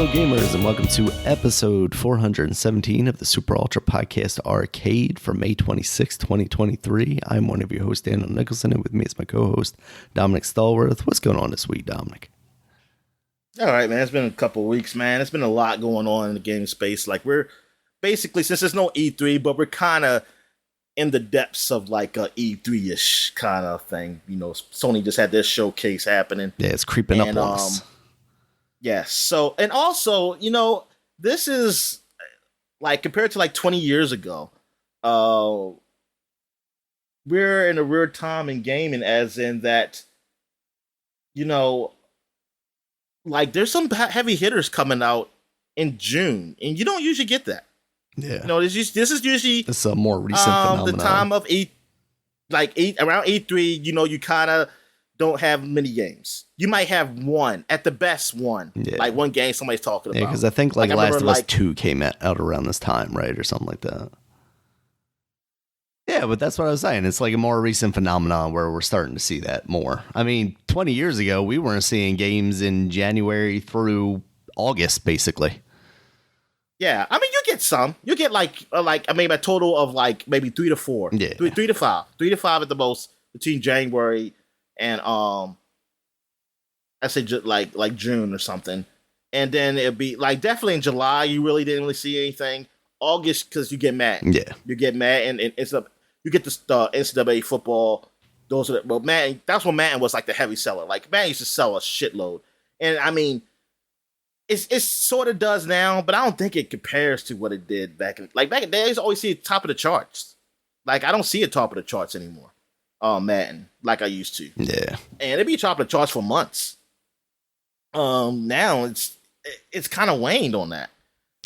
Hello, gamers, and welcome to episode 417 of the Super Ultra Podcast Arcade for May 26, 2023. I'm one of your hosts, Daniel Nicholson, and with me is my co-host, Dominic Stallworth. What's going on this week, Dominic? All right, man. It's been a couple of weeks, man. It's been a lot going on in the gaming space. Like, we're basically, since there's no E3, but we're kind of in the depths of like a E3-ish kind of thing. You know, Sony just had their showcase happening. Yeah, it's creeping up on us. Yes. So, and also, you know, this is like compared to like 20 years ago, we're in a weird time in gaming, as in that, you know, like there's some heavy hitters coming out in June, and you don't usually get that. Yeah. You know, this is usually It's a more recent phenomenon. the time of around E3. You know, you kind of don't have many games. You might have one, at the best one, like one game somebody's talking about. Yeah, because I think like Last of Us 2 came out around this time, right, or something like that. Yeah, but that's what I was saying. It's like a more recent phenomenon where we're starting to see that more. I mean, 20 years ago, we weren't seeing games in January through August, basically. Yeah, I mean, you get some. You get like I mean, a total of like maybe 3 to 4. Yeah, 3 to 5, 3 to 5 at the most between January and I say like June or something, and then it'd be like definitely in July. You really didn't really see anything. August, because you get mad. Yeah, you get mad, and it's up. You get the NCAA football. Those are well, Madden. That's when Madden was like the heavy seller. Like Madden used to sell a shitload, and I mean, it's sort of does now, but I don't think it compares to what it did back in back in the day. I used to always see it top of the charts. Like I don't see it top of the charts anymore. Madden, like I used to. Yeah, and it'd be top of the charts for months. Now it's kind of waned on that.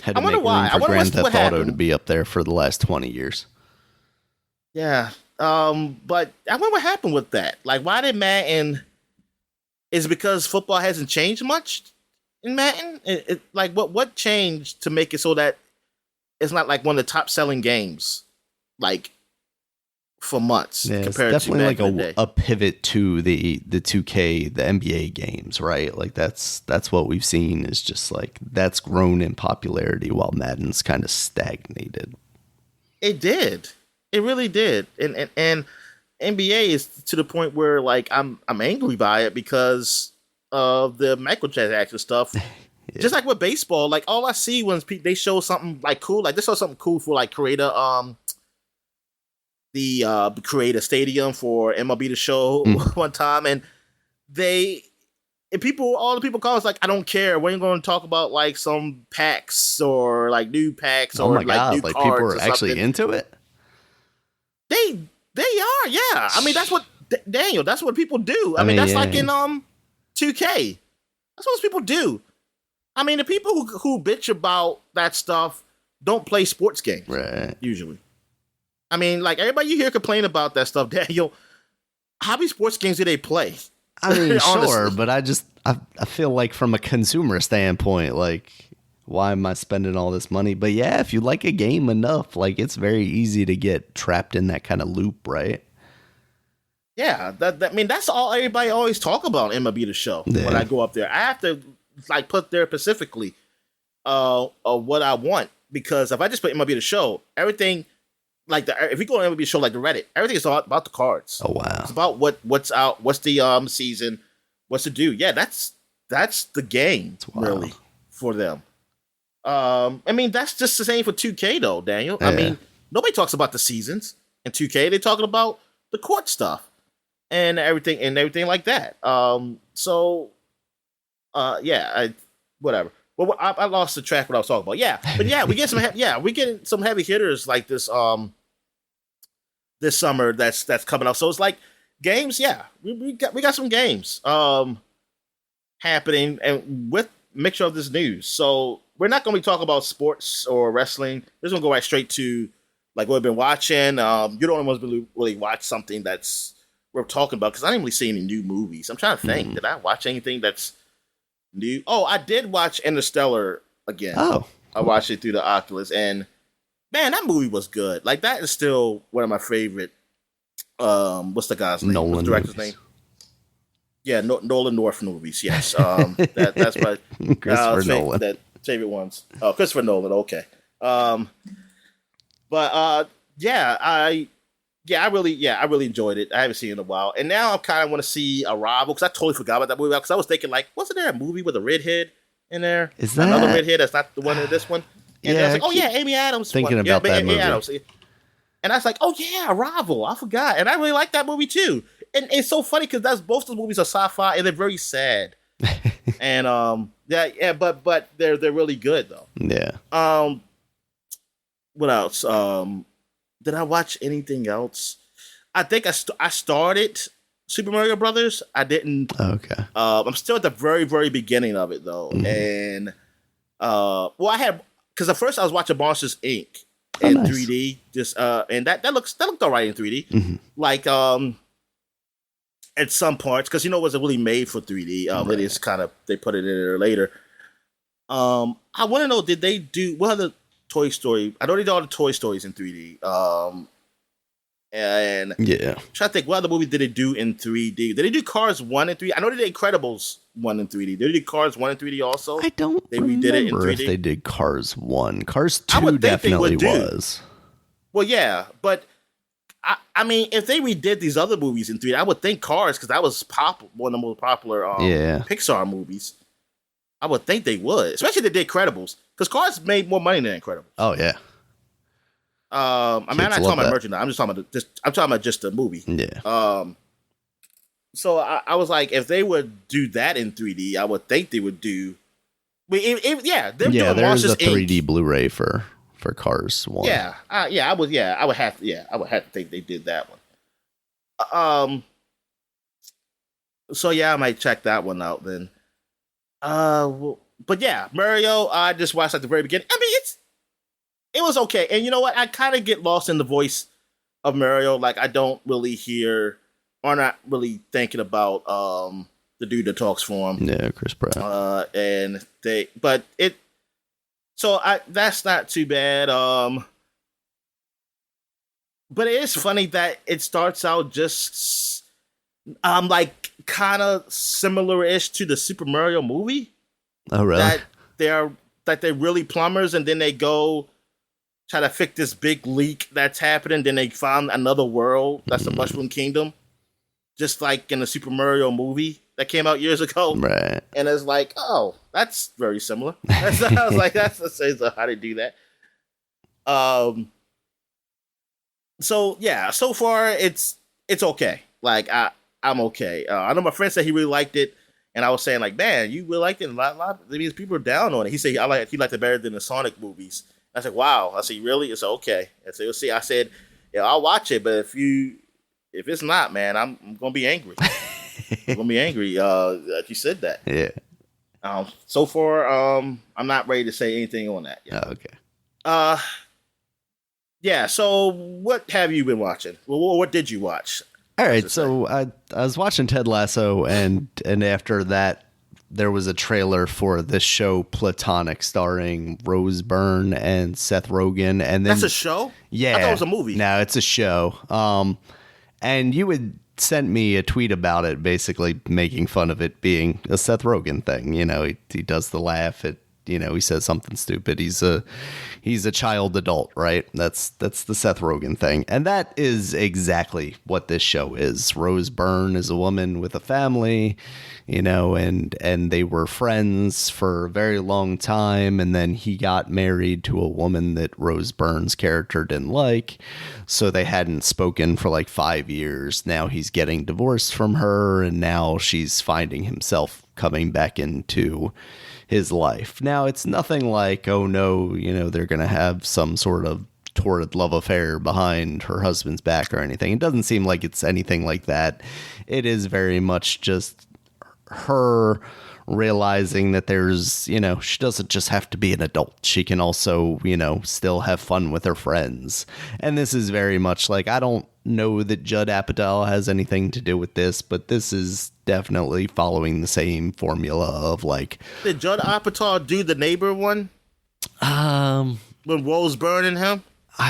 Had to I wonder why. I wonder Grand Theft Auto to be up there for the last 20 years. Yeah. But I wonder what happened with that. Like, why did Madden? Is it because football hasn't changed much in Madden? Like, what changed to make it so that it's not like one of the top selling games, like for months? Yeah, compared it's definitely to like a pivot to the 2K, the NBA games, right? Like that's what we've seen is just like that's grown in popularity while Madden's kind of stagnated. It did. It really did. And NBA is to the point where like I'm angry by it because of the microtransaction stuff. Yeah. Just like with baseball, like all I see when they show something like cool, like they show something cool for like creator the create a stadium for MLB to show one time, and all the people call us like, I don't care. We ain't going to talk about like some packs or like new packs or my God, new like cards people are actually into it. They are, yeah. I mean, that's what Daniel. That's what people do. I mean, that's like in 2K. That's what people do. I mean, the people who bitch about that stuff don't play sports games, right? Usually. I mean, like, everybody you hear complain about that stuff, Daniel, how many sports games do they play? I mean, sure, but I feel like from a consumer standpoint, like, why am I spending all this money? But yeah, if you like a game enough, like, it's very easy to get trapped in that kind of loop, right? Yeah, I mean, that's all everybody always talk about MLB The Show when I go up there. I have to, like, put there specifically what I want, because if I just put MLB The Show, everything... Like if you go on MLB Show like the Reddit, everything is all about the cards. Oh wow! It's about what's out, what's the season, what's to do. Yeah, that's the game really for them. I mean, that's just the same for 2K though, Daniel. Yeah. I mean, nobody talks about the seasons in 2K. They're talking about the court stuff and everything like that. Whatever. Well, I lost the track what I was talking about. Yeah, but yeah, we get we get some heavy hitters like this. This summer that's coming up. So it's like games. Yeah, we got some games happening, and with mixture of this news. So we're not going to be talking about sports or wrestling. We're just going to go right straight to like what we've been watching. You don't want to really watch something that's worth talking about, because I didn't really see any new movies. I'm trying to think. Did I watch anything that's new? Oh, I did watch Interstellar again. Oh, I watched it through the Oculus, and man, that movie was good. Like, that is still one of my favorite. What's the guy's name? Nolan what's the director's movies. name? Yeah, Nolan North movies. Yes, that's my Christopher Nolan. favorite ones. Oh, Christopher Nolan. Okay. I really enjoyed it. I haven't seen it in a while, and now I kind of want to see Arrival because I totally forgot about that movie. Because I was thinking, like, wasn't there a movie with a redhead in there? Is that another redhead? That's not the one in this one. And I was like, oh yeah, Amy Adams. Thinking about that movie. Adams. And I was like, oh yeah, Arrival. I forgot, and I really like that movie too. And it's so funny because that's both the movies are sci-fi and they're very sad. And but they're really good though. Yeah. What else? Did I watch anything else? I think I started Super Mario Brothers. I didn't. Okay. I'm still at the very, very beginning of it though, and I had because at first I was watching Monsters Inc. in 3D, just and that looked all right in 3D, like at some parts because it wasn't really made for 3D. Right. It is kind of they put it in there later. I want to know, did they do what other Toy Story? I know they did all the Toy Stories in 3D. And yeah, I'm trying to think, what other movie did they do in 3D? Did they do Cars 1 in 3D? I know they did Incredibles 1 in 3D. Did they do Cars 1 in 3D also? I don't remember it in 3D. If they did Cars 1. Cars 2 definitely was. Well, yeah, but I mean, if they redid these other movies in 3D, I would think Cars, because that was one of the most popular Pixar movies. I would think they would, especially if they did Incredibles, because Cars made more money than Incredibles. Oh yeah. I'm not talking about merchandise. I'm just talking about just the movie. Yeah. So I was like, if they would do that in 3D, I would think they would do. There's a 3D Blu-ray for Cars 1. I would have to think they did that one. So yeah, I might check that one out then. But yeah, Mario, I just watched at the very beginning. I mean, it was okay. And you know what? I kind of get lost in the voice of Mario. Like, I don't really hear or not really thinking about the dude that talks for him. Yeah, Chris Pratt. That's not too bad. But it is funny that it starts out just like kind of similar-ish to the Super Mario movie. Oh, really? They're really plumbers, and then they go try to fix this big leak that's happening. Then they found another world. That's the Mushroom Kingdom. Just like in the Super Mario movie that came out years ago. Right. And it's like, oh, that's very similar. I was like, that's how they do that. So yeah, so far it's okay. Like I'm okay. I know my friend said he really liked it, and I was saying like, man, you really liked it. A lot of these people are down on it. He said he liked it better than the Sonic movies. I said, wow. I said, really? It's okay. I said, we'll see. I said, yeah, I'll watch it, but if it's not, man, I'm gonna be angry. I'm gonna be angry. That you said that. Yeah. So far, I'm not ready to say anything on that yet. Oh, okay. Yeah. So, what have you been watching? Well, what did you watch? All right. So I was watching Ted Lasso, and after that, there was a trailer for this show Platonic, starring Rose Byrne and Seth Rogen. And then that's a show? Yeah. I thought it was a movie. No, it's a show. And you had sent me a tweet about it, basically making fun of it being a Seth Rogen thing. He does the laugh at, he says something stupid. He's a child adult, right? That's the Seth Rogen thing. And that is exactly what this show is. Rose Byrne is a woman with a family, and they were friends for a very long time. And then he got married to a woman that Rose Byrne's character didn't like. So they hadn't spoken for like 5 years. Now he's getting divorced from her, and now she's finding himself coming back into his life. Now, it's nothing like, oh no, they're going to have some sort of torrid love affair behind her husband's back or anything. It doesn't seem like it's anything like that. It is very much just her realizing that there's, she doesn't just have to be an adult. She can also, still have fun with her friends. And this is very much like, I don't know that Judd Apatow has anything to do with this, but this is definitely following the same formula of like. Did Judd Apatow do the neighbor one? When Rose Byrne and him?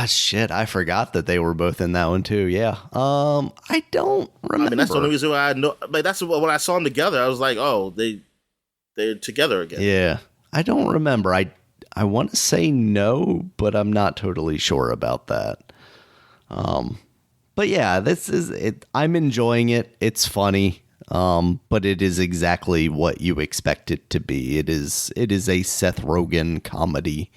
Shit, I forgot that they were both in that one too. Yeah. I don't remember. I mean, that's the only reason why I know. But that's when I saw them together, I was like, oh, they're together again. Yeah. I don't remember. I want to say no, but I'm not totally sure about that. But yeah, this is it. I'm enjoying it. It's funny. But it is exactly what you expect it to be. It is a Seth Rogen comedy,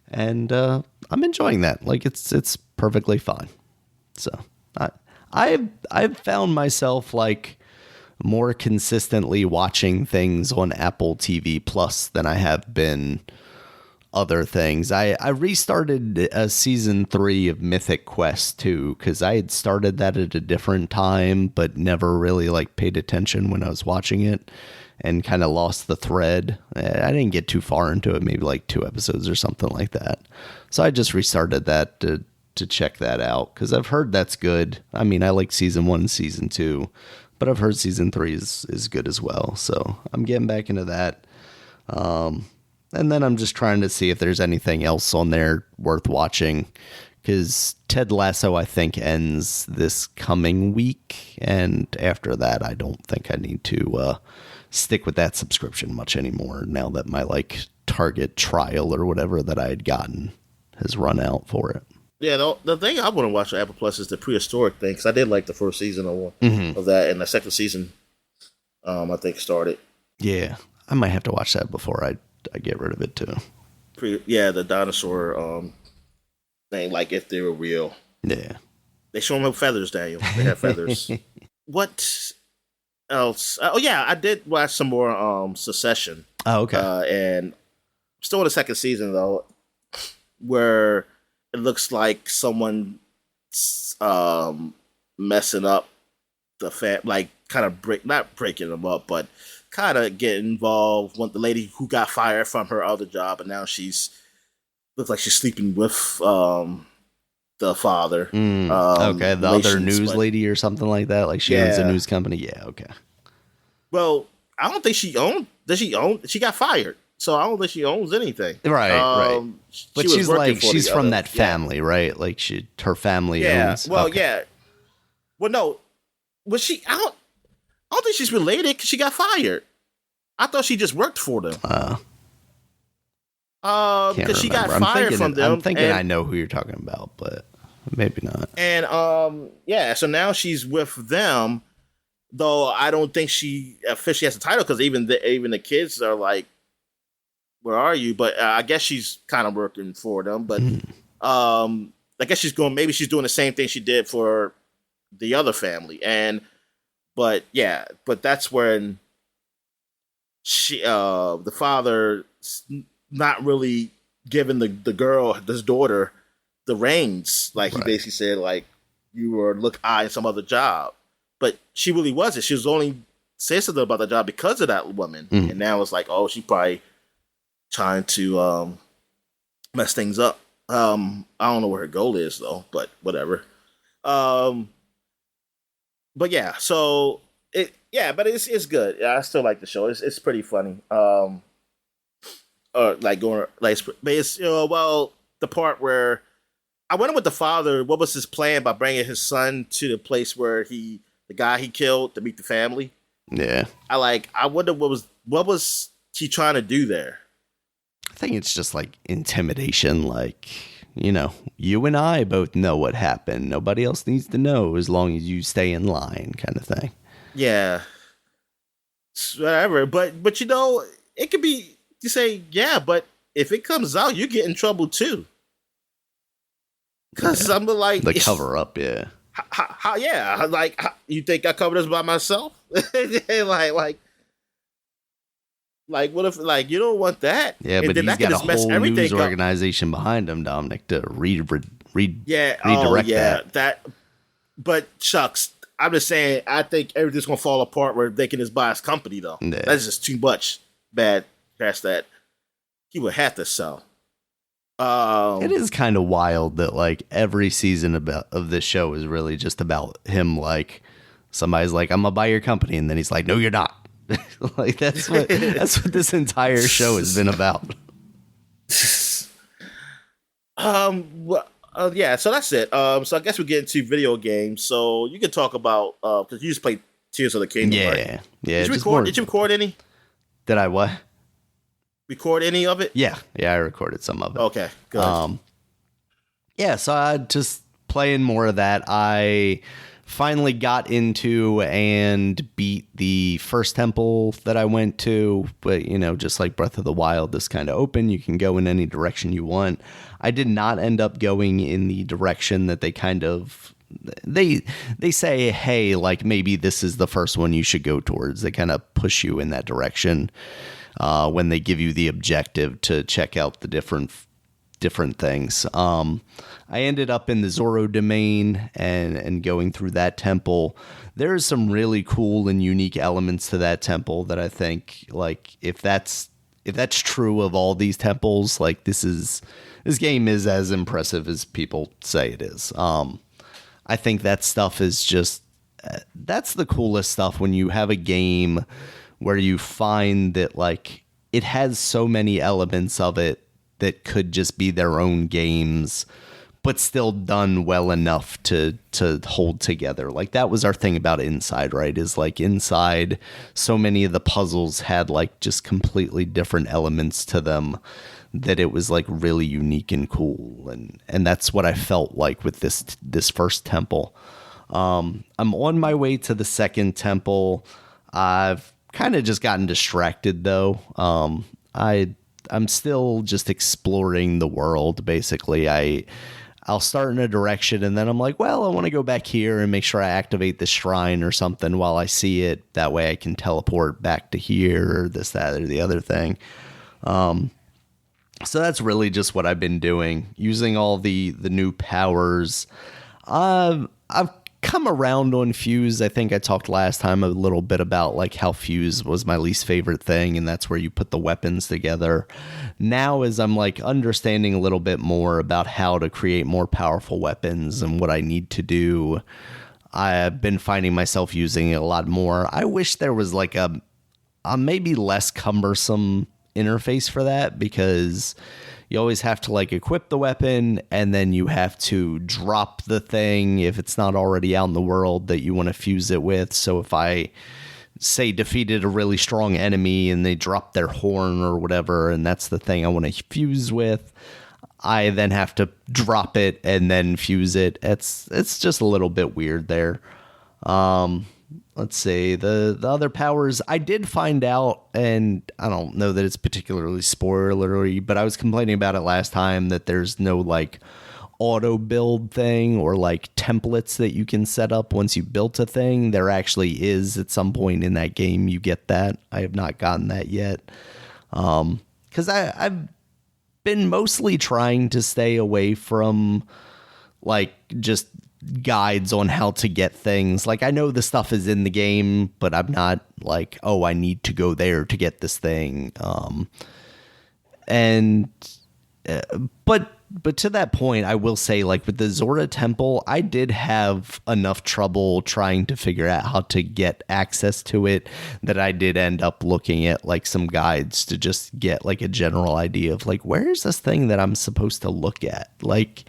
and I'm enjoying that. Like it's perfectly fine. So I've found myself like more consistently watching things on Apple TV Plus than I have been other things. I restarted season 3 of Mythic Quest 2 because I had started that at a different time, but never really like paid attention when I was watching it, and kind of lost the thread. I didn't get too far into it, maybe like 2 episodes or something like that. So I just restarted that to check that out because I've heard that's good. I mean, I like season 1 and season 2, but I've heard season 3 is good as well. So I'm getting back into that. And then I'm just trying to see if there's anything else on there worth watching, because Ted Lasso, I think, ends this coming week. And after that, I don't think I need to stick with that subscription much anymore now that my like Target trial or whatever that I had gotten has run out for it. Yeah, the thing I want to watch on Apple Plus is the prehistoric thing, because I did like the first season of that, and the second season, I think, started. Yeah, I might have to watch that before I get rid of it too. The dinosaur thing, like if they were real. Yeah. They show them with feathers, Daniel. They have feathers. What else? Oh yeah, I did watch some more Succession. Oh, okay. And still in the second season though, where it looks like someone messing up the like kind of not breaking them up, but kind of get involved with the lady who got fired from her other job, and now looks like she's sleeping with the father. Okay, the other news lady or something like that. Like she owns a news company. Yeah, okay. Well, I don't think she owned. Does she own? She got fired, so I don't think she owns anything. Right, right. But she's like she's from that family, right? Like her family owns. Well, yeah. Well, no. Was she? I don't think she's related because she got fired. I thought she just worked for them. Because she got fired from them. I'm thinking I know who you're talking about, but maybe not. And so now she's with them, though I don't think she officially has a title, because even the kids are like, "Where are you?" But I guess she's kind of working for them. But I guess maybe she's doing the same thing she did for the other family. But that's when the father not really giving the girl, this daughter, the reins. Like he basically said, like, you were eyeing some other job, but she really wasn't. She was only saying something about the job because of that woman, and now it's like, oh, she probably trying to mess things up. I don't know where her goal is though, but whatever. But yeah, so it's good. Yeah, I still like the show. It's pretty funny. But it's the part where I wonder what the father, what was his plan by bringing his son to the place where the guy he killed, to meet the family. Yeah, I wonder what was he trying to do there. I think it's just like intimidation, like, you know, you and I both know what happened. Nobody else needs to know as long as you stay in line, kind of thing. Yeah. Whatever. But you know, it could be, you say, yeah, but if it comes out, you get in trouble too. Because I'm like, the cover up, yeah. How you think I covered this by myself? Like, what if, like, you don't want that? Yeah, but he's got a whole news organization behind him, Dominic, to redirect that. But shucks, I'm just saying, I think everything's gonna fall apart where they can just buy his company, though. Yeah. That's just too much bad past that. He would have to sell. It is kind of wild that like every season of this show is really just about him. Like somebody's like, "I'm gonna buy your company," and then he's like, "No, you're not." Like that's what this entire show has been about. Yeah, so that's it. So I guess we get into video games. So you can talk about because you just played Tears of the Kingdom, right? Yeah. Did you record any? Did I what? record any of it? Yeah, I recorded some of it. Okay, good. Yeah, so I just playing more of that. I finally got into and beat the first temple that I went to, but just like Breath of the Wild, this kind of open, you can go in any direction you want. I did not end up going in the direction that they kind of they say, hey, like maybe this is the first one you should go towards. They kind of push you in that direction when they give you the objective to check out the different things. I ended up in the Zoro domain and going through that temple. There's some really cool and unique elements to that temple that I think, like, if that's true of all these temples, like this game is as impressive as people say it is. I think that stuff is just that's the coolest stuff when you have a game where you find that like it has so many elements of it that could just be their own games, but still done well enough to hold together. Like that was our thing about Inside, right? Is like Inside, so many of the puzzles had like just completely different elements to them that it was like really unique and cool. And that's what I felt like with this first temple. I'm on my way to the second temple. I've kind of just gotten distracted though. I'm still just exploring the world, basically. I'll start in a direction, and then I'm like, well, I want to go back here and make sure I activate the shrine or something while I see it. That way I can teleport back to here or this, that, or the other thing. So that's really just what I've been doing, using all the new powers. I've come around on Fuse. I think I talked last time a little bit about like how Fuse was my least favorite thing, and that's where you put the weapons together. Now, as I'm like understanding a little bit more about how to create more powerful weapons and what I need to do, I've been finding myself using it a lot more. I wish there was like a maybe less cumbersome interface for that, because you always have to like equip the weapon and then you have to drop the thing if it's not already out in the world that you want to fuse it with. So if I say defeated a really strong enemy and they drop their horn or whatever, and that's the thing I want to fuse with, I then have to drop it and then fuse it. It's just a little bit weird there. Let's see, the other powers I did find out, and I don't know that it's particularly spoilery, but I was complaining about it last time that there's no like auto build thing or like templates that you can set up once you built a thing. There actually is at some point in that game. You get that. I have not gotten that yet. Because I've been mostly trying to stay away from like just guides on how to get things. Like I know the stuff is in the game, but I'm not like, oh, I need to go there to get this thing. But to that point, I will say, like with the Zora Temple, I did have enough trouble trying to figure out how to get access to it that I did end up looking at like some guides to just get like a general idea of like, where's this thing that I'm supposed to look at? Like,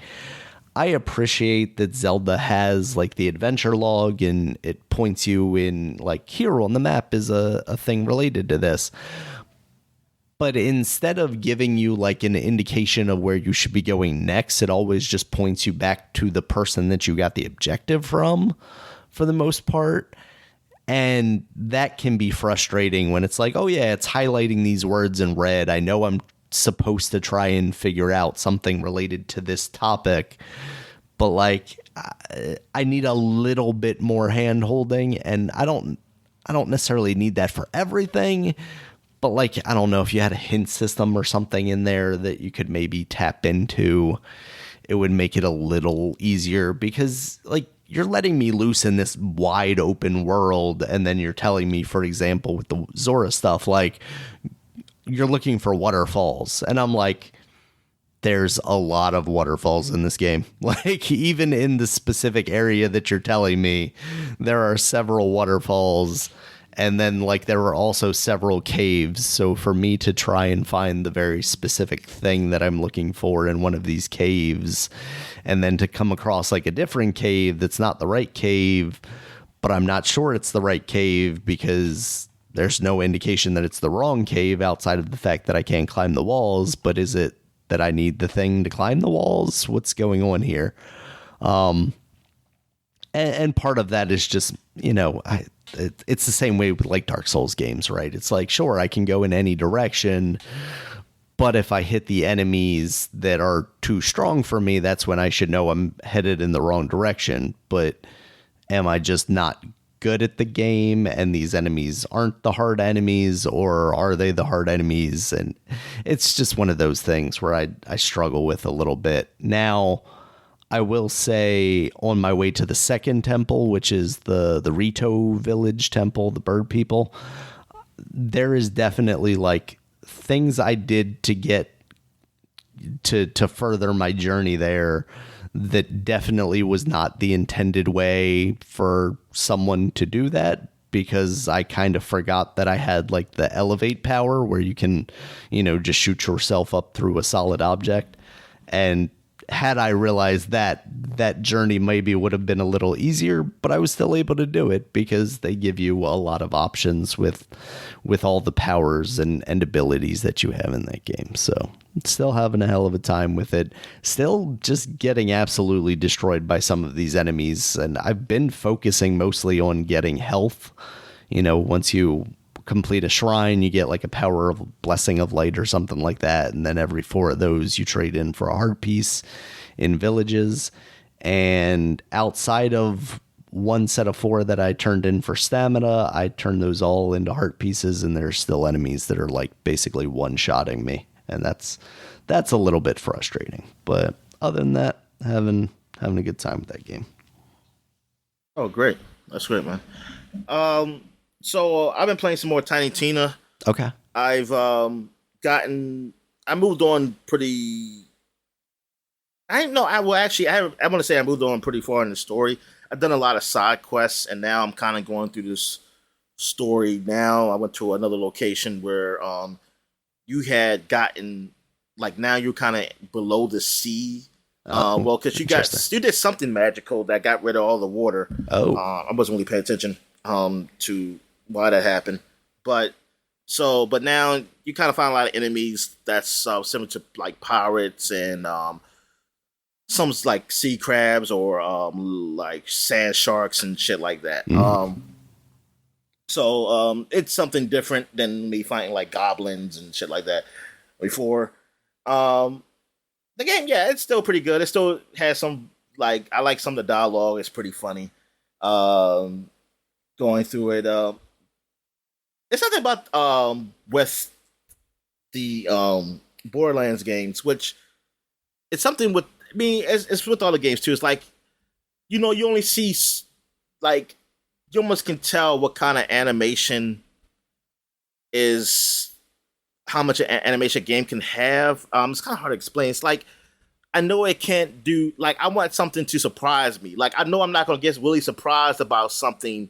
I appreciate that Zelda has like the adventure log and it points you in like here on the map is a thing related to this. But instead of giving you like an indication of where you should be going next, it always just points you back to the person that you got the objective from for the most part. And that can be frustrating when it's like, oh yeah, it's highlighting these words in red. I know I'm supposed to try and figure out something related to this topic, but like I need a little bit more hand holding, and I don't necessarily need that for everything, but like I don't know, if you had a hint system or something in there that you could maybe tap into, it would make it a little easier, because like you're letting me loose in this wide open world, and then you're telling me, for example, with the Zora stuff, like you're looking for waterfalls, and I'm like, there's a lot of waterfalls in this game. Like even in the specific area that you're telling me, there are several waterfalls, and then like there are also several caves. So for me to try and find the very specific thing that I'm looking for in one of these caves, and then to come across like a different cave that's not the right cave, but I'm not sure it's the right cave because there's no indication that it's the wrong cave outside of the fact that I can't climb the walls, but is it that I need the thing to climb the walls? What's going on here? And part of that is just, it's the same way with like Dark Souls games, right? It's like, sure, I can go in any direction, but if I hit the enemies that are too strong for me, that's when I should know I'm headed in the wrong direction. But am I just not good at the game and these enemies aren't the hard enemies, or are they the hard enemies? And it's just one of those things where I struggle with a little bit. Now, I will say on my way to the second temple, which is the Rito village temple, the bird people, there is definitely like things I did to get to further my journey there that definitely was not the intended way for someone to do that, because I kind of forgot that I had like the elevate power where you can, just shoot yourself up through a solid object. And had I realized that journey maybe would have been a little easier, but I was still able to do it because they give you a lot of options with all the powers and abilities that you have in that game. So still having a hell of a time with it. Still just getting absolutely destroyed by some of these enemies. And I've been focusing mostly on getting health. Once you complete a shrine, you get like a power of blessing of light or something like that, and then every 4 of those you trade in for a heart piece in villages. And outside of one set of 4 that I turned in for stamina, I turned those all into heart pieces, and there's still enemies that are like basically one-shotting me, and that's a little bit frustrating. But other than that, having a good time with that game. Oh, great. That's great, man. So I've been playing some more Tiny Tina. Okay. I've I moved on pretty. I want to say I moved on pretty far in the story. I've done a lot of side quests, and now I'm kind of going through this story. Now I went to another location where you had gotten like, now you're kind of below the sea. Well, because you did something magical that got rid of all the water. Oh. I wasn't really paying attention to why that happened, but now you kind of find a lot of enemies that's similar to like pirates and some like sea crabs or like sand sharks and shit like that. So it's something different than me fighting like goblins and shit like that before. The game, yeah, it's still pretty good. It still has some, like, I like some of the dialogue. It's pretty funny. Going through it, it's something about with the Borderlands games, which it's something with me. It's with all the games too. It's like, you only see like, you almost can tell what kind of animation is, how much animation a game can have. It's kind of hard to explain. It's like, I know it can't do, like, I want something to surprise me. Like, I know I'm not going to get really surprised about something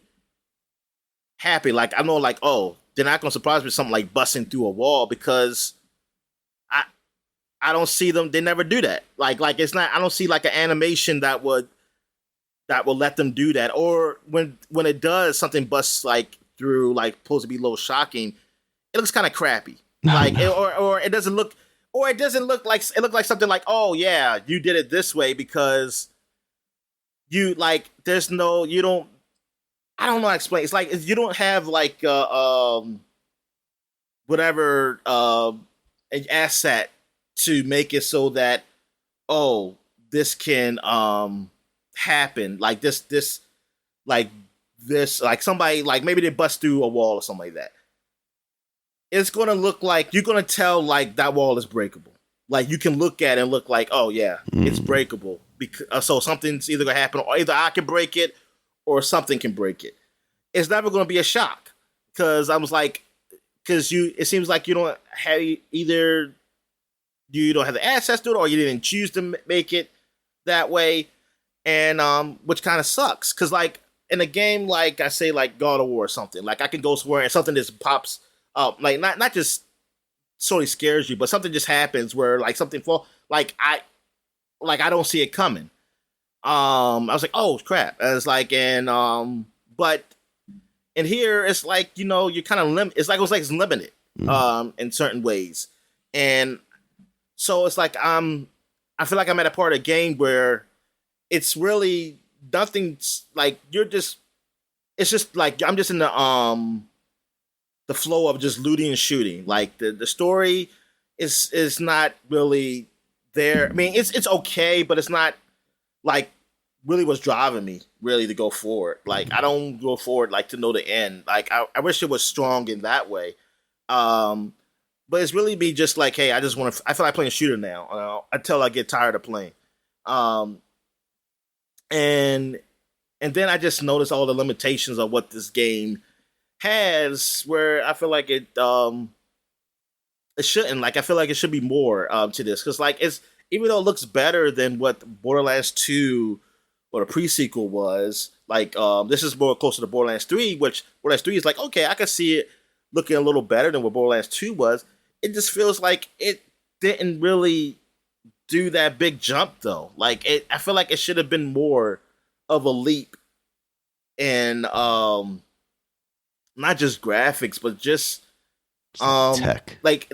happy. Like, I know, like, oh, they're not going to surprise me with something like busting through a wall, because I don't see them. They never do that. Like it's not, I don't see like an animation that will let them do that. Or when it does, something busts like through, like, supposed to be a little shocking, it looks kind of crappy. Like, or it doesn't look, or it doesn't look like, it looked like something like, oh yeah, you did it this way because you, like, there's no, you don't, I don't know how to explain. It's like, you don't have like whatever an asset to make it so that, oh, this can happen. Like this like somebody, like, maybe they bust through a wall or something like that. It's gonna look like, you're gonna tell like that wall is breakable. Like, you can look at it and look like, oh yeah, it's breakable. Because so something's either gonna happen, or either I can break it or something can break it. It's never gonna be a shock, because I was like, it seems like you don't have, either you don't have the access to it, or you didn't choose to make it that way, and which kind of sucks. Because, like, in a game like, I say, like God of War or something, like, I can go somewhere and something just pops up, like, not just sort of scares you, but something just happens where, like, something fall, like I don't see it coming. I was like, oh crap. I was like, and but And here it's like, you're kind of it's limited in certain ways. And so it's like I feel like I'm at a part of the game where it's really nothing's like it's just like I'm just in the flow of just looting and shooting. Like the story is not really there. I mean, it's okay, but it's not like really what's driving me really to go forward. Like I don't go forward like to know the end. Like I wish it was strong in that way. But it's really be just like, hey, I feel like playing a shooter now until I get tired of playing. And then I just noticed all the limitations of what this game has, where I feel like it shouldn't. Like I feel like it should be more to this, because like even though it looks better than what Borderlands 2 or the pre-sequel was, like this is more closer to Borderlands 3, which Borderlands 3 is like, okay, I can see it looking a little better than what Borderlands 2 was. It just feels like it didn't really do that big jump though. Like I feel like it should have been more of a leap in not just graphics, but just tech. Like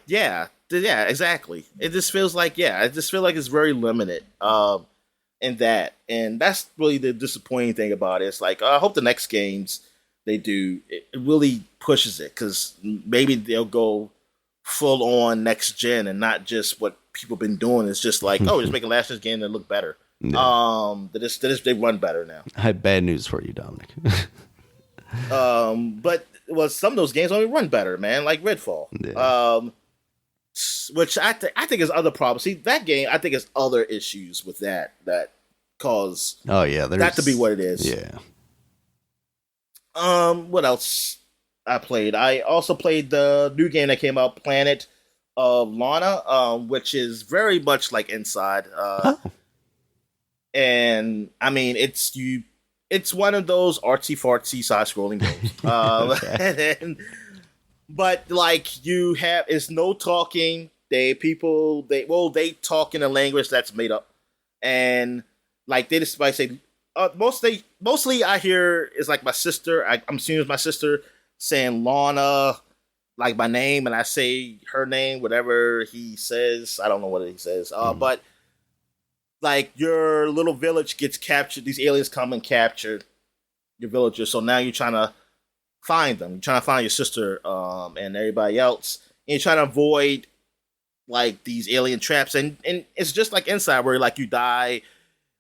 yeah, exactly. It just feels like it's very limited in that, and that's really the disappointing thing about it. It's like I hope the next games they do it really pushes it, because maybe they'll go full on next gen and not just what people been doing. It's just like, oh, just make a last gen game that look better. Yeah. They run better now. I have bad news for you, Dominic. But some of those games only run better, man, like Redfall. Yeah. Which I think is other problems. See, that game, I think is other issues with that cause that to be what it is. Yeah. What else I played? I also played the new game that came out, Planet of Lana, which is very much like Inside. And I mean, it's one of those artsy fartsy side scrolling games. But like it's no talking. They talk in a language that's made up, and like they just like say mostly I hear is like my sister. I'm assuming it's my sister saying Lana, like my name, and I say her name, whatever he says. I don't know what he says. But like your little village gets captured. These aliens come and capture your villagers. So now you're trying to find them. You're trying to find your sister and everybody else. And you're trying to avoid like these alien traps. And it's just like Inside, where like you die.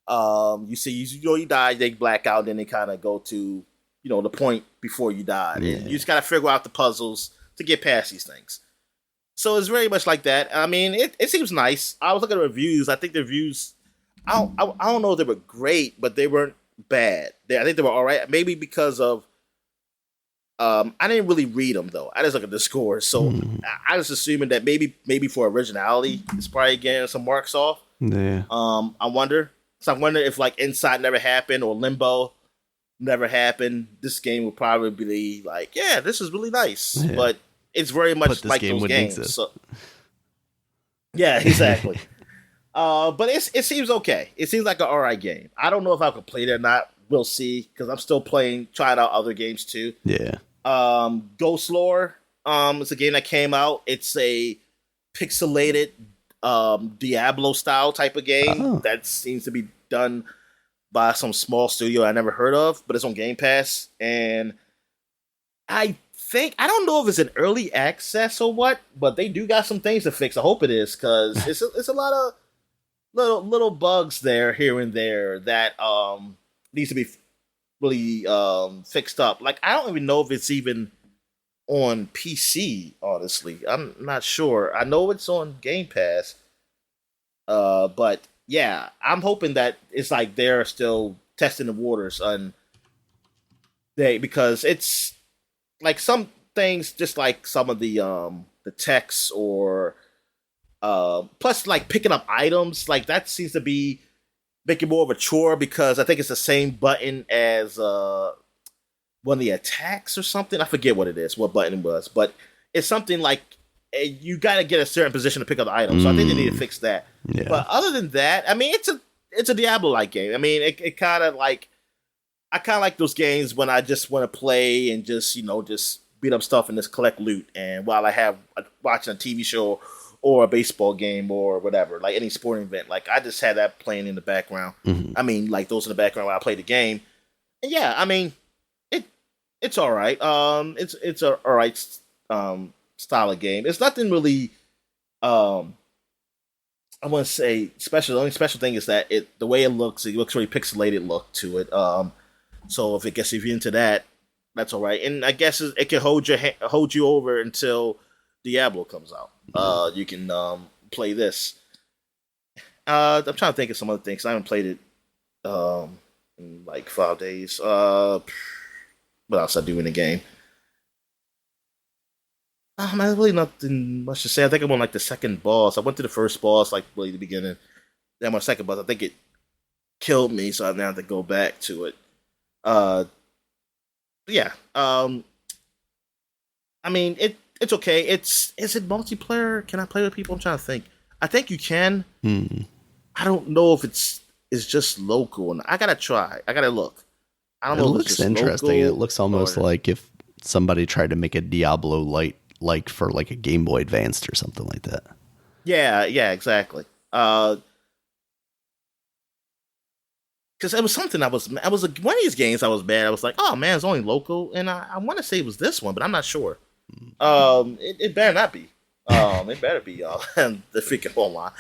You die, they black out, then they kind of go to the point before you die. Yeah. And you just got to figure out the puzzles to get past these things. So it's very much like that. I mean, it seems nice. I was looking at reviews. I think the reviews, I don't know if they were great, but they weren't bad. I think they were all right. Maybe because of I didn't really read them though. I just look at the scores. So I was assuming that maybe for originality, it's probably getting some marks off. Yeah. I wonder. So I wonder if like Inside never happened or Limbo never happened, this game would probably be like, yeah, this is really nice. Yeah. But it's very much like those games. So, yeah, exactly. But it seems okay. It seems like an alright game. I don't know if I can play it or not. We'll see, because I'm still trying out other games too. Yeah. Ghost Lore. It's a game that came out. It's a pixelated Diablo style type of game that seems to be done by some small studio I never heard of, but it's on Game Pass. And I don't know if it's in early access or what, but they do got some things to fix. I hope it is, because it's a lot of little bugs there, here and there, that needs to be really fixed up. Like, I don't even know if it's even on PC, honestly. I'm not sure. I know it's on Game Pass. But yeah, I'm hoping that it's like they're still testing the waters because it's like some things, just like some of the texts or plus like picking up items, like that seems to be making more of a chore, because I think it's the same button as one of the attacks or something. I forget what button it was, but it's something like you got to get a certain position to pick up the item. So I think they need to fix that. Yeah. But other than that, I mean, it's a Diablo-like game. I mean, it kind of like I kind of like those games when I just want to play and just just beat up stuff and just collect loot. And while I have watching a TV show or a baseball game or whatever, like any sporting event, like I just had that playing in the background. Mm-hmm. I mean, like those in the background while I play the game. And yeah, I mean, it's all right. It's a all right style of game. It's nothing really. I want to say special. The only special thing is that the way it looks really pixelated look to it. So if you're into that, that's all right. And I guess it can hold you over until Diablo comes out. You can play this. I'm trying to think of some other things. I haven't played it in like 5 days. What else I do in the game? Man, really nothing much to say. I think I'm on like the second boss. I went to the first boss like really the beginning. Then my second boss, I think it killed me, so I now have to go back to it. Yeah. I mean it's okay. Is it multiplayer? Can I play with people? I'm trying to think. I think you can. I don't know if it's just local, and I gotta try. I gotta look. I don't know. It looks interesting. It looks almost like if somebody tried to make a Diablo light, like for like a Game Boy Advanced or something like that. Yeah, exactly. Because it was something one of these games I was mad. I was like, oh man, it's only local, and I want to say it was this one, but I'm not sure. It better not be. It better be y'all. The freaking online.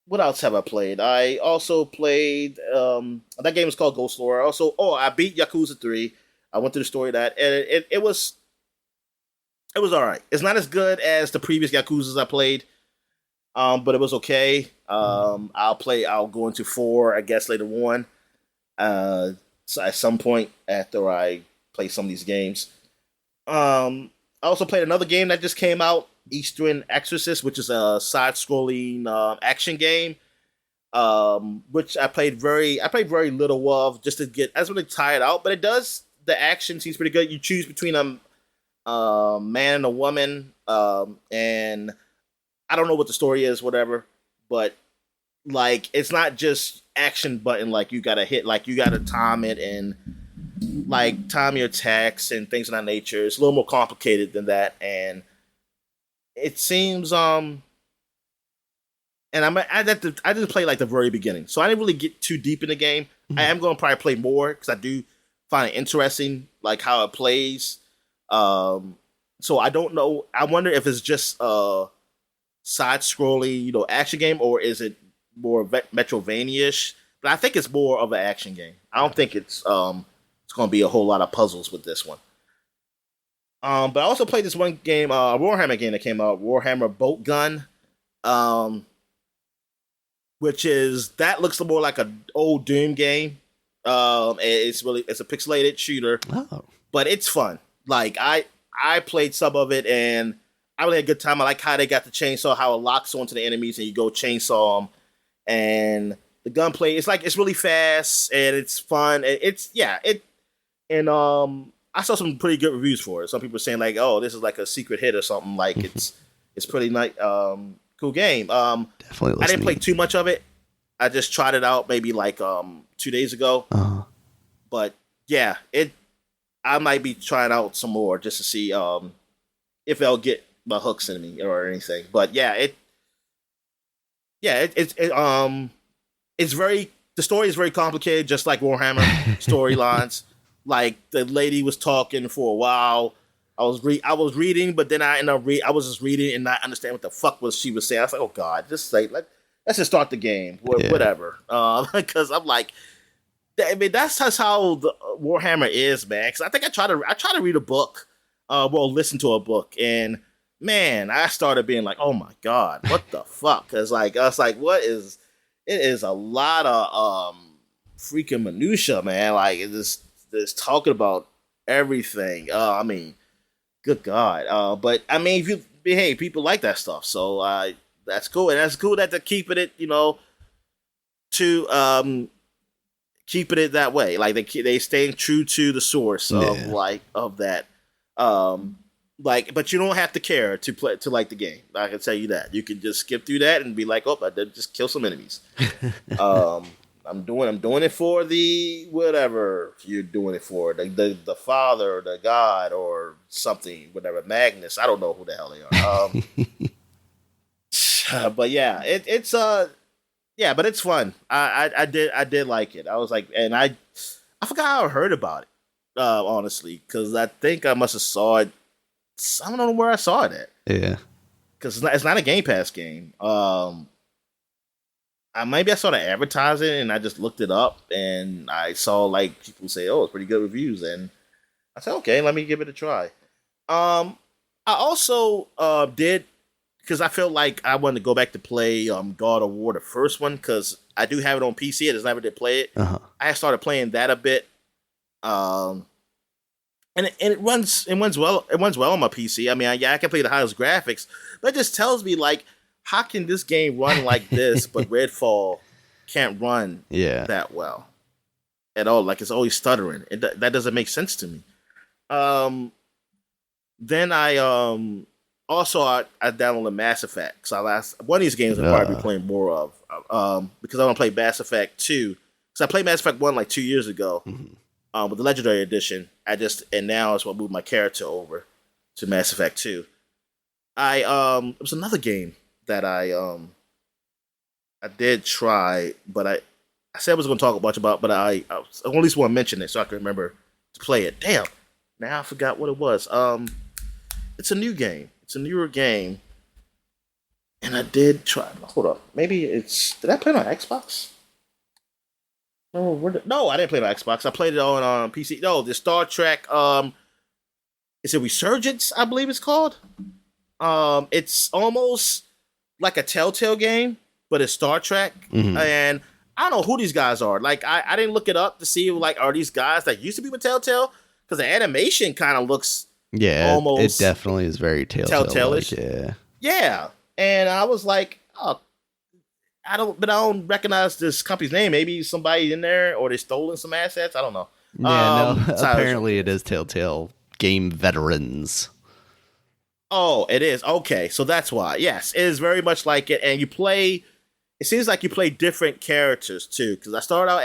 What else have I played? I also played that game is called Ghost Lore. I beat Yakuza 3. I went through the story of that, and it was all right. It's not as good as the previous Yakuzas I played, but it was okay. I'll go into 4, I guess, later on. So at some point after I play some of these games. I also played another game that just came out, Eastern Exorcist, which is a side-scrolling action game. Which I played very little of just to get. I was really tired out, but the action seems pretty good. You choose between a man and a woman, and I don't know what the story is, whatever, but like it's not just action button, like you gotta hit, like you gotta time it and like time your attacks and things of that nature. It's a little more complicated than that, and it seems and I didn't play like the very beginning, so I didn't really get too deep in the game. I am going to probably play more because I do find it interesting, like how it plays. So I don't know. I wonder if it's just a side-scrolling, action game, or is it more Metroidvania-ish? But I think it's more of an action game. I don't think it's going to be a whole lot of puzzles with this one. But I also played this one game, a Warhammer game that came out, Warhammer Bolt Gun, which looks more like an old Doom game. It's a pixelated shooter, but it's fun. Like I played some of it and I really had a good time. I like how they got the chainsaw, how it locks onto the enemies and you go chainsaw them, and the gunplay. It's really fast and it's fun. I saw some pretty good reviews for it. Some people are saying like, "Oh, this is like a secret hit or something." Like it's pretty nice, cool game. Definitely. I didn't play too much of it. I just tried it out maybe like 2 days ago. But yeah, I might be trying out some more just to see if it'll get my hooks in me or anything. But yeah, the story is very complicated, just like Warhammer storylines. Like the lady was talking for a while. I was reading, but then I was just reading and not understand what the fuck she was saying. I was like, oh god, let's just start the game, whatever. Because I'm like, I mean, that's just how the Warhammer is, man. Because I think I try to read a book, listen to a book, and man, I started being like, oh my god, what the fuck? Because like I was like, it is a lot of freaking minutia, man. Like it's talking about everything. I mean, good god. But I mean, people like that stuff, so that's cool, and that's cool that they're keeping it, to keeping it that way. Like they staying true to the source of that. But you don't have to care to like the game. I can tell you that. You can just skip through that and be like, oh, I did just kill some enemies. I'm doing it for the whatever you're doing it for, the father, or the god, or something, whatever, Magnus. I don't know who the hell they are. But yeah, yeah, but it's fun. I did like it. I was like, and I forgot how I heard about it, honestly, because I think I must have saw it. I don't know where I saw it at. Yeah, because it's not a Game Pass game. Maybe I saw the advertising and I just looked it up and I saw like people say, "Oh, it's pretty good reviews," and I said, "Okay, let me give it a try." I also did, because I felt like I wanted to go back to play God of War, the first one, because I do have it on PC. I just never did play it. I started playing that a bit, and it runs well. It runs well on my PC. I mean, I can play the highest graphics, but it just tells me like, how can this game run like this, but Redfall can't run that well at all? Like, it's always stuttering. That doesn't make sense to me. Then I downloaded Mass Effect. So one of these games I'll probably be playing more of, because I want to play Mass Effect 2. Because I played Mass Effect 1 like 2 years ago with the Legendary Edition. And now it's what moved my character over to Mass Effect 2. It was another game that I did try, but I said I was going to talk a bunch about, but I at least want to mention it so I can remember to play it. Damn, now I forgot what it was. It's a new game. It's a newer game, and I did try. Hold up, maybe did I play it on Xbox? No, I didn't play it on Xbox. I played it on PC. No, the Star Trek. Is it Resurgence? I believe it's called. It's almost like a Telltale game, but it's Star Trek. And I don't know who these guys are. Like, I didn't look it up to see, like, are these guys that used to be with Telltale? Because the animation kind of looks almost... it definitely is very Telltale-ish. Yeah. And I was like, oh, I don't recognize this company's name. Maybe somebody in there, or they stolen some assets. I don't know. Yeah, no, apparently it is Telltale Game Veterans. Oh, it is. Okay, so that's why. Yes, it is very much like it. And it seems like you play different characters too. Because I started out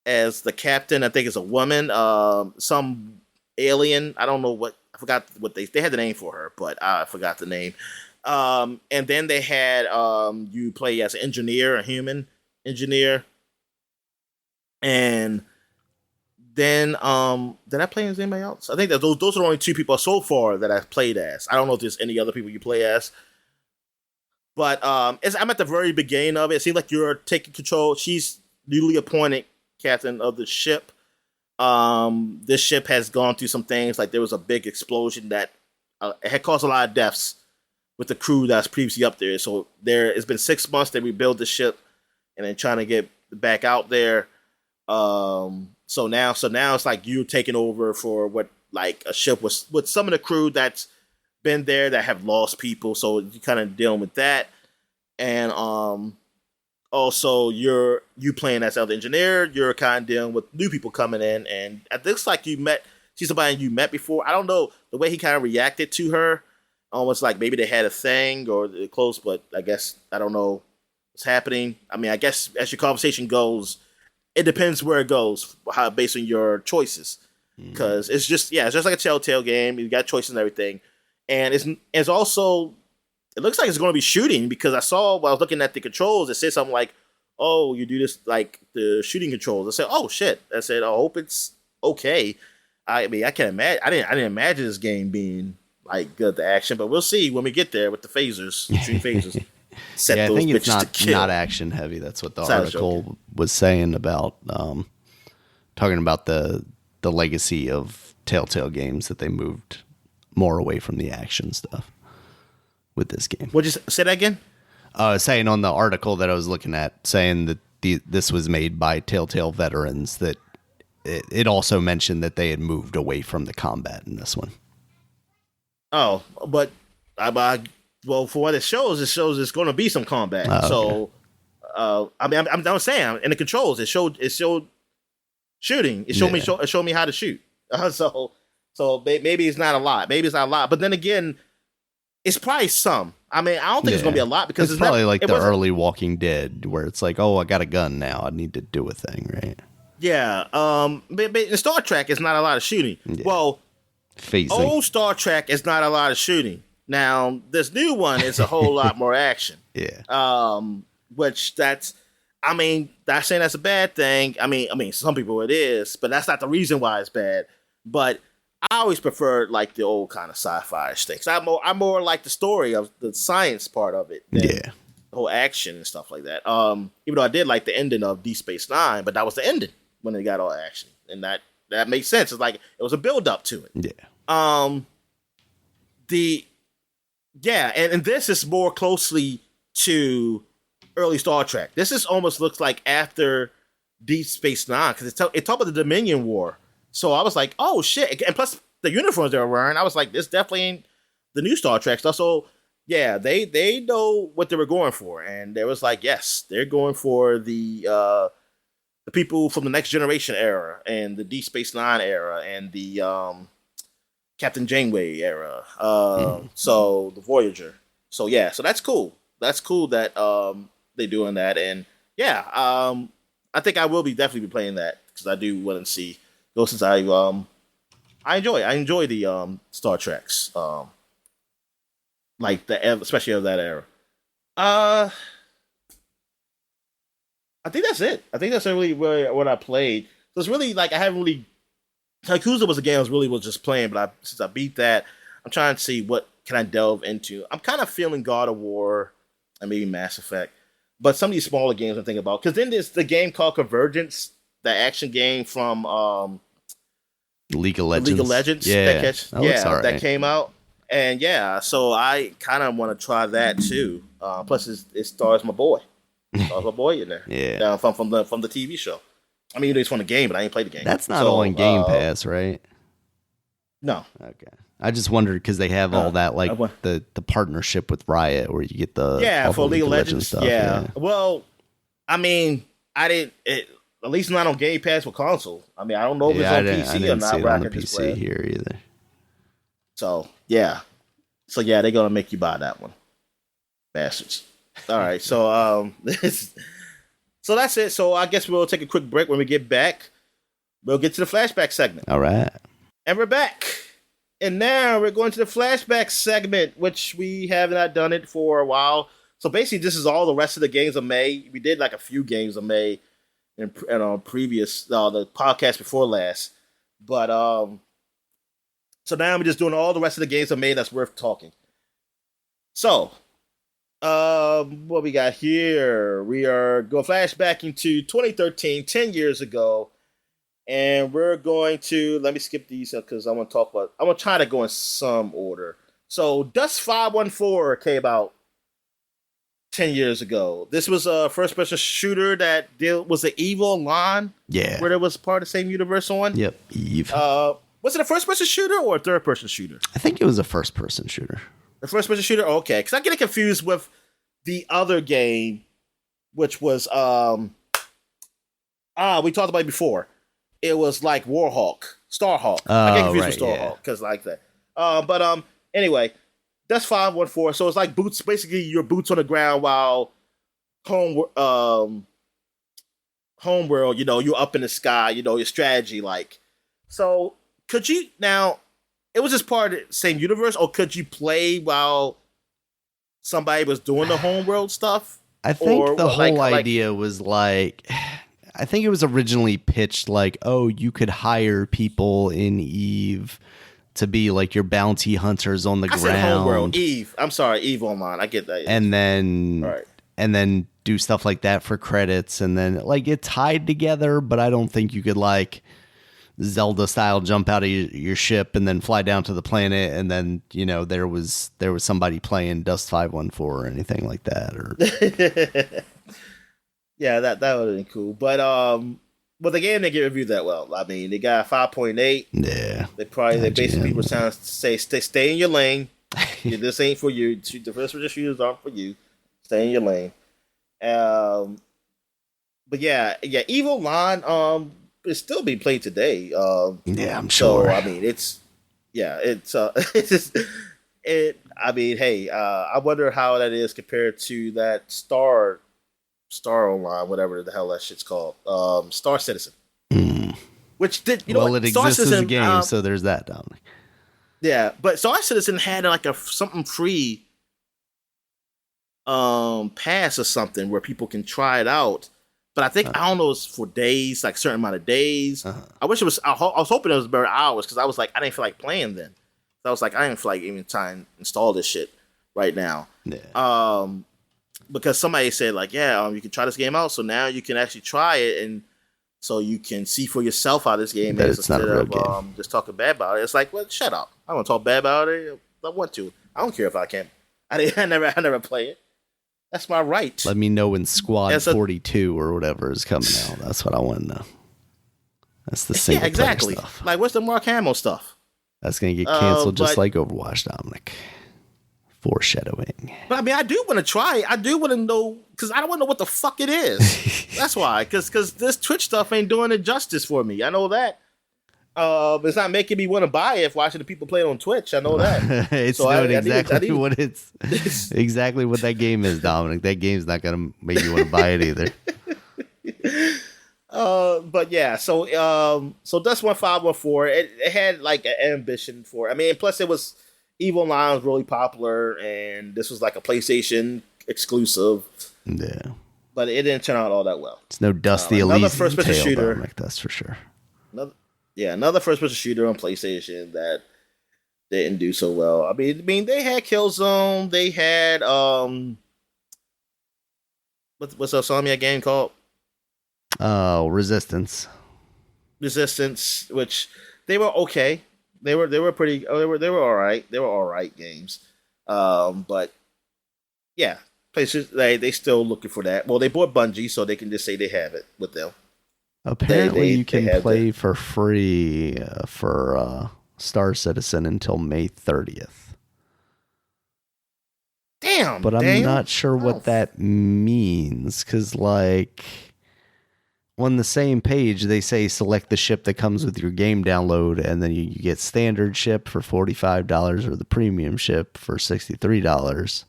as the captain. I think it's a woman, some alien. I don't know what. I forgot what they had the name for her, but I forgot the name. And then they had you play as an engineer, a human engineer, and then did I play as anybody else? I think that those are the only two people so far that I've played as. I don't know if there's any other people you play as, but I'm at the very beginning of it. It seems like you're taking control. She's newly appointed captain of the ship. This ship has gone through some things. Like, there was a big explosion that it had caused a lot of deaths with the crew that's previously up there. So it's been 6 months they rebuild the ship and then trying to get back out there. So now it's like you taking over for what, like, a ship with some of the crew that's been there that have lost people. So you kind of dealing with that, and also you playing as the engineer. You're kind of dealing with new people coming in, and it looks like she's somebody you met before. I don't know the way he kind of reacted to her, almost like maybe they had a thing or they're close, but I guess I don't know what's happening. I mean, I guess as your conversation goes, it depends where it goes, based on your choices. Because it's just like a Telltale game. You got choices and everything, and it's also, it looks like it's going to be shooting, because I saw while I was looking at the controls, it said something like, "Oh, you do this like the shooting controls." I said, "Oh shit!" I said, "I hope it's okay." I mean, I can't imagine. I didn't imagine this game being like good at the action, but we'll see when we get there with the phasers, shooting phasers. I think it's not action heavy. That's what the article was saying about talking about the legacy of Telltale games, that they moved more away from the action stuff with this game. Would you say that again? Saying on the article that I was looking at, saying that this was made by Telltale veterans, that it also mentioned that they had moved away from the combat in this one. Oh, but well, for what it shows it's going to be some combat. Okay. So, I mean, I'm saying in the controls, it showed shooting. It showed me how to shoot. So maybe it's not a lot. But then again, it's probably some. I mean, I don't think it's going to be a lot because it's probably like the early Walking Dead where it's like, oh, I got a gun now. I need to do a thing, right? Yeah. But in Star Trek, it's not a lot of shooting. Yeah. Well, phasing. Old Star Trek is not a lot of shooting. Now, this new one is a whole lot more action. Yeah. Which I mean, not saying that's a bad thing. I mean, some people it is, but that's not the reason why it's bad. But I always preferred like the old kind of sci-fi things. I'm more like the story of the science part of it. Than the whole action and stuff like that. Even though I did like the ending of Deep Space Nine, but that was the ending when they got all action, and that makes sense. It's like it was a build up to it. Yeah. And this is more closely to early Star Trek. This is almost looks like after Deep Space Nine because it talked about the Dominion War. So I was like, oh shit! And plus the uniforms they were wearing, I was like, this definitely ain't the new Star Trek stuff. So yeah, they know what they were going for, and they was like, yes, they're going for the people from the Next Generation era and the Deep Space Nine era and the Captain Janeway era. So the Voyager. So yeah, so that's cool. That's cool that they're doing that, and yeah, I think I will definitely be playing that because I do want to see those since I enjoy the Star Treks, like especially of that era. I think that's it. I think that's really what I played. So it's really like I haven't really. Yakuza was a game I was just playing, but since I beat that, I'm trying to see what can I delve into. I'm kind of feeling God of War and maybe Mass Effect, but some of these smaller games I'm thinking about. Because then there's the game called Convergence, the action game from League of Legends. That came out, and yeah, so I kind of want to try that too. Plus, it stars my boy. In there. Yeah, from the TV show. I mean, it's from the game, but I ain't played the game. That's not all in Game Pass, right? No. Okay. I just wondered because they have all that, like the partnership with Riot, where you get the for League of Legends stuff. Yeah. Well, I mean, I didn't. At least not on Game Pass for console. I mean, I don't know if it's on PC or not. I didn't see it on the PC here either. So yeah, they're gonna make you buy that one, bastards. All right, so so that's it. So I guess we'll take a quick break. When we get back, we'll get to the flashback segment. All right, and we're back. And now we're going to the flashback segment, which we have not done it for a while. So basically, this is all the rest of the games of May. We did like a few games of May in our previous the podcast before last, but so now we're just doing all the rest of the games of May that's worth talking. So, what we got here? We are going flashback into 2013, 10 years ago. And we're going to, let me skip these because I want to try to go in some order. So, Dust 514 came out 10 years ago. This was a first-person shooter that was an Eve Online. Yeah. Where there was part of the same universe on. Yep, Eve. Was it a first-person shooter or a third-person shooter? I think it was a first-person shooter. The first-person shooter? Okay. Because I get confused with the other game, which was, we talked about it before. It was like Starhawk. I get confused with Starhawk because like that. But anyway, that's 514. So it's like boots, basically your boots on the ground while homeworld, you're up in the sky, your strategy like. So could you now? It was just part of the same universe, or could you play while somebody was doing the homeworld stuff? I think the whole idea was like. I think it was originally pitched like, oh, you could hire people in Eve to be like your bounty hunters on the ground. Said Homeworld, Eve. I'm sorry, Eve Online. I get that. And then do stuff like that for credits, and then like it tied together. But I don't think you could like Zelda style jump out of your ship and then fly down to the planet, and then there was somebody playing Dust 514 or anything like that. Or yeah, that would have been cool. But the game didn't get reviewed that well. I mean, they got 5.8. Yeah. They basically were trying to say stay in your lane. This ain't for you. The first person shooters aren't for you. Stay in your lane. But yeah, Evil Online is still being played today. Yeah, I'm sure. So I mean, it's just, I mean, hey, I wonder how that is compared to that Star Online, whatever the hell that shit's called, Star Citizen. Which did well, it Star exists as a Citizen, game, so there's that, Dominic. yeah, but Star Citizen had like something free pass or something where people can try it out. But I think I don't know, it's for days, like certain amount of days. I wish it was. I was hoping it was better hours because I was like, I didn't feel like playing then. So I was like, I didn't feel like even trying to install this shit right now. Yeah. Because somebody said like, yeah, you can try this game out, so now you can actually try it, and so you can see for yourself how this game is instead of just talking bad about it. It's like, well, shut up. I don't want to talk bad about it. I want to. I don't care if I can't. I never play it. That's my right. Let me know when Squad 42 or whatever is coming out. That's what I want to know. That's the single player stuff. Like, what's the Mark Hamill stuff? That's going to get canceled just like Overwatch, Dominic. Foreshadowing. But I mean, I do want to try it. I do want to know, because I don't want to know what the fuck it is. That's why. Because this Twitch stuff ain't doing it justice for me. I know that. It's not making me want to buy it if watching the people play it on Twitch. I know that. It's so doing exactly what it's exactly what that game is, Dominic. That game's not gonna make you want to buy it either. But yeah, so Dust 1514, it had like an ambition for. I mean, plus it was Evil Online was really popular, and this was like a PlayStation exclusive. Yeah, but it didn't turn out all that well. It's no Dusty Elysium another first-person shooter, Dominic, that's for sure. Another first-person shooter on PlayStation that didn't do so well. I mean, they had Killzone. They had what's the Insomniac game called? Resistance, which they were okay. They were pretty. They were all right. They were all right games. But yeah, PlayStation they still looking for that. Well, they bought Bungie, so they can just say they have it with them. Apparently, you can play for free for Star Citizen until May 30th. Damn, but I'm not sure what that means, because like on the same page they say select the ship that comes with your game download, and then you get standard ship for $45 or the premium ship for $63.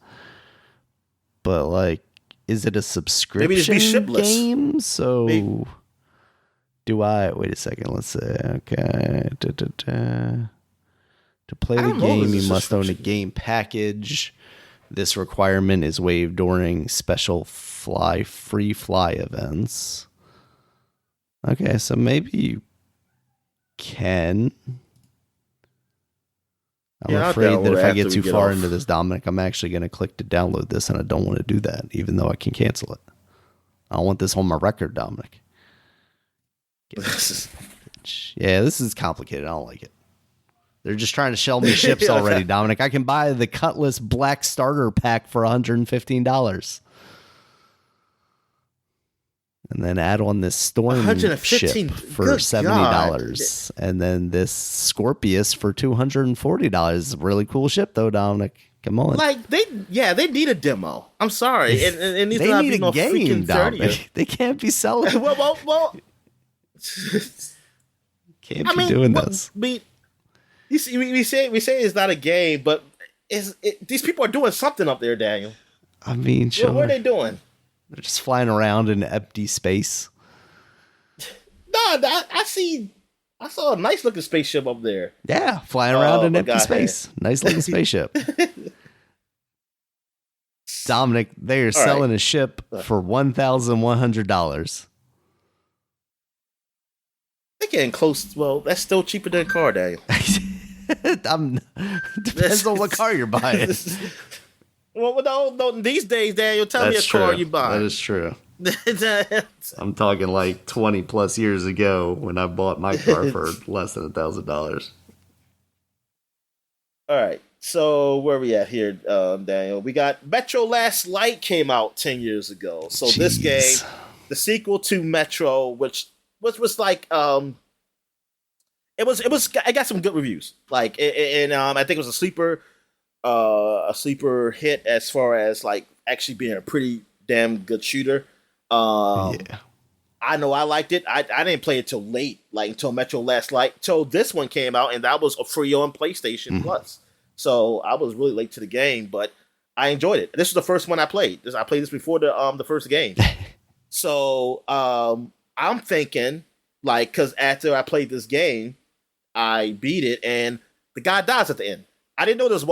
But like, is it a subscription game? So maybe. Do I wait a second? Let's say okay. To play the game, you must own a game package. This requirement is waived during special free fly events. Okay, so maybe you can. I'm afraid that if I get too far into this, Dominic, I'm actually going to click to download this, and I don't want to do that, even though I can cancel it. I don't want this on my record, Dominic. Yeah, this is complicated. I don't like it. They're just trying to sell me ships already, Dominic. I can buy the Cutlass Black Starter Pack for $115. And then add on this Storm ship for $70. And then this Scorpius for $240. Really cool ship, though, Dominic. Come on. Like, they need a demo. I'm sorry. It needs to need be no game, freaking 30. They can't be selling. well. Can't be doing this. We say it's not a game, but these people are doing something up there, Daniel. I mean, sure. What are they doing? They're just flying around in empty space. No, I saw a nice looking spaceship up there. Yeah, flying around in empty space. Nice looking spaceship. Dominic, they are selling a ship for $1,100. They're getting close. Well, that's still cheaper than a car, Daniel. Depends on what car you're buying. Well, no, these days, Daniel, tell me a car you buy. That is true. I'm talking like 20 plus years ago when I bought my car for less than $1,000. All right. So where are we at here, Daniel? We got Metro Last Light came out 10 years ago. So this game, the sequel to Metro, which was like it got some good reviews. Like and I think it was a sleeper hit as far as like actually being a pretty damn good shooter. I know I liked it. I didn't play it till late, like until Metro Last Light, till this one came out, and that was free on PlayStation Plus. So I was really late to the game, but I enjoyed it. This was the first one I played. I played this before the first game. So I'm thinking, like, because after I played this game, I beat it, and the guy dies at the end. I didn't know there was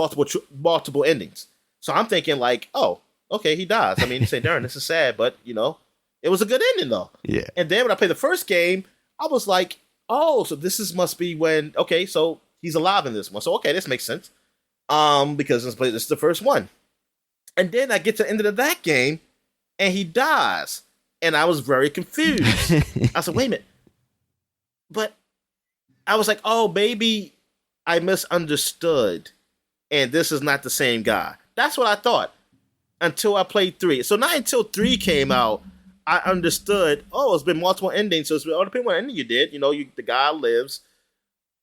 multiple endings. So I'm thinking, like, oh, okay, he dies. I mean, you say, darn, this is sad, but, it was a good ending, though. Yeah. And then when I played the first game, I was like, oh, so must be when, okay, so he's alive in this one. So, okay, this makes sense. Because this is the first one. And then I get to the end of that game, and he dies. And I was very confused. I said, wait a minute. But I was like, oh, maybe I misunderstood. And this is not the same guy. That's what I thought. Until I played 3. So not until 3 came out, I understood, oh, it's been multiple endings. So it's been, depending on what ending you did. The guy lives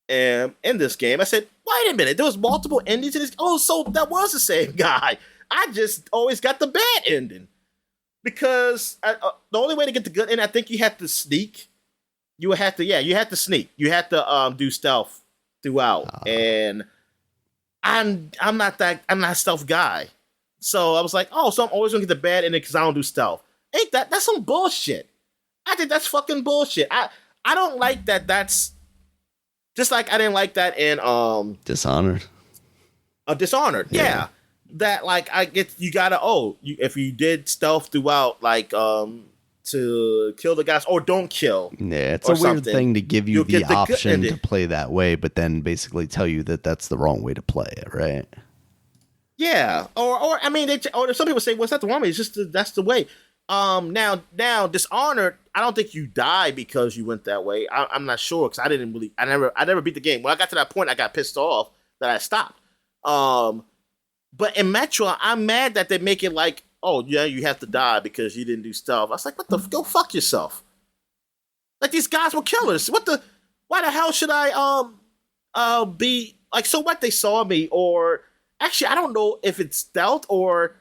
in this game. I said, wait a minute. There was multiple endings in this. Oh, so that was the same guy. I just always got the bad ending. Because the only way to get the good ending, I think you had to sneak. You had to sneak. You had to do stealth throughout. And I'm not a stealth guy. So I was like, oh, so I'm always gonna get the bad ending because I don't do stealth. Ain't that's some bullshit. I think that's fucking bullshit. I don't like that. That's just like I didn't like that in Dishonored. Dishonored, yeah. That like you gotta if you did stealth throughout, like to kill the guys or don't kill. Yeah, it's a weird thing to give you the option to play that way, but then basically tell you that that's the wrong way to play it, right? Yeah, or I mean, some people say, "What's that the wrong way?" It's just that's the way. Now, Dishonored, I don't think you die because you went that way. I'm not sure because I never beat the game. When I got to that point, I got pissed off that I stopped. But in Metro, I'm mad that they make it like, oh yeah, you have to die because you didn't do stealth. I was like, what the? Go fuck yourself. Like these guys were killers. Why the hell should I be like? So what? They saw me or. Actually, I don't know if it's stealth or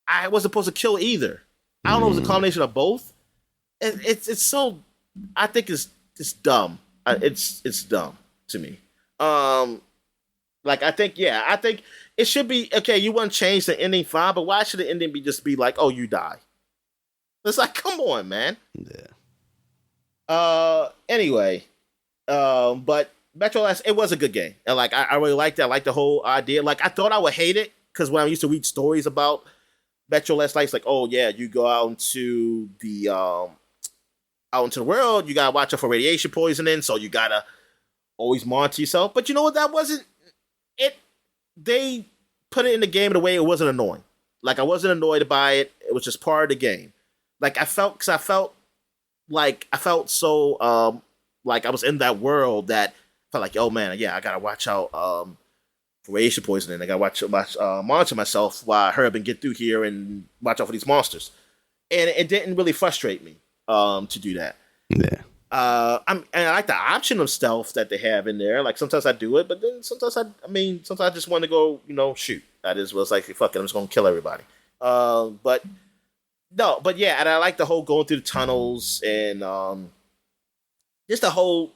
I wasn't supposed to kill either. I don't know if it's a combination of both. It's so. I think it's dumb. It's dumb to me. Like I think it should be okay. You want to change the ending, fine, but why should the ending be like, oh, you die? It's like, come on, man. Yeah. Anyway, but. Metro Last, it was a good game. And like I really liked it. I liked the whole idea. Like I thought I would hate it because when I used to read stories about Metro Last Light, it's like, oh yeah, you go out into the world, you gotta watch out for radiation poisoning, so you gotta always monitor yourself. But you know what? That wasn't it. They put it in the game in a way it wasn't annoying. Like I wasn't annoyed by it. It was just part of the game. Like I felt so like I was in that world that. Like, oh man, yeah, I gotta watch out for radiation poisoning. I gotta monitor myself while I hurry up and get through here and watch out for these monsters. And it didn't really frustrate me to do that. Yeah. And I like the option of stealth that they have in there. Like sometimes I do it, but then sometimes I just want to go, shoot. That is what's like, fuck it, I'm just gonna kill everybody. But yeah, and I like the whole going through the tunnels and just the whole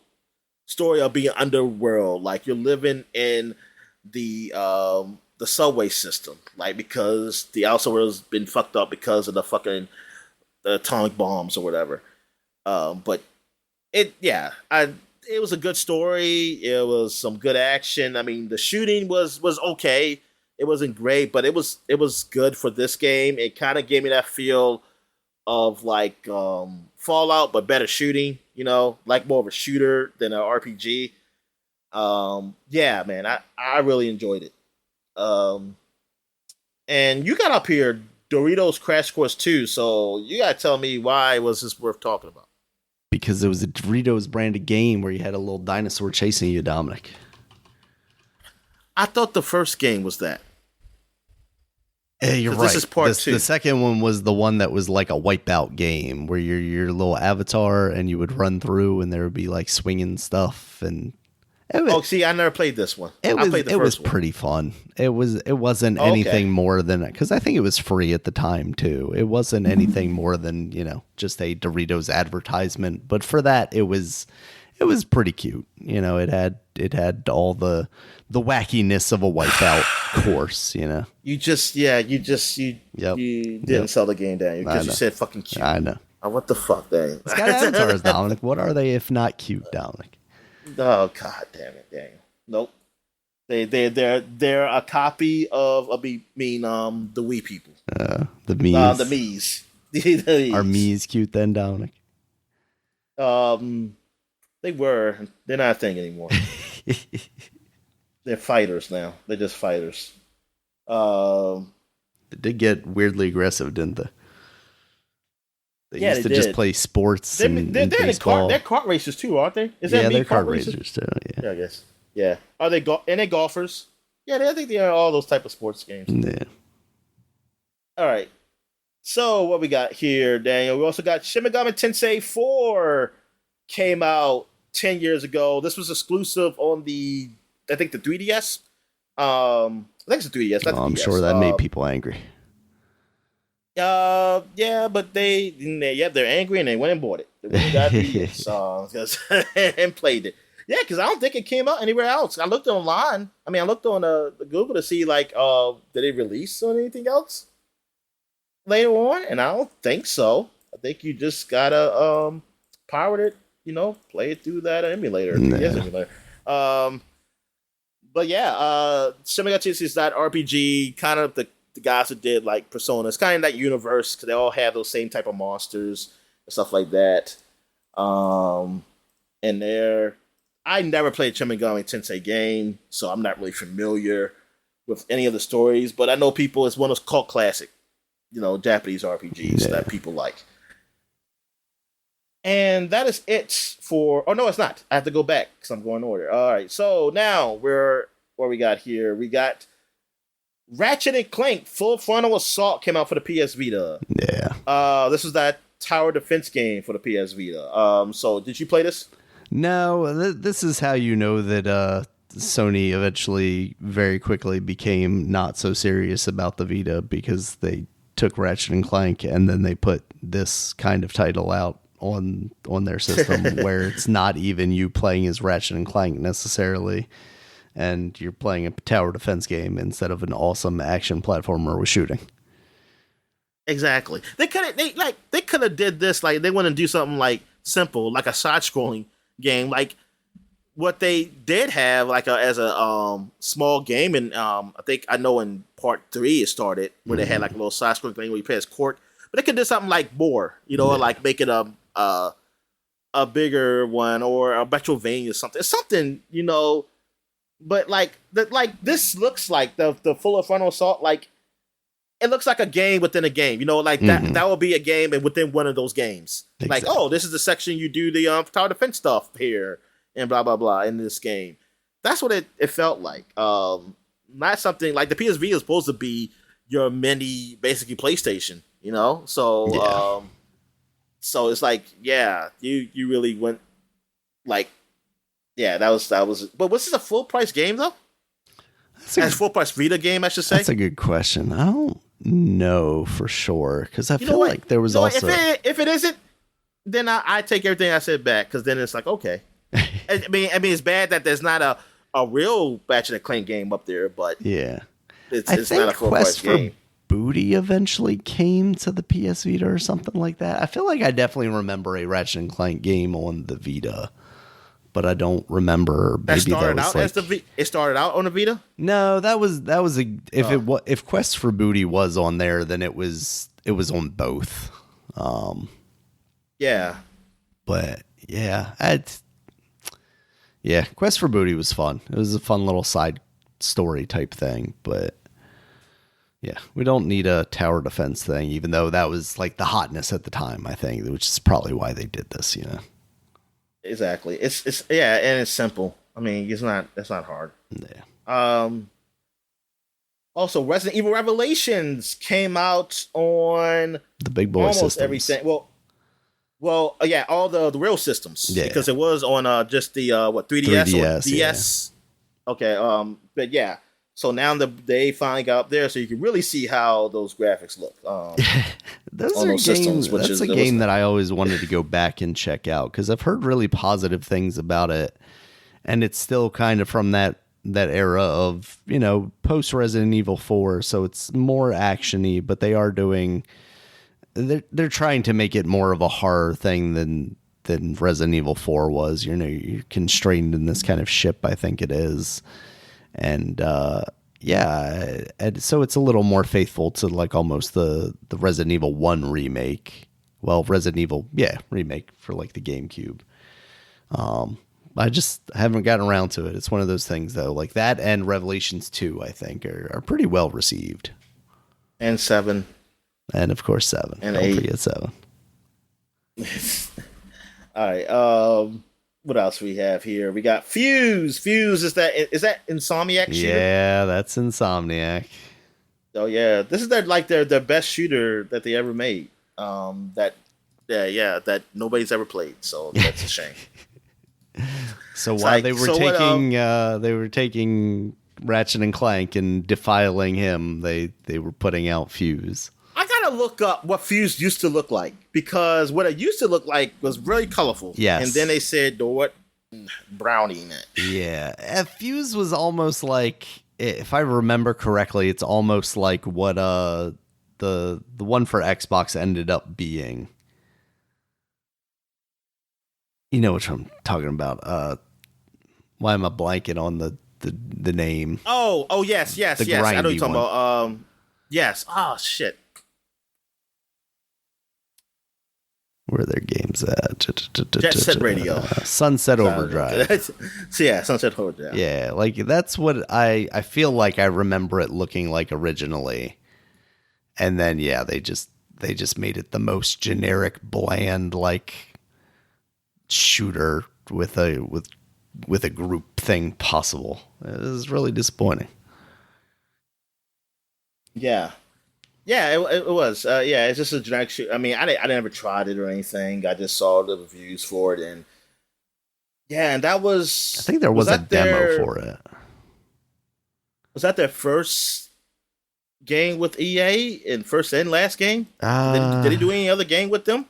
story of being underworld, like you're living in the subway system, like because the outside world's been fucked up because of the fucking atomic bombs or whatever. But it was a good story. It was some good action. I mean, the shooting was okay. It wasn't great, but it was good for this game. It kind of gave me that feel of like Fallout, but better shooting. Like more of a shooter than an RPG. Yeah, man, I really enjoyed it. And you got up here Doritos Crash Course 2, so you gotta tell me why was this worth talking about? Because it was a Doritos branded game where you had a little dinosaur chasing you, Dominic. I thought the first game was that. You're right. This is part 2. The second one was the one that was like a wipeout game where you're your little avatar and you would run through and there would be like swinging stuff and. See, I never played this one. It was pretty fun. It wasn't anything more than because I think it was free at the time too. It wasn't anything more than just a Doritos advertisement. But for that, it was It was pretty cute. You know, it had all the wackiness of a Wipeout course. You know, you didn't sell the game, Daniel, because you said fucking cute. I know. Oh, what the fuck, Daniel? It's got avatars, Dominic. What are they if not cute, Dominic? Oh, god damn it, Daniel. Nope. They're a copy of the Wii people. The Miis. The Miis. The Miis. Are Miis cute then, Dominic? They were. They're not a thing anymore. They're fighters now. They're just fighters. They did get weirdly aggressive, didn't they? They used to just play sports and baseball. They're kart racers too, aren't they? They're kart racers too. Yeah, I guess. Yeah. Are they and they golfers? Yeah, I think they are all those type of sports games. Yeah. All right. So what we got here, Daniel? We also got Shin Megami Tensei 4 came out 10 years ago. This was exclusive on the 3DS. I think it's the 3DS. Not the I'm DS. sure that made people angry. Yeah, but they're angry and they went and bought it. They went and got the and played it. Yeah, because I don't think it came out anywhere else. I looked online. I mean, I looked on the Google to see did it release on anything else later on, and I don't think so. I think you just gotta pirate it, play it through that emulator. Nah. Yes, emulator. But yeah, Shin Megami Tensei is that RPG, kind of the guys who did like Persona. It's kind of that universe because they all have those same type of monsters and stuff like that. And I never played Shin Megami Tensei game, so I'm not really familiar with any of the stories. But I know it's one of those cult classic, Japanese RPGs that people like. And that is it for. Oh no, it's not. I have to go back because I'm going in order. All right, so now where we got here? We got Ratchet and Clank Full Frontal Assault came out for the PS Vita. Yeah. This was that tower defense game for the PS Vita. So did you play this? No, this is how you know that Sony eventually very quickly became not so serious about the Vita, because they took Ratchet and Clank and then they put this kind of title out on their system where it's not even you playing as Ratchet and Clank necessarily, and you're playing a tower defense game instead of an awesome action platformer with shooting. Exactly. They could have did this, like they want to do something like simple, like a side scrolling game, like what they did have as a small game, and I know in part 3 it started where they had like a little side scrolling thing where you play as Cork, but they could do something like more, like make it a bigger one or a Metroidvania or something, but this looks like the Full Frontal Assault, like it looks like a game within a game, that will be a game and within one of those games. Exactly. Like, oh, this is the section you do the tower defense stuff here and blah blah blah in this game. That's what it felt like. Not something like the PSV is supposed to be your mini, basically PlayStation, So yeah. So it's like, yeah, you really went like, yeah, that was. But was this a full price game though? As full price Vita game, I should say. That's a good question. I don't know for sure, because I feel like there was also. If it isn't, then I take everything I said back, because then it's like, okay. I mean, it's bad that there's not a real Ratchet and Clank game up there, but yeah, it's not a full price game. Booty eventually came to the PS Vita or something like that. I feel like I definitely remember a Ratchet and Clank game on the Vita, but I don't remember. It started out on the Vita. No, that was if Quest for Booty was on there, then it was on both. Yeah, but yeah, Quest for Booty was fun. It was a fun little side story type thing, but yeah, we don't need a tower defense thing, even though that was like the hotness at the time, I think, which is probably why they did this, Exactly. It's and it's simple. I mean, that's not hard. Yeah. Also, Resident Evil Revelations came out on the big boy almost systems. Everything. Well, yeah, all the real systems. Yeah. Because it was on just the 3DS or DS. Yeah. Okay. But yeah. So now they finally got up there, so you can really see how those graphics look. Those on are those games. systems, which That's is a game that I always wanted to go back and check out because I've heard really positive things about it, and it's still kind of from that era of, you know, post Resident Evil 4, so it's more actiony, but they are doing they're trying to make it more of a horror thing than Resident Evil 4 was. You know, you're constrained in this kind of ship, I think it is. And yeah, and so it's a little more faithful to like almost the Resident Evil 1 remake. Well, Resident Evil, remake for like the GameCube. I just haven't gotten around to it. It's one of those things though, like that and Revelations 2, I think are pretty well received. And 7. And of course 7. And Don't 8. forget 7. All right. What else we have here? We got Fuse. Fuse is that Insomniac shooter? Yeah, that's Insomniac. Oh yeah, this is their best shooter that they ever made. That nobody's ever played. So that's a shame. So while they were taking Ratchet and Clank and defiling him, they were putting out Fuse. I gotta look up what Fuse used to look like, because what it used to look like was really colorful. Yes. And then they said, what? Browning it. Yeah. Fuse was almost like, if I remember correctly, it's almost like what the one for Xbox ended up being. You know what I'm talking about. Why am I blanking on the name? Oh yes. I know what you're talking about. Yes. Oh shit. Where are their games at? Jet Set Radio. Sunset Overdrive. So yeah, Sunset Overdrive. Yeah, like that's what I feel like I remember it looking like originally. And then yeah, they just made it the most generic, bland like shooter with a group thing possible. It was really disappointing. Yeah. Yeah, it was. It's just a generic shoot. I mean, I never tried it or anything. I just saw the reviews for it, and and that was. I think there was a demo for it. Was that their first game with EA and first and last game? Did they do any other game with them?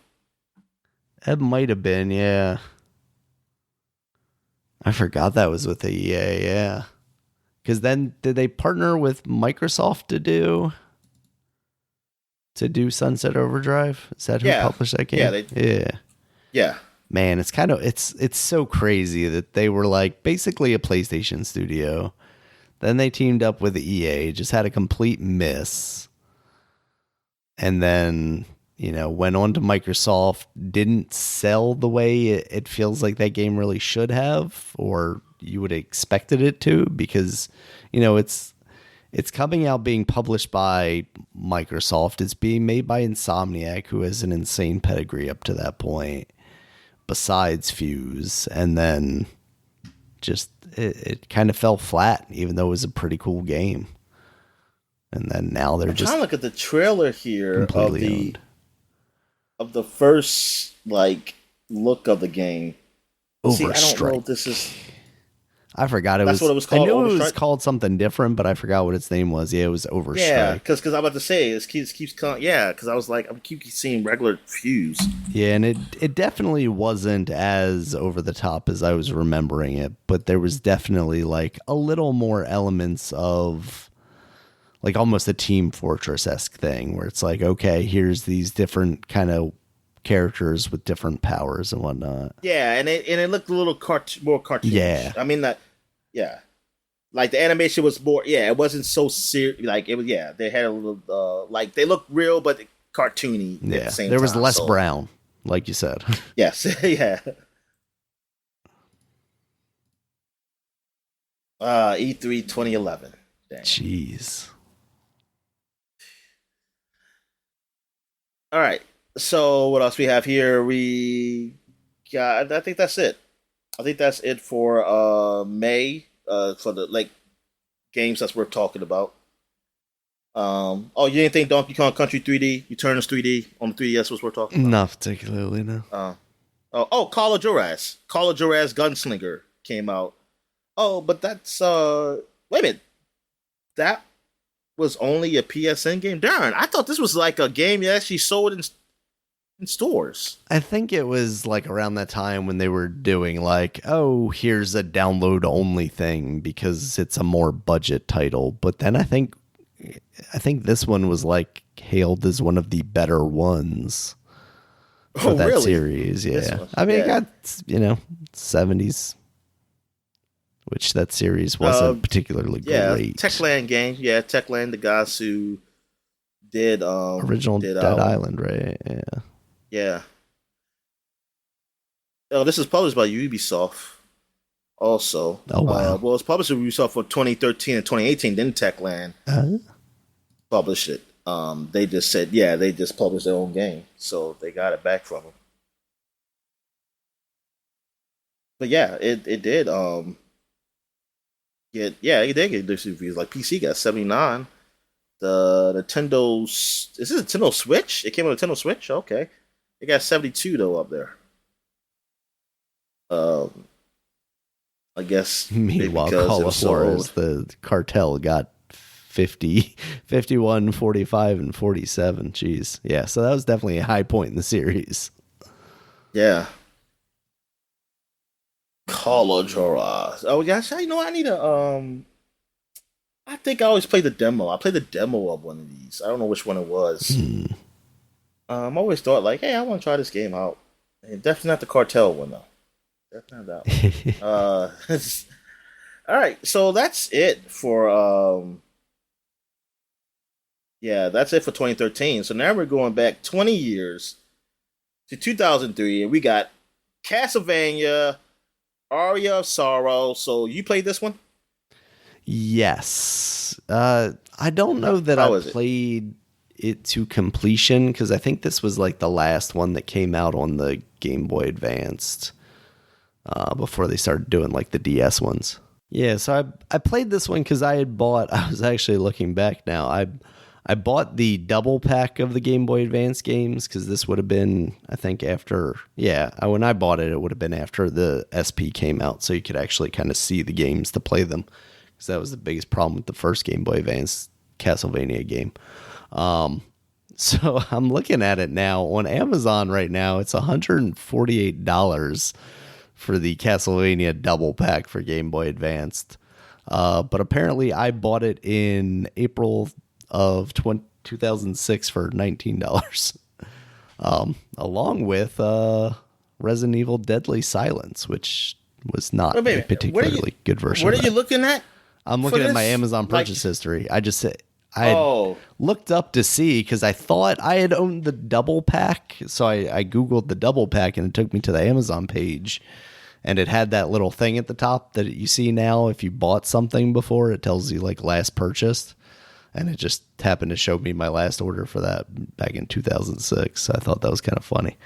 It might have been, yeah. I forgot that was with the EA, yeah. Because then did they partner with Microsoft to do Sunset Overdrive? Is that who published that game? Yeah. Man, it's kind of it's so crazy that they were like basically a PlayStation studio. Then they teamed up with EA, just had a complete miss. And then, you know, went on to Microsoft, didn't sell the way it feels like that game really should have, or you would have expected it to, because, you know, it's coming out being published by Microsoft. It's being made by Insomniac, who has an insane pedigree up to that point, besides Fuse. And then just it kind of fell flat, even though it was a pretty cool game. And then now they're just trying to look at the trailer here of the first like look of the game. See, I don't know if this is. I forgot That's what it was called. I knew Overstrike? it was called something different, but I forgot what its name was. Yeah, it was Overstrike. Yeah, because I'm about to say it keeps coming. Yeah, because I was like, I keep seeing regular Fuse. Yeah, and it definitely wasn't as over the top as I was remembering it, but there was definitely like a little more elements of like almost a Team Fortress-esque thing, where it's like, okay, here's these different kind of characters with different powers and whatnot. Yeah, and it looked a little more cartoonish. Yeah, I mean that. Yeah, like the animation was more. Yeah, it wasn't so serious. Like it was. Yeah, they had a little. Like they looked real, but cartoony. Yeah, at the same there was time, less brown, like you said. Yes. Yeah. E3 2011. Dang. Jeez. All right. So what else we have here? We got. I think that's it. I think that's it for May. For the like games that's worth talking about. You didn't think Donkey Kong Country 3D Returns 3D on the 3DS was worth talking about? Not particularly, no. Call of Juarez. Call of Juarez Gunslinger came out. Oh, but that's wait a minute. that was only a PSN game. Darn, I thought this was like a game you actually sold in stores. I think it was like around that time when they were doing like, oh, here's a download only thing because it's a more budget title. But then I think this one was like hailed as one of the better ones for that really? series. Yeah. I mean, it got, 70s, which that series wasn't particularly great. Techland game. Yeah, Techland, the guys who did original Dead Island, right? Yeah. Yeah. Oh, this is published by Ubisoft also. Oh, wow. Well, it's published by Ubisoft for 2013 and 2018. Then Techland published it. They just said, they just published their own game. So they got it back from them. But yeah, it did. It did get this reviews. Like PC got 79. The Nintendo's, is this a Nintendo Switch? It came on a Nintendo Switch? Okay. It got 72 though up there. I guess. Meanwhile, Call of Juarez, the cartel got 50, 51, 45, and 47. Jeez. Yeah, so that was definitely a high point in the series. Yeah. Call of Juarez. Oh, gosh, I need a, I think I always play the demo. I played the demo of one of these. I don't know which one it was. I always thought, like, hey, I want to try this game out. And definitely not the cartel one, though. Definitely not that one. All right, so that's it for, that's it for 2013. So now we're going back 20 years to 2003, and we got Castlevania, Aria of Sorrow. So you played this one? Yes. I don't know that I played it to completion because I think this was like the last one that came out on the Game Boy Advanced before they started doing like the DS ones. Yeah, so I played this one because I was actually looking back now. I bought the double pack of the Game Boy Advance games because this would have been, I think, when I bought it, it would have been after the SP came out, so you could actually kind of see the games to play them. Because that was the biggest problem with the first Game Boy Advance Castlevania game. So I'm looking at it now on Amazon right now. It's $148 for the Castlevania double pack for Game Boy Advanced. But apparently I bought it in April of 2006 for $19. Along with Resident Evil Deadly Silence, which was not a particularly good version. What are you looking at? I'm looking at my Amazon purchase history. I looked up to see because I thought I had owned the double pack. So I Googled the double pack and it took me to the Amazon page. And it had that little thing at the top that you see now. If you bought something before, it tells you like last purchased. And it just happened to show me my last order for that back in 2006. I thought that was kind of funny.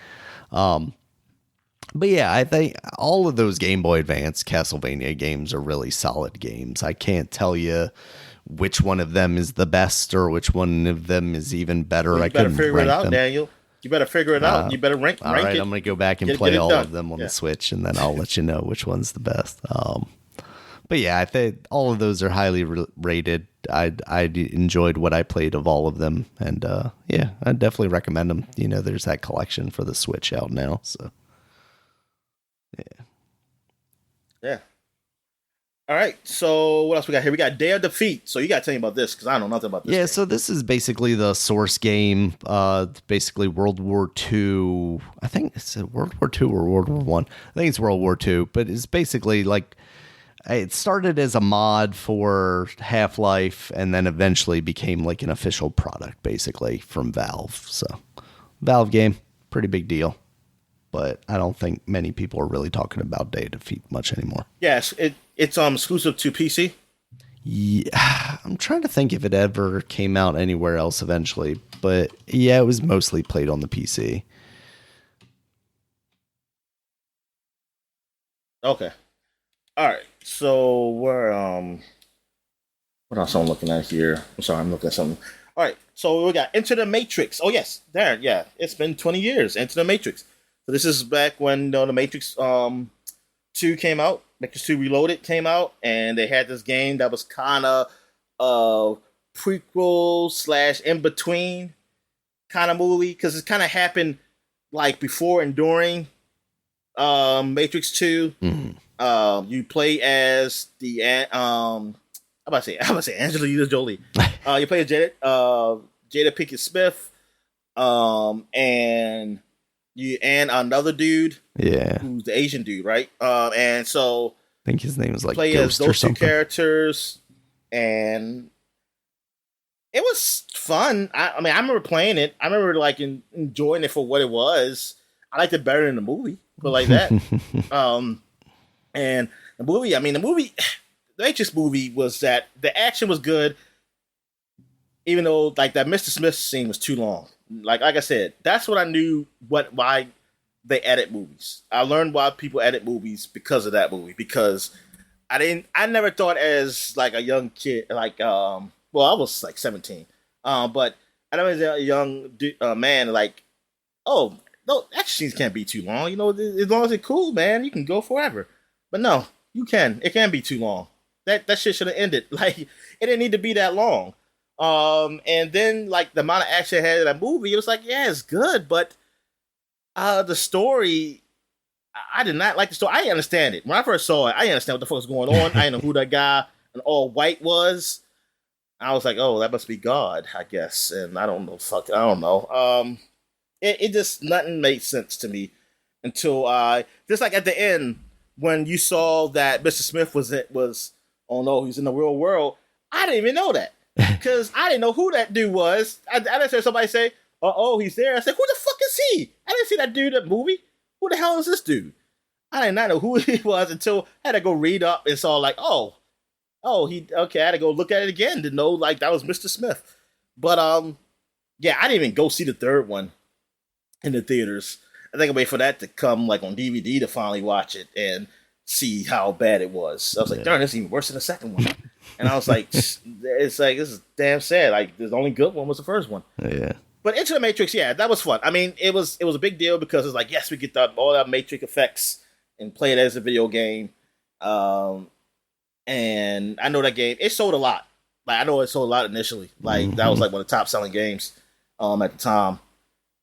But yeah, I think all of those Game Boy Advance Castlevania games are really solid games. I can't tell you which one of them is the best or which one of them is even better. Well, you better figure it out, Daniel. You better figure it out. You better rank it. All right, I'm going to go back and play all of them on the Switch, and then I'll let you know which one's the best. But yeah, I think all of those are highly rated. I enjoyed what I played of all of them, and I definitely recommend them. There's that collection for the Switch out now, so yeah. All right, so what else we got here? We got Day of Defeat. So you got to tell me about this because I don't know nothing about this. Yeah, so this is basically the source game. Basically World War II. I think it's World War II or World War I. I think it's World War II, but it's basically like it started as a mod for Half-Life and then eventually became like an official product, basically from Valve. So Valve game, pretty big deal. But I don't think many people are really talking about Day of Defeat much anymore. Yes, it's exclusive to PC. Yeah, I'm trying to think if it ever came out anywhere else eventually, but yeah, it was mostly played on the PC. Okay, all right. So we're what else I'm looking at here? I'm sorry, I'm looking at something. All right, so we got Into the Matrix. Oh yes, there. Yeah, it's been 20 years. Into the Matrix. So this is back when the Matrix 2 came out. Matrix 2 Reloaded came out, and they had this game that was kind of prequel slash in between kind of movie because it kind of happened like before and during Matrix 2. You play as the I'm about to say Angelina Jolie. You play as Jada Pinkett Smith, and another dude, who's the Asian dude, right? And so I think his name is like play Ghost as those or something. two characters, and it was fun. I mean, I remember playing it. I remember like enjoying it for what it was. I liked it better than the movie, but like that. And the movie, the Matrix movie was that the action was good, even though like that Mr. Smith scene was too long. Like I said, that's what I knew why they edit movies. I learned why people edit movies because of that movie. Because I never thought as like a young kid, like I was like 17, but I never as a young man like, oh no, action scenes can't be too long. You know, as long as it's cool, man, you can go forever. But no, you can. It can be too long. That shit should have ended. Like it didn't need to be that long. And then like the amount of action it had in that movie, it was like, yeah, it's good, but the story, I did not like the story. I didn't understand it. When I first saw it, I didn't understand what the fuck was going on. I didn't know who that guy in all white was. I was like, oh, that must be God, I guess. And I don't know. I don't know. It just, nothing made sense to me until just like at the end, when you saw that Mr. Smith was, oh no, he's in the real world. I didn't even know that. Because I didn't know who that dude was. I didn't hear somebody say, oh, he's there. I said, who the fuck is he? I didn't see that dude in the movie. Who the hell is this dude? I did not know who he was until I had to go read up and saw like, I had to go look at it again to know like that was Mr. Smith. But yeah, I didn't even go see the third one in the theaters. I think I'll wait for that to come like on DVD to finally watch it and see how bad it was. I was like, darn, this is even worse than the second one. And I was like, it's like, this is damn sad. Like, the only good one was the first one. Yeah. But Into the Matrix, yeah, that was fun. I mean, it was a big deal because it's like, yes, we get all that Matrix effects and play it as a video game. And I know that game, it sold a lot. Like, I know it sold a lot initially. Like, that was like one of the top selling games at the time.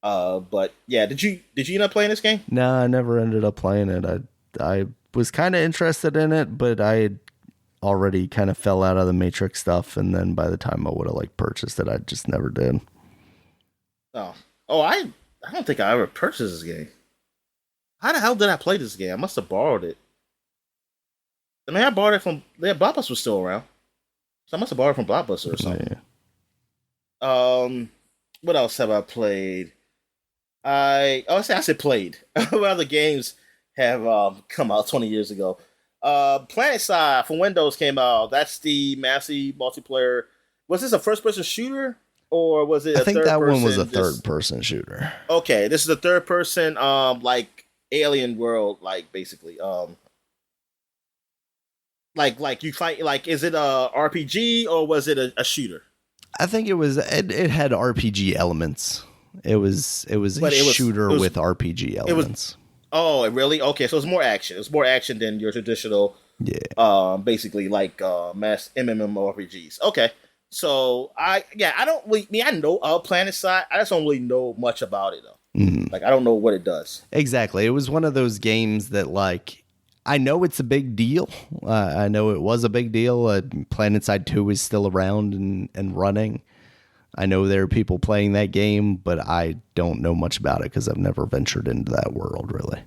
But yeah, did you end up playing this game? No, I never ended up playing it. I was kind of interested in it, but I already kind of fell out of the Matrix stuff, and then by the time I would have like purchased it, I just never did. I don't think I ever purchased this game. How the hell did I play this game? I must have borrowed it. I mean, I borrowed it from Blockbuster was still around, so I must have borrowed it from Blockbuster or something. Yeah. What else have I played? I said played. What other games have come out 20 years ago? PlanetSide for Windows came out. That's the massive multiplayer. Was this a first-person shooter, or was it? I think that one was a third-person shooter. Okay, this is a third-person, like alien world, like basically, like you fight. Like, is it a RPG or was it a shooter? I think it was. It had RPG elements. It was a shooter with RPG elements. Oh, really? Okay, so it's more action. It's more action than your traditional, basically like mass MMORPGs. Okay, so I know of PlanetSide. I just don't really know much about it though. Like I don't know what it does. Exactly. It was one of those games that like I know it's a big deal. I know it was a big deal. PlanetSide 2 is still around and running. I know there are people playing that game, but I don't know much about it because I've never ventured into that world, really.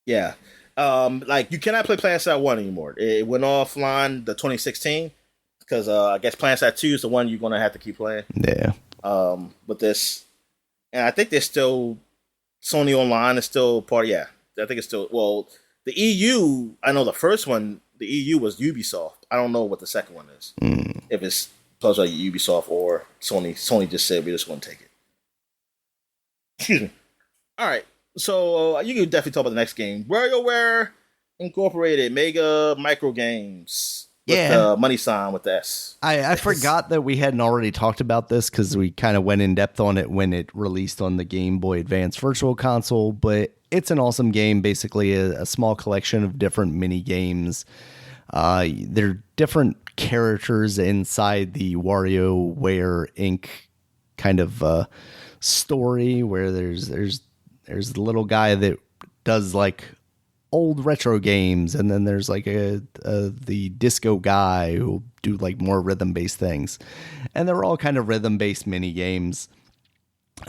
Yeah. Like, you cannot play PlanetSide 1 anymore. It went offline the 2016 because I guess PlanetSide 2 is the one you're going to have to keep playing. Yeah. With this. And I think there's still Sony Online is still part. Yeah. I think it's still. Well, the EU, I know the first one, the EU was Ubisoft. I don't know what the second one is. If it's plus like Ubisoft or Sony. Sony just said we just want to take it. Excuse me. All right, so you can definitely talk about the next game. WarioWare Incorporated, Mega Micro Games. With the money sign with the S. I forgot that we hadn't already talked about this because we kind of went in depth on it when it released on the Game Boy Advance Virtual Console, but it's an awesome game, basically a small collection of different mini games. They're different characters inside the WarioWare Inc. kind of story where there's the little guy that does like old retro games, and then there's like the disco guy who do like more rhythm based things, and they're all kind of rhythm based mini games,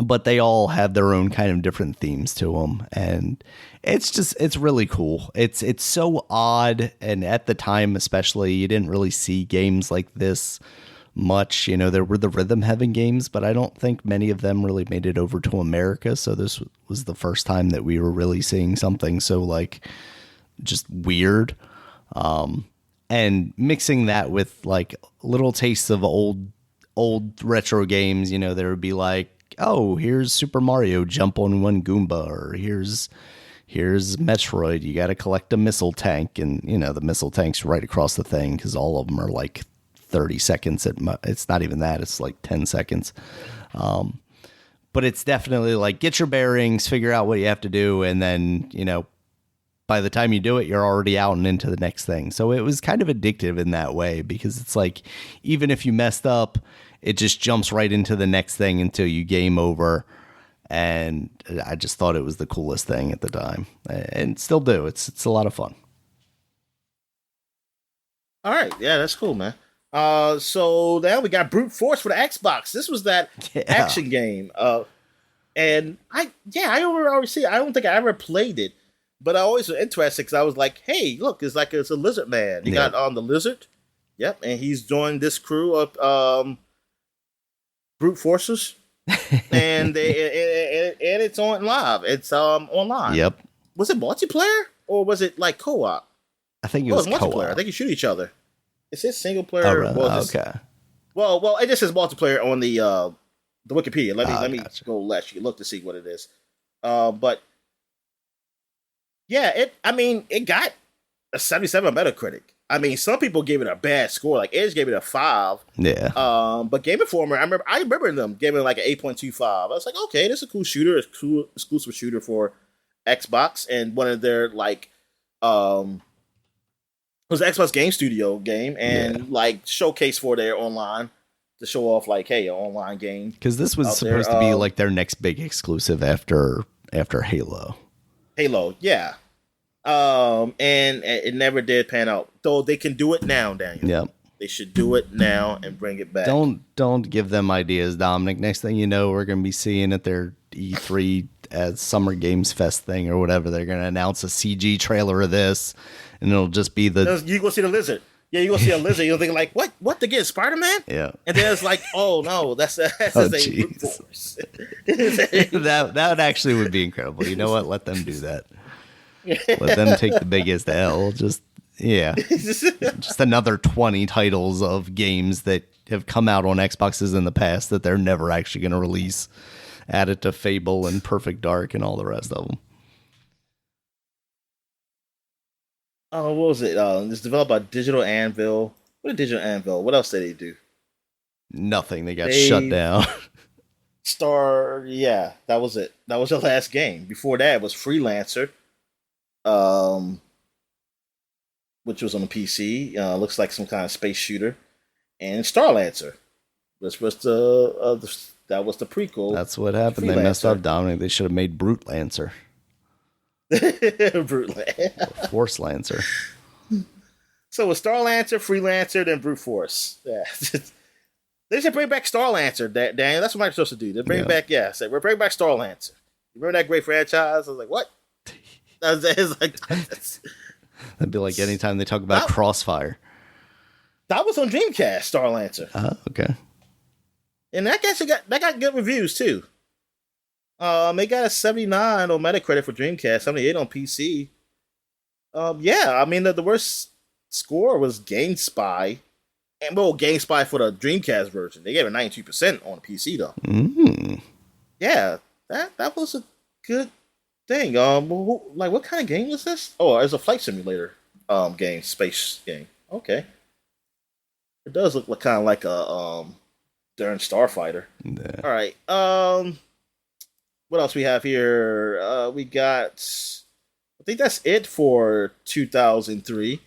but they all have their own kind of different themes to them, and it's really cool. It's so odd, and at the time especially, you didn't really see games like this much. You know, there were the rhythm heaven games, but I don't think many of them really made it over to America. So this was the first time that we were really seeing something so like just weird. And mixing that with like little tastes of old retro games, you know, there would be like, oh, here's Super Mario, jump on one Goomba, or here's Metroid, you got to collect a missile tank, and you know the missile tank's right across the thing because all of them are like 30 seconds. It's not even that. It's like 10 seconds. But it's definitely like get your bearings, figure out what you have to do. And then, you know, by the time you do it, you're already out and into the next thing. So it was kind of addictive in that way because it's like, even if you messed up, it just jumps right into the next thing until you game over. And I just thought it was the coolest thing at the time, and still do. It's a lot of fun. All right. Yeah, that's cool, man. So now we got Brute Force for the Xbox. This was that action game. And I already see it. I don't think I ever played it, but I always was interested because I was like, hey, look, it's a lizard man. You got the lizard. Yep. And he's joined this crew of brute forces. And it's on live. It's online. Yep. Was it multiplayer or was it like co-op? I think it was multiplayer. co-op. I think you shoot each other. It says single player. Oh, really? Okay. Well, it just says multiplayer on the Wikipedia. Let me gotcha. go look to see what it is. But yeah, it got a 77 Metacritic. I mean, some people gave it a bad score. Like Edge gave it a 5. Yeah. But Game Informer, I remember them giving it like an 8.25. I was like, okay, this is a cool shooter. It's a cool exclusive shooter for Xbox, and one of their like it was an Xbox Game Studio game, and like showcase for their online to show off like, hey, an online game. Because this was supposed to be like their next big exclusive after Halo. Halo, yeah. And it never did pan out. Though they can do it now, Daniel. Yep. They should do it now and bring it back. Don't give them ideas, Dominic. Next thing you know, we're going to be seeing at their E3 as Summer Games Fest thing or whatever. They're going to announce a CG trailer of this, and it'll just be you go see the lizard. Yeah, you go see a lizard. You'll think like, what again, Spider-Man? Yeah. And then it's like, oh no, that's a brute force. that actually would be incredible. You know what? Let them do that. Let them take the biggest L. Just another 20 titles of games that have come out on Xboxes in the past that they're never actually going to release. Add it to Fable and Perfect Dark and all the rest of them. Oh, what was it? It's developed by Digital Anvil. What did Digital Anvil? What else did they do? Nothing. They got shut down. Yeah, that was it. That was the last game. Before that was Freelancer, which was on the PC. Looks like some kind of space shooter, and Starlancer, which was that was the prequel. That's what happened. They messed up, Dominic. They should have made Brute Lancer. Brute Lancer. Force Lancer. So with Starlancer, Freelancer, then Brute Force. Yeah. They should bring back Starlancer, Daniel. That's what Microsoft should do. They bring back, we're bringing back Starlancer. You remember that great franchise? I was like, what? That'd be like anytime they talk about Crossfire. That was on Dreamcast, Starlancer. Oh, okay. And that got good reviews too. They got a 79 on Metacritic for Dreamcast, 78 on PC. I mean the worst score was GameSpy. And GameSpy for the Dreamcast version. They gave it 92% on the PC though. Mm. Yeah, that was a good thing. Like what kind of game was this? Oh, it's a flight simulator game, space game. Okay. It does look like kind of like a darn Starfighter. Yeah. All right. What else we have here? We got. I think that's it for 2003.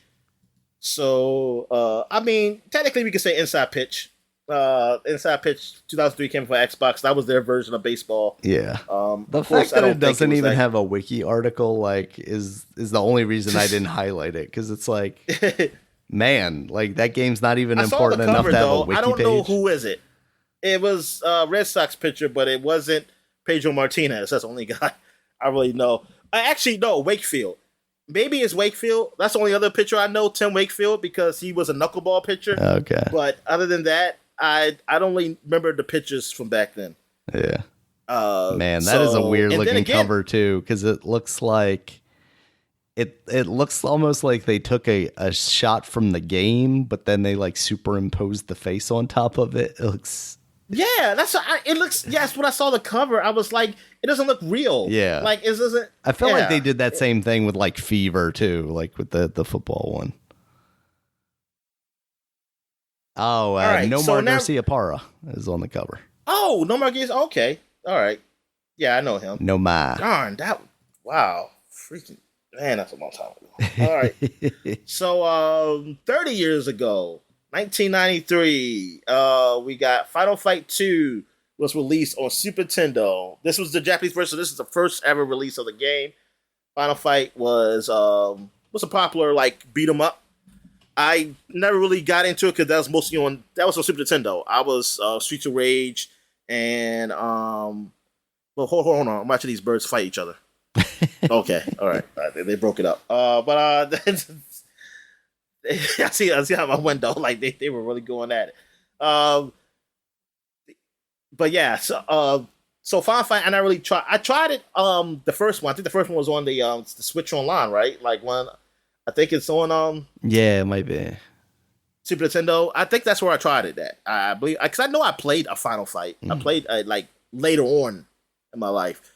So, I mean, technically we could say Inside Pitch. Inside Pitch 2003 came for Xbox. That was their version of baseball. Yeah. The of course, fact that it doesn't even like, have a wiki article like is the only reason I didn't highlight it, because it's like, man, like that game's not even important enough to have a wiki I don't page. know who is it. It was Red Sox pitcher, but it wasn't Pedro Martinez. That's the only guy I really know. I actually know Wakefield. Maybe it's Wakefield. That's the only other pitcher I know, Tim Wakefield, because he was a knuckleball pitcher. Okay. But other than that, I don't really remember the pitchers from back then. Yeah. Man, that is a weird looking cover too, because it looks like it looks almost like they took a shot from the game, but then they like superimposed the face on top of it. It looks. Yeah, it looks. Yes, when I saw the cover, I was like, it doesn't look real. Yeah, like it doesn't. I feel like they did that same thing with like Fever too, like with the football one. Oh, right. Nomar Garcia Parra is on the cover. Oh, Nomar Garcia. Okay, all right. Yeah, I know him. Nomar. Darn that! Wow, freaking man, that's a long time ago. All right. So, 30 years ago. 1993, we got Final Fight 2 was released on Super Nintendo. This was the Japanese version. This is the first ever release of the game. Final Fight was a popular like beat 'em up. I never really got into it because that was mostly on Super Nintendo. I was Streets of Rage and well, hold on, I'm watching these birds fight each other. Okay, all right, they broke it up. But I see out my window, like they were really going at it. But yeah, so Final Fight, and I tried it. The first one, I think the first one was on the Switch Online, right? Like one, I think it's on yeah, it might be Super Nintendo. I think that's where I tried it at. I believe, because I know I played a Final Fight. I played like later on in my life,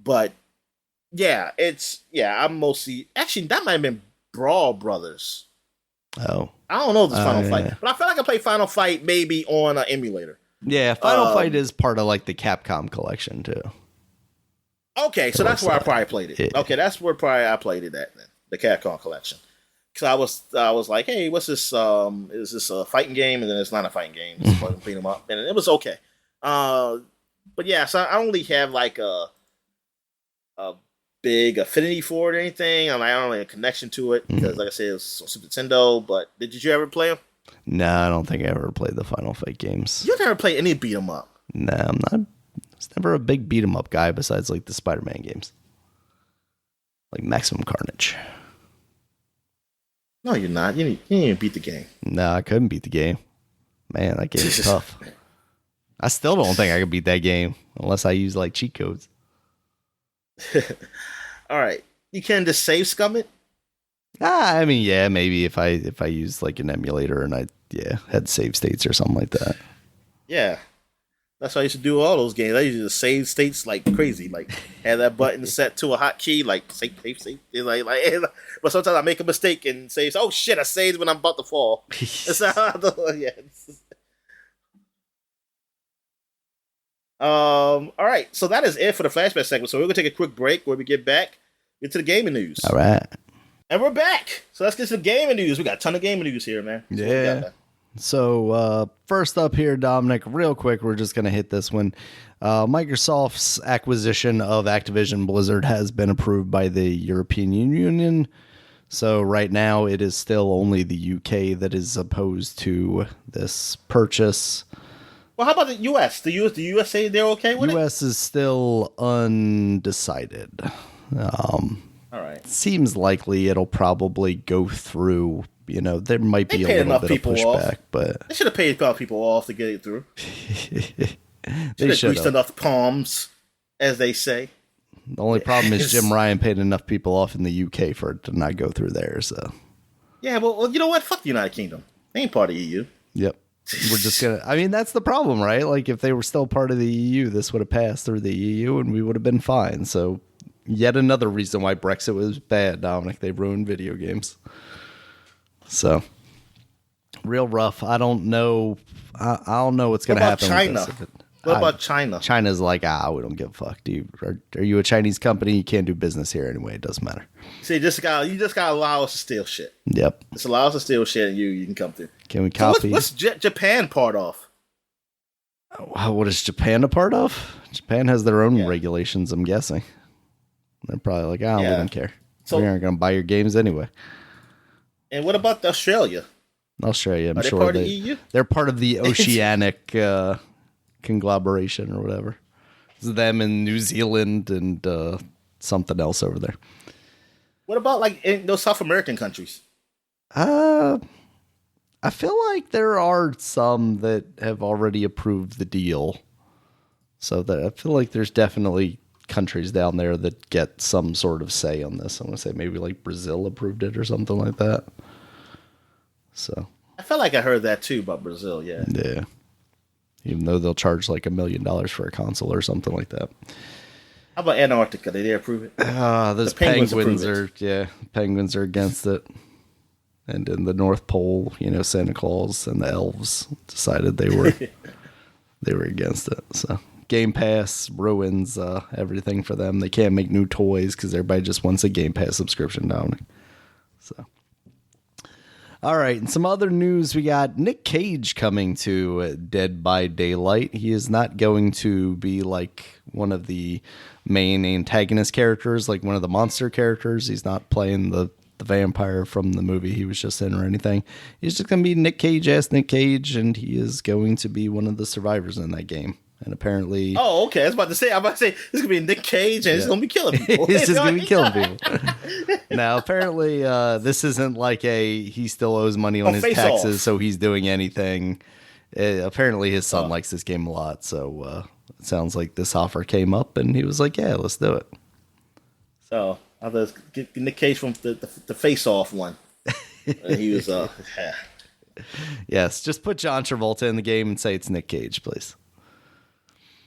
but yeah, I'm mostly actually that might have been Brawl Brothers. Oh, I don't know if it's Final Fight, but I feel like I played Final Fight maybe on an emulator. Yeah, Final Fight is part of like the Capcom collection too. Okay, so that's where I probably played it. Yeah. Okay, that's where probably I played it at then, the Capcom collection. Because I was like, hey, what's this? Is this a fighting game? And then it's not a fighting game. Just beat them up, and it was okay. But yeah, so I only have like a big affinity for it or anything. I don't really have a connection to it because, like I said, it was on Super Nintendo. But did you ever play them? No, I don't think I ever played the Final Fight games. You never played any beat 'em up? No, I'm not. I was never a big beat 'em up guy besides like the Spider-Man games, like Maximum Carnage. No, you're not. You didn't even beat the game. No, I couldn't beat the game. Man, that game is tough. I still don't think I could beat that game unless I use like cheat codes. All right, you can just save scum it. I mean, yeah, maybe if I use like an emulator and I had save states or something like that. Yeah, that's how I used to do all those games. I used to save states like crazy, like have that button set to a hotkey, like save. Like, but sometimes I make a mistake and say, "Oh shit, I saved when I'm about to fall." All right, so that is it for the flashback segment. So we're gonna take a quick break. When we get back, get to the gaming news. All right, and we're back. So let's get to the gaming news. We got a ton of gaming news here, man. So first up here, Dominic, real quick, we're just gonna hit this one. Microsoft's acquisition of Activision Blizzard has been approved by the European Union. So right now, it is still only the UK that is opposed to this purchase. Well, how about the U.S.? The U.S. say they're okay with it? U.S. is still undecided. All right. Seems likely it'll probably go through. You know, there might be a little bit of pushback, but they should have paid people off to get it through. They should have greased enough palms, as they say. The only problem is Jim Ryan paid enough people off in the UK for it to not go through there. So yeah, well, you know what? Fuck the United Kingdom. They ain't part of the EU. Yep. We're just gonna. I mean, that's the problem, right? Like, if they were still part of the EU, this would have passed through the EU, and we would have been fine. So, yet another reason why Brexit was bad, Dominic. They ruined video games. So, real rough. I don't know. I don't know what's going to happen. China? What about China? China's like, we don't give a fuck. Are you a Chinese company? You can't do business here anyway. It doesn't matter. See, you just gotta allow us to steal shit. Yep. Just allow us to steal shit, and you can come through. Can we copy? So what's Japan part of? What is Japan a part of? Japan has their own regulations, I'm guessing. They're probably like, we don't care. So, we aren't going to buy your games anyway. And what about Australia? Australia, I'm sure part of the EU? They're part of the Oceanic conglomeration or whatever. It's them in New Zealand and something else over there. What about like in those South American countries? I feel like there are some that have already approved the deal. So that I feel like there's definitely countries down there that get some sort of say on this. I'm going to say maybe like Brazil approved it or something like that. So I felt like I heard that too about Brazil, yeah. Yeah. Even though they'll charge like $1 million for a console or something like that. How about Antarctica? Did they approve it? Those penguins are against it. And in the North Pole, Santa Claus and the elves decided they were against it. So Game Pass ruins everything for them. They can't make new toys because everybody just wants a Game Pass subscription down. So, all right, and some other news. We got Nick Cage coming to Dead by Daylight. He is not going to be like one of the main antagonist characters, like one of the monster characters. He's not playing the vampire from the movie he was just in or anything. He's just going to be Nick Cage, and he is going to be one of the survivors in that game. And apparently... Oh, okay. I was about to say, this is going to be Nick Cage, and he's going to be killing people. He's just going to be killing people. Now, apparently, this isn't like he still owes money on his taxes, so he's doing anything. Apparently, his son likes this game a lot, so it sounds like this offer came up, and he was like, yeah, let's do it. So... I'll get Nick Cage from the Face Off one. He was Yes, just put John Travolta in the game and say it's Nick Cage, please.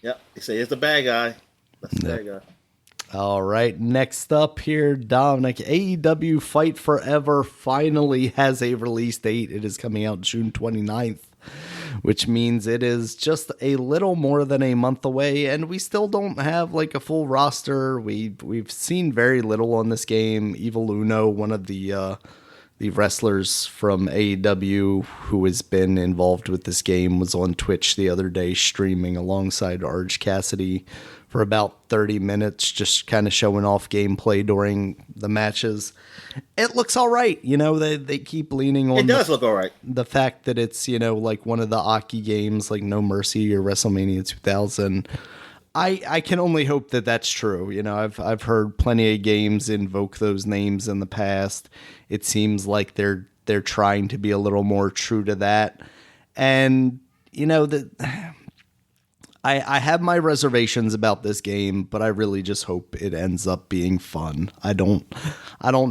Yep, you say it's the bad guy. That's the bad guy. All right, next up here, Dominic. AEW Fight Forever finally has a release date. It is coming out June 29th. Which means it is just a little more than a month away, and we still don't have like a full roster. We've seen very little on this game. Evil Uno, one of the wrestlers from AEW who has been involved with this game, was on Twitch the other day streaming alongside Orange Cassidy for about 30 minutes, just kind of showing off gameplay during the matches. It looks all right. They keep leaning on... It does look all right. The fact that it's, like one of the Aki games, like No Mercy or WrestleMania 2000. I can only hope that that's true. I've heard plenty of games invoke those names in the past. It seems like they're trying to be a little more true to that. And, I have my reservations about this game, but I really just hope it ends up being fun. I don't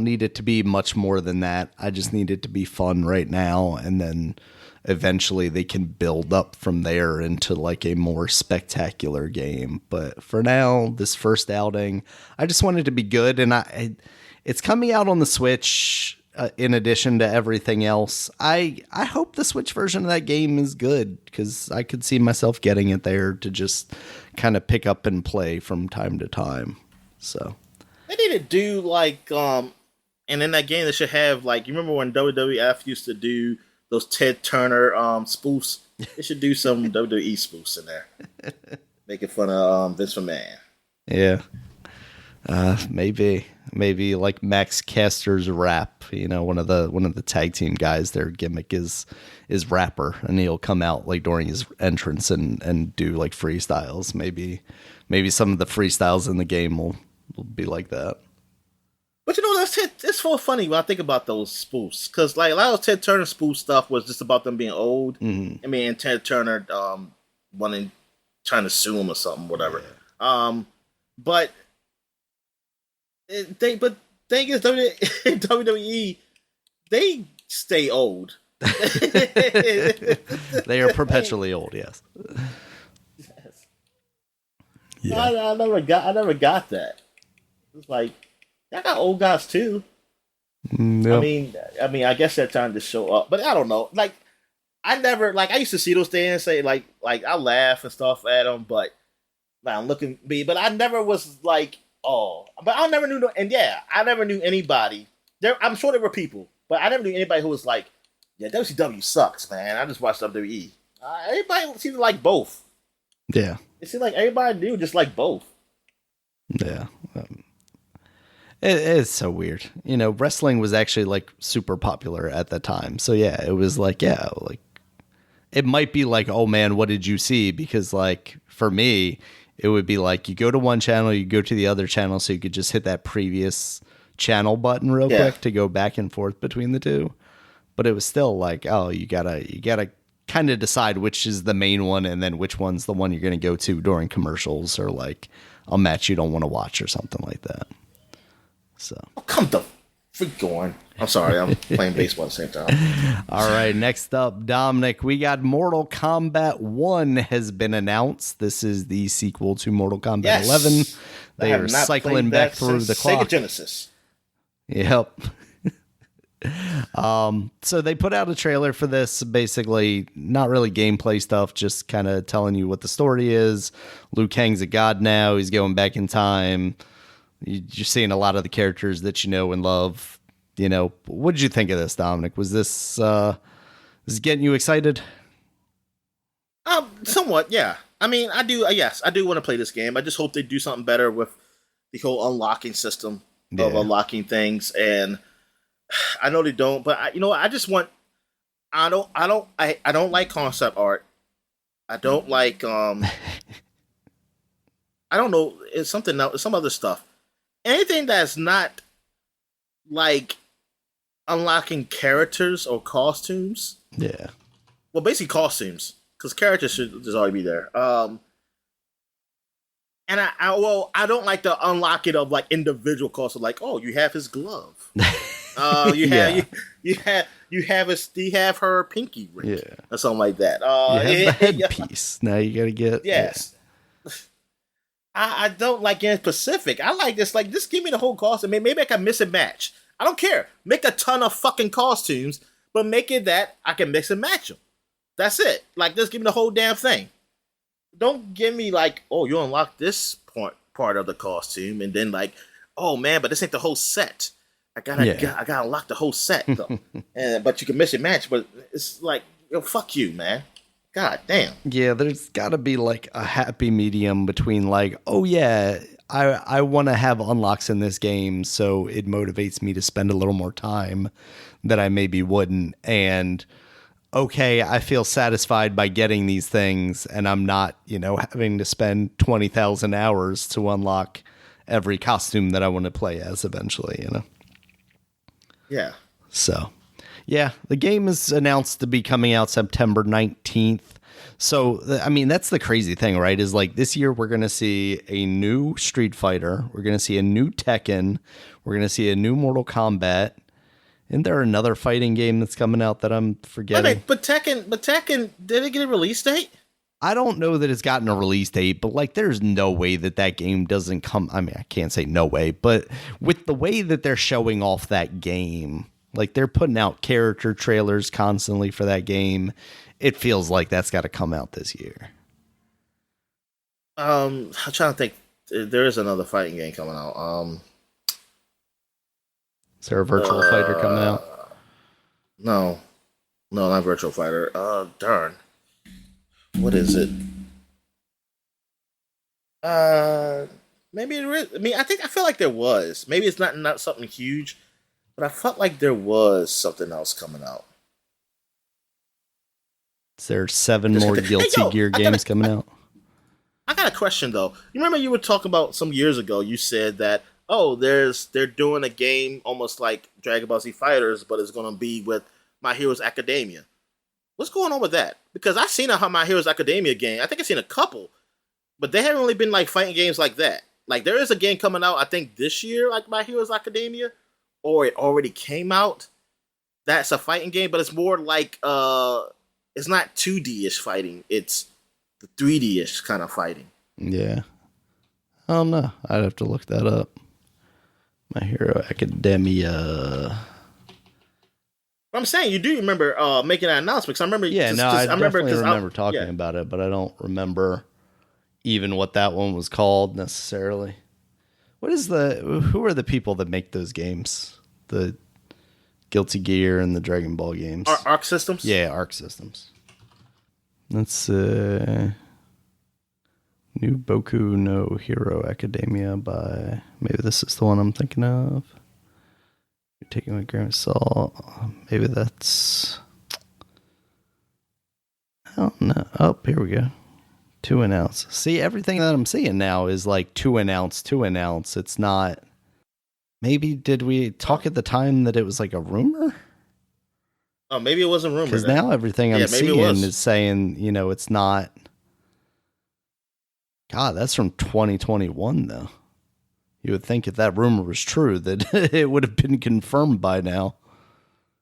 need it to be much more than that. I just need it to be fun right now, and then eventually they can build up from there into like a more spectacular game. But for now, this first outing, I just want it to be good, and it's coming out on the Switch. In addition to everything else, I hope the Switch version of that game is good, because I could see myself getting it there to just kind of pick up and play from time to time. So they need to do like and in that game they should have like, you remember when WWF used to do those Ted Turner spoofs? They should do some WWE spoofs in there, making fun of Vince McMahon. Yeah, maybe like Max Caster's rap. One of the tag team guys, their gimmick is rapper, and he'll come out like during his entrance and do like freestyles. Maybe some of the freestyles in the game will be like that. But it's so funny when I think about those spoofs, because like a lot of Ted Turner spoof stuff was just about them being old. Mm-hmm. I mean, and Ted Turner trying to sue him or something, whatever. Yeah. But thing is, WWE, they stay old. They are perpetually old. Yes. Yeah. I never got that. It's like, I got old guys too. Yep. I mean, I guess they're trying to show up, but I don't know. Like, I never like. I used to see those things and say like I laugh and stuff at them, but like, I'm looking me. But I never was like, oh. But I never knew. And yeah, I never knew anybody. I'm sure there were people, but I never knew anybody who was like, yeah, WCW sucks, man. I just watched WWE. Everybody seemed to like both. Yeah. It seemed like everybody knew just like both. Yeah. It's so weird. You know, wrestling was actually like super popular at the time. So yeah, it was like, yeah, like it might be like, oh man, what did you see? Because like for me, it would be like you go to one channel, you go to the other channel, so you could just hit that previous channel button real quick to go back and forth between the two. But it was still like, oh, you gotta kind of decide which is the main one and then which one's the one you're gonna go to during commercials or like a match you don't want to watch or something like that. So come the freak on. I'm sorry, I'm playing baseball at the same time. All right, next up, Dominic, we got Mortal Kombat 1 has been announced. This is the sequel to Mortal Kombat 11. They are cycling back through the clock. Sega Genesis. Yep. So they put out a trailer for this, basically not really gameplay stuff, just kind of telling you what the story is. Liu Kang's a god now. He's going back in time. You're seeing a lot of the characters that you know and love. You know, what did you think of this, Dominic? Was this getting you excited? Somewhat, yeah. I mean, I do. Yes, I do want to play this game. I just hope they do something better with the whole unlocking system of unlocking things. And I know they don't, but I just want. I don't like concept art. I don't like. I don't know. It's something else. Some other stuff. Anything that's not like unlocking characters or costumes. Yeah. Well, basically costumes, because characters should just already be there. And I don't like the unlocking of like individual costumes. Like, oh, you have his glove. You have her pinky ring, or something like that. You have the headpiece. Now you got to get yes. Yeah. I don't like getting specific. I like this. Like, just give me the whole costume. Maybe I can mix and match. I don't care. Make a ton of fucking costumes, but make it that I can mix and match them. That's it. Like, just give me the whole damn thing. Don't give me like, oh, you unlock this part of the costume, and then like, oh man, but this ain't the whole set. I gotta unlock the whole set though. But you can mix and match. But it's like, yo, fuck you, man. God damn. Yeah, there's got to be like a happy medium between like, oh yeah, I want to have unlocks in this game, so it motivates me to spend a little more time that I maybe wouldn't. And okay, I feel satisfied by getting these things, and I'm not, having to spend 20,000 hours to unlock every costume that I want to play as eventually, Yeah. So. Yeah, the game is announced to be coming out September 19th. So, I mean, that's the crazy thing, right? Is like this year we're going to see a new Street Fighter. We're going to see a new Tekken. We're going to see a new Mortal Kombat. Isn't there another fighting game that's coming out that I'm forgetting? But Tekken, did it get a release date? I don't know that it's gotten a release date, but like there's no way that game doesn't come. I mean, I can't say no way, but with the way that they're showing off that game, like they're putting out character trailers constantly for that game. It feels like that's got to come out this year. I'm trying to think. There is another fighting game coming out. Is there a Virtual Fighter coming out? No, not Virtual Fighter. Darn. What is it? Maybe there is. I mean, I feel like there was. Maybe it's not something huge. But I felt like there was something else coming out. Is there 7 more Guilty Gear games coming out? I got a question, though. You remember you were talking about some years ago, you said that, they're doing a game almost like Dragon Ball Z Fighters, but it's going to be with My Heroes Academia. What's going on with that? Because I've seen a My Heroes Academia game. I think I've seen a couple. But they haven't really been like fighting games like that. Like, there is a game coming out, I think, this year, like My Heroes Academia. Or it already came out. That's a fighting game, but it's more like it's not 2D-ish fighting. It's the 3D-ish kind of fighting. Yeah. I don't know. I'd have to look that up. My Hero Academia. But I'm saying you do remember making that announcement. Because I remember. Yeah, no, I definitely remember talking yeah. about it, but I don't remember even what that one was called necessarily. Who are the people that make those games? The Guilty Gear and the Dragon Ball games. Arc Systems? Yeah, Arc Systems. That's New Boku no Hero Academia by... Maybe this is the one I'm thinking of. You're taking a grain of salt. Maybe that's... I don't know. Oh, here we go. 2 announce. See, everything that I'm seeing now is like 2 announce. It's not... Maybe did we talk at the time that it was like a rumor? Oh, maybe it wasn't rumor. Because now everything I'm seeing is saying, it's not... God, that's from 2021, though. You would think if that rumor was true, that it would have been confirmed by now.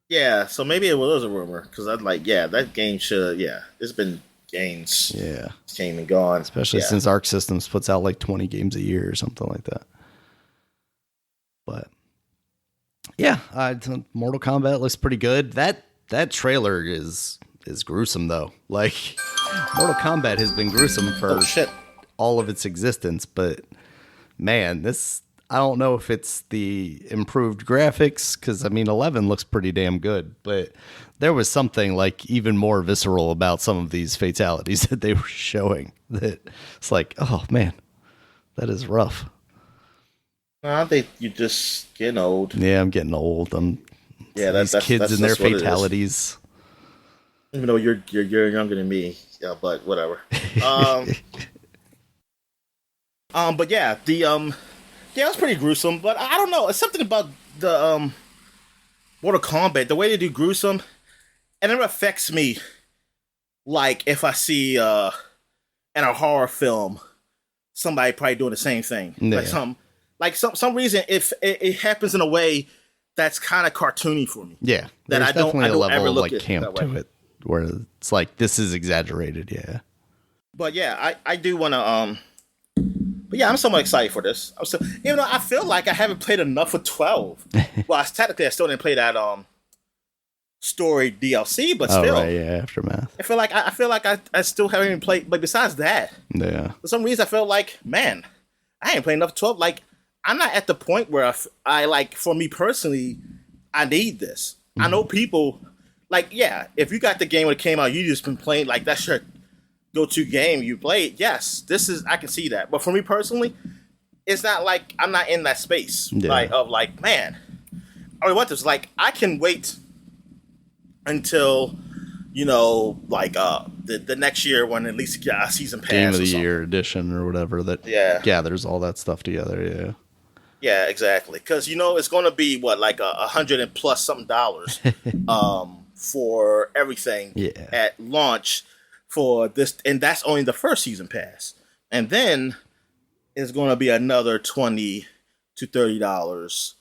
Yeah, so maybe it was a rumor. Because I'd like, that game should... Yeah, there's been games. Yeah. Came and gone. Especially since Arc Systems puts out like 20 games a year or something like that. But yeah, Mortal Kombat looks pretty good. That trailer is gruesome though. Like Mortal Kombat has been gruesome for all of its existence, but man, I don't know if it's the improved graphics, because I mean 11 looks pretty damn good, but there was something like even more visceral about some of these fatalities that they were showing that it's like, oh man, that is rough. I think you're just getting old. Yeah, I'm getting old. These kids and their fatalities. Even though you're younger than me, yeah, but whatever. But yeah, it was pretty gruesome. But I don't know. It's something about the Mortal Kombat, the way they do gruesome, and it affects me. Like if I see in a horror film, somebody probably doing the same thing, Yeah. Like some reason, if it happens in a way that's kind of cartoony for me. Yeah, that there's definitely a level of like camp to it, where it's like this is exaggerated. Yeah, but yeah, I do want to. But yeah, I'm somewhat excited for this. Even though I feel like I haven't played enough of 12. Well, technically, I still didn't play that story DLC, but still, right, yeah, Aftermath. I feel like I still haven't even played. But besides that, yeah, for some reason, I feel like, man, I ain't played enough 12. Like. I'm not at the point where I like, for me personally, I need this. Mm-hmm. I know people, like, yeah, if you got the game when it came out, you just been playing, like, that's your go-to game you played. Yes, I can see that. But for me personally, it's not like, I'm not in that space. Yeah. Like, man, I really want this. Like, I can wait until, the next year when at least a season pass. Game of the Year edition or whatever that gathers all that stuff together, yeah. Yeah, exactly. Because it's going to be like $100+ something for everything at launch for this, and that's only the first season pass, and then it's going to be another $20 to $30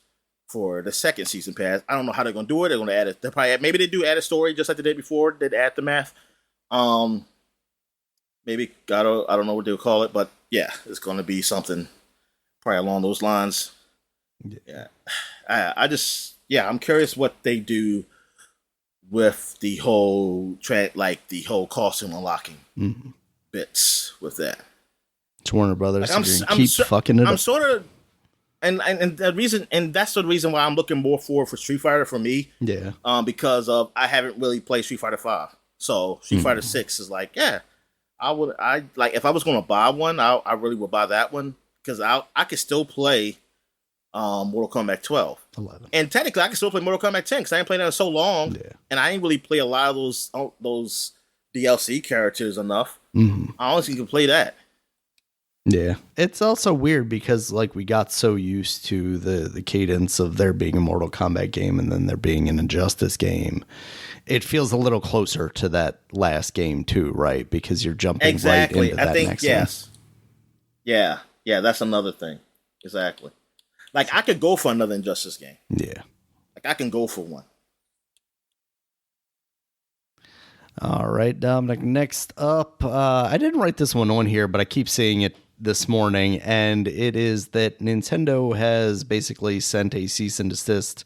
for the second season pass. I don't know how they're going to do it. They're going to add it. Maybe they do add a story just like they did before. They'd add the math. Maybe I don't know what they'll call it, but yeah, it's going to be something. Probably along those lines. Yeah. I'm curious what they do with the whole the whole costume unlocking bits with that. It's Warner Brothers. Keep fucking it up. I'm sort of, and the reason, and that's the reason why I'm looking more forward for Street Fighter for me. Yeah. Because I haven't really played Street Fighter 5, so Street Fighter 6 is like, yeah, if I was going to buy one, I really would buy that one. Because I could still play Mortal Kombat 12. 11. And technically, I can still play Mortal Kombat 10 because I ain't played that in so long. Yeah. And I ain't really play a lot of those DLC characters enough. Mm-hmm. I honestly can play that. Yeah. It's also weird because we got so used to the cadence of there being a Mortal Kombat game and then there being an Injustice game. It feels a little closer to that last game too, right? Because you're jumping right into that next yes. One. Yeah. Yeah, that's another thing. Exactly. Like, I could go for another Injustice game. Yeah. Like, I can go for one. All right, Dominic. Next up, I didn't write this one on here, but I keep seeing it this morning, and it is that Nintendo has basically sent a cease and desist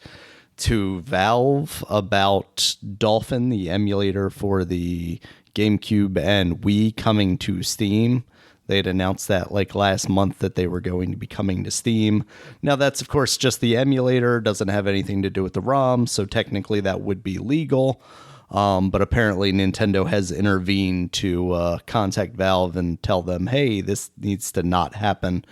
to Valve about Dolphin, the emulator for the GameCube and Wii, coming to Steam. They had announced that like last month that they were going to be coming to Steam. Now that's of course just the emulator, doesn't have anything to do with the ROM, so technically that would be legal. But apparently Nintendo has intervened to contact Valve and tell them, hey, this needs to not happen.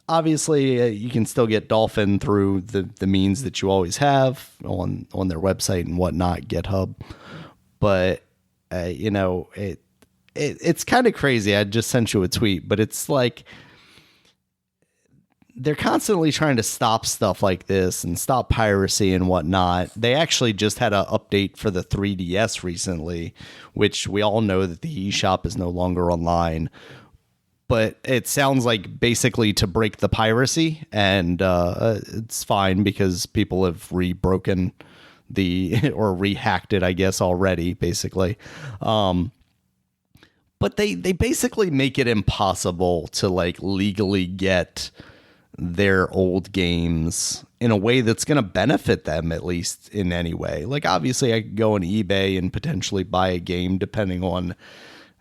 Obviously, you can still get Dolphin through the means that you always have on their website and whatnot, GitHub. But, it's kind of crazy. I just sent you a tweet, but it's like they're constantly trying to stop stuff like this and stop piracy and whatnot. They actually just had an update for the 3DS recently, which we all know that the eShop is no longer online. But it sounds like basically to break the piracy, and it's fine because people have re-broken or re-hacked it, I guess, already, basically. But they basically make it impossible to like legally get their old games in a way that's going to benefit them, at least in any way. Like, obviously, I could go on eBay and potentially buy a game depending on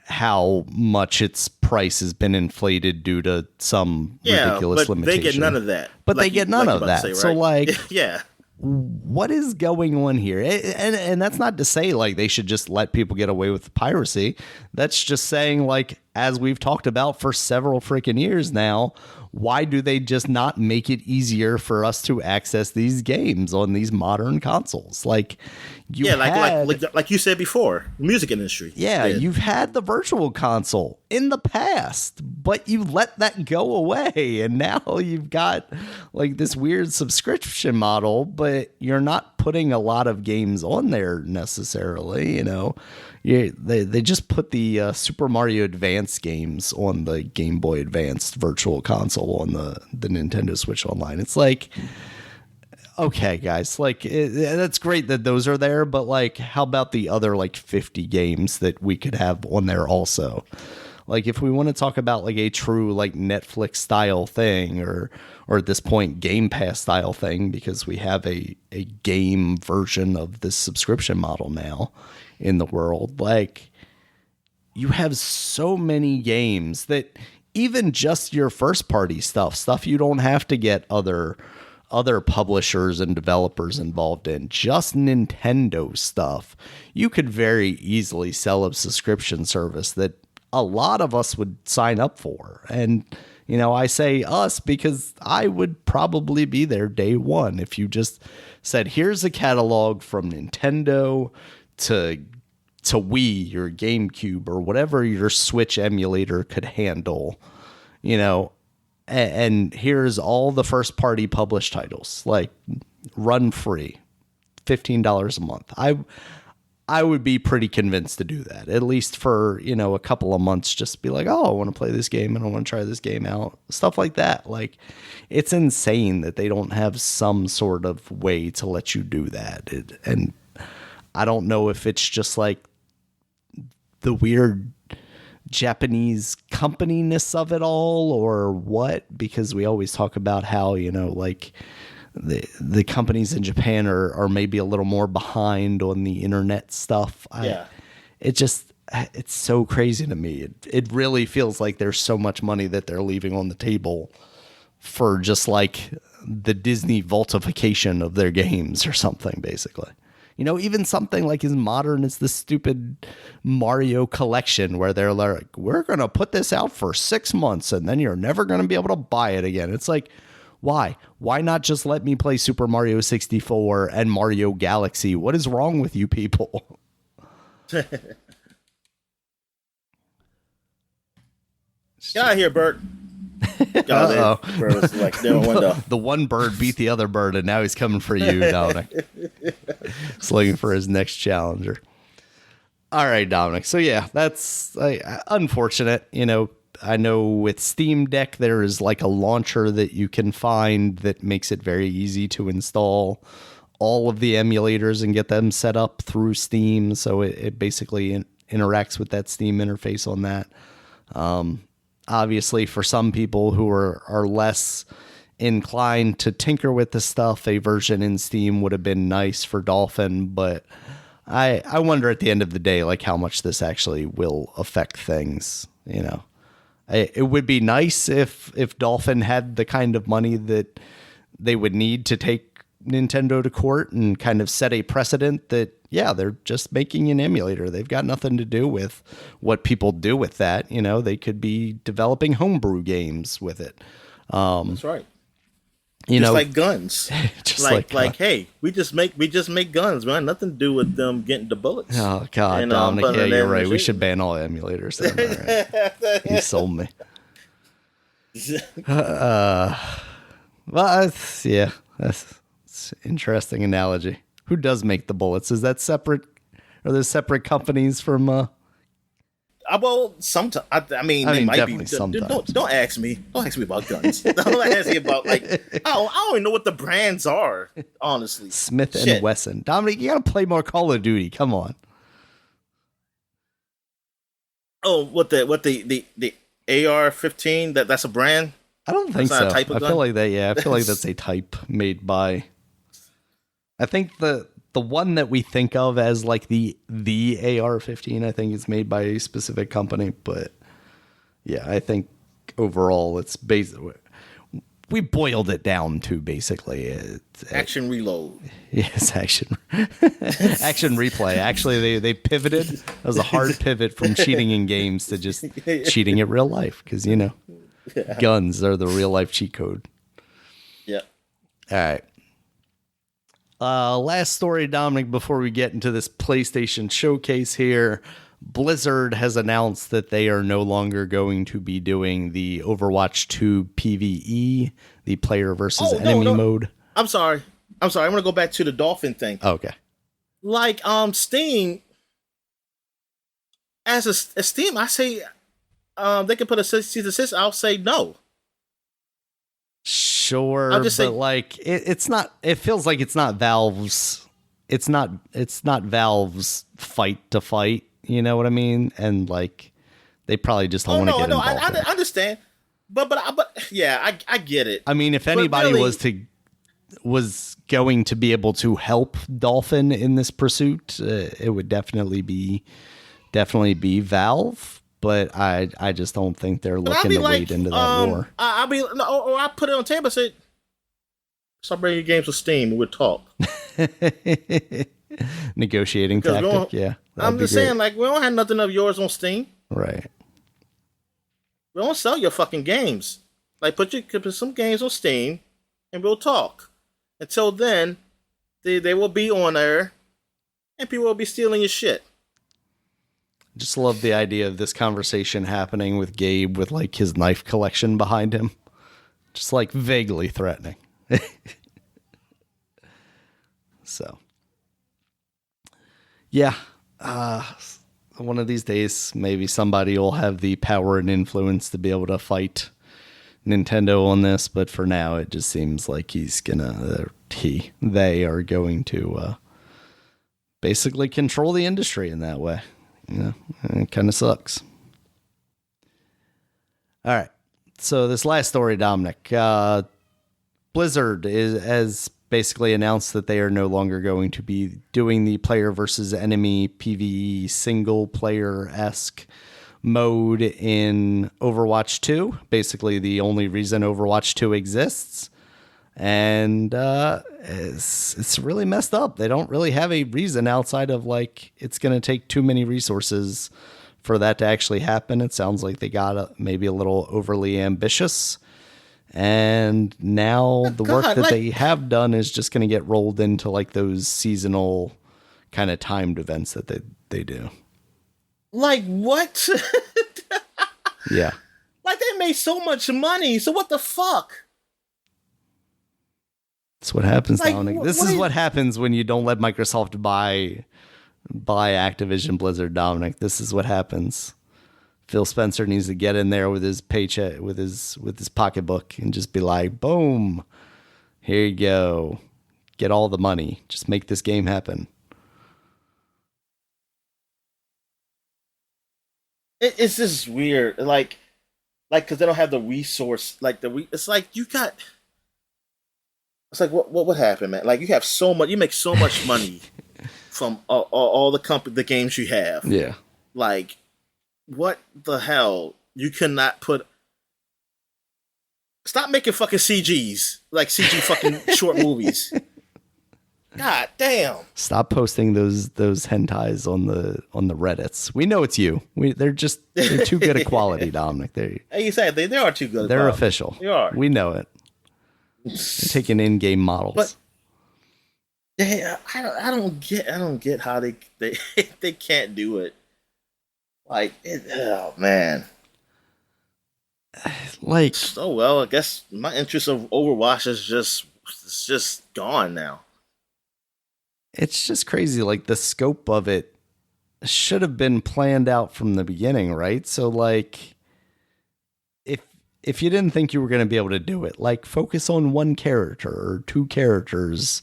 how much its price has been inflated due to some ridiculous limitation. They get none of that. But like they get none of that. Say, right? So, like, yeah. What is going on here? And that's not to say like they should just let people get away with piracy. That's just saying, like, as we've talked about for several freaking years now, why do they just not make it easier for us to access these games on these modern consoles? Like, like you said before, music industry. Yeah, you've had the virtual console in the past, but you let that go away, and now you've got like this weird subscription model, but you're not putting a lot of games on there necessarily. You know, they just put the Super Mario Advance games on the Game Boy Advanced Virtual Console on the Nintendo Switch Online. It's like, okay, guys, like that's great that those are there, but like, how about the other like 50 games that we could have on there also? Like, if we want to talk about like a true like Netflix style thing, or at this point Game Pass style thing, because we have a game version of this subscription model now in the world, like, you have so many games that even just your first party stuff you don't have to get other publishers and developers involved in, just Nintendo stuff, you could very easily sell a subscription service that a lot of us would sign up for. And, you know, I say us because I would probably be there day one if you just said, here's a catalog from Nintendo to Wii or GameCube or whatever your Switch emulator could handle, you know, and here's all the first party published titles, like, run free, $15 a month. I would be pretty convinced to do that, at least for, you know, a couple of months. Just be like, oh, I want to play this game and I want to try this game out, stuff like that. Like, it's insane that they don't have some sort of way to let you do that. And I don't know if it's just like the weird Japanese company-ness of it all or what, because we always talk about how, you know, like the companies in Japan are maybe a little more behind on the internet stuff. It's so crazy to me. It really feels like there's so much money that they're leaving on the table for just like the Disney vaultification of their games or something, basically. You know, even something like as modern as the stupid Mario collection, where they're like, we're going to put this out for 6 months and then you're never going to be able to buy it again. It's like, why? Why not just let me play Super Mario 64 and Mario Galaxy? What is wrong with you people? Get out of here, Bert. Bird was like, the one bird beat the other bird, and now he's coming for you, Dominic. He's looking for his next challenger. All right, Dominic. So yeah, that's unfortunate. You know, I know with Steam Deck there is like a launcher that you can find that makes it very easy to install all of the emulators and get them set up through Steam. So it basically interacts with that Steam interface on that. Obviously, for some people who are less inclined to tinker with the stuff, a version in Steam would have been nice for Dolphin, but I wonder at the end of the day, like, how much this actually will affect things, you know. It would be nice if Dolphin had the kind of money that they would need to take Nintendo to court and kind of set a precedent that, yeah, they're just making an emulator. They've got nothing to do with what people do with that. You know, they could be developing homebrew games with it. That's right. You just know, like guns. just like hey, we just make guns, man. Nothing to do with them getting the bullets. Oh God, and, Dominic, yeah, you're right. We should ban all emulators. Then, right? You sold me. Well, that's an interesting analogy. Who does make the bullets? Is that separate? Are there separate companies from? Well, sometimes I mean, they might be. Don't ask me. Don't ask me about guns. Don't ask me about I don't even know what the brands are. Honestly, Smith and Wesson. Dominic, you gotta play more Call of Duty. Come on. Oh, what the AR-15? That's a brand. I don't think so. I feel like that. Yeah, I feel like that's a type made by. I think the one that we think of as like the AR-15, I think is made by a specific company, but yeah, I think overall it's basically, we boiled it down to basically action reload. Yes, action replay. Actually, they pivoted. That was a hard pivot from cheating in games to just cheating in real life, because you know, guns are the real life cheat code. Yeah. All right. Last story, Dominic, before we get into this PlayStation showcase here. Blizzard has announced that they are no longer going to be doing the Overwatch 2 PvE, the player versus enemy mode. I'm sorry. I'm going to go back to the Dolphin thing. Okay. Like, Steam, as a Steam, I say, they can put a cease and desist. I'll say no. Sure, but like it's not. It feels like it's not Valve's. It's not Valve's fight to fight. You know what I mean? And like, they probably just don't want to get involved. I understand, but yeah, I get it. I mean, if anybody really was going to be able to help Dolphin in this pursuit, it would definitely be Valve. But I just don't think they're looking to wade into that war. I put it on the table and said, stop bringing your games to Steam and we'll talk. Negotiating tactic, yeah. I'm just saying, like, we don't have nothing of yours on Steam. Right. We don't sell your fucking games. Like, put some games on Steam and we'll talk. Until then, they will be on there and people will be stealing your shit. Just love the idea of this conversation happening with Gabe with like his knife collection behind him. Just like vaguely threatening. So. Yeah. One of these days, maybe somebody will have the power and influence to be able to fight Nintendo on this. But for now, it just seems like they are going to basically control the industry in that way. You know, it kind of sucks. All right. So this last story, Dominic, Blizzard has basically announced that they are no longer going to be doing the player versus enemy PvE single player-esque mode in Overwatch 2. Basically the only reason Overwatch 2 exists. And it's really messed up. They don't really have a reason outside of like it's going to take too many resources for that to actually happen. It sounds like they got maybe a little overly ambitious. And now the work that they have done is just going to get rolled into like those seasonal kind of timed events that they do. Like what? Yeah. Like they made so much money. So what the fuck? That's what happens, Dominic. This is what happens when you don't let Microsoft buy Activision Blizzard, Dominic. This is what happens. Phil Spencer needs to get in there with his paycheck, with his pocketbook, and just be like, boom, here you go. Get all the money. Just make this game happen. It's just weird. Like, because they don't have the resource. It's like you got... It's like what happened, man? Like you have so much, you make so much money from all the games you have. Yeah. Like what the hell? You cannot put. Stop making fucking CGs like CG fucking short movies. God damn! Stop posting those hentais on the Reddits. We know it's you. They're too good a quality, Dominic. Hey, you said they are too good. They're official. They are. We know it. They're taking in-game models. But yeah, I don't get how they they can't do it. Like oh man. Like so well, I guess my interest of Overwatch is just gone now. It's just crazy. Like the scope of it should have been planned out from the beginning, right? So like if you didn't think you were going to be able to do it, like focus on one character or two characters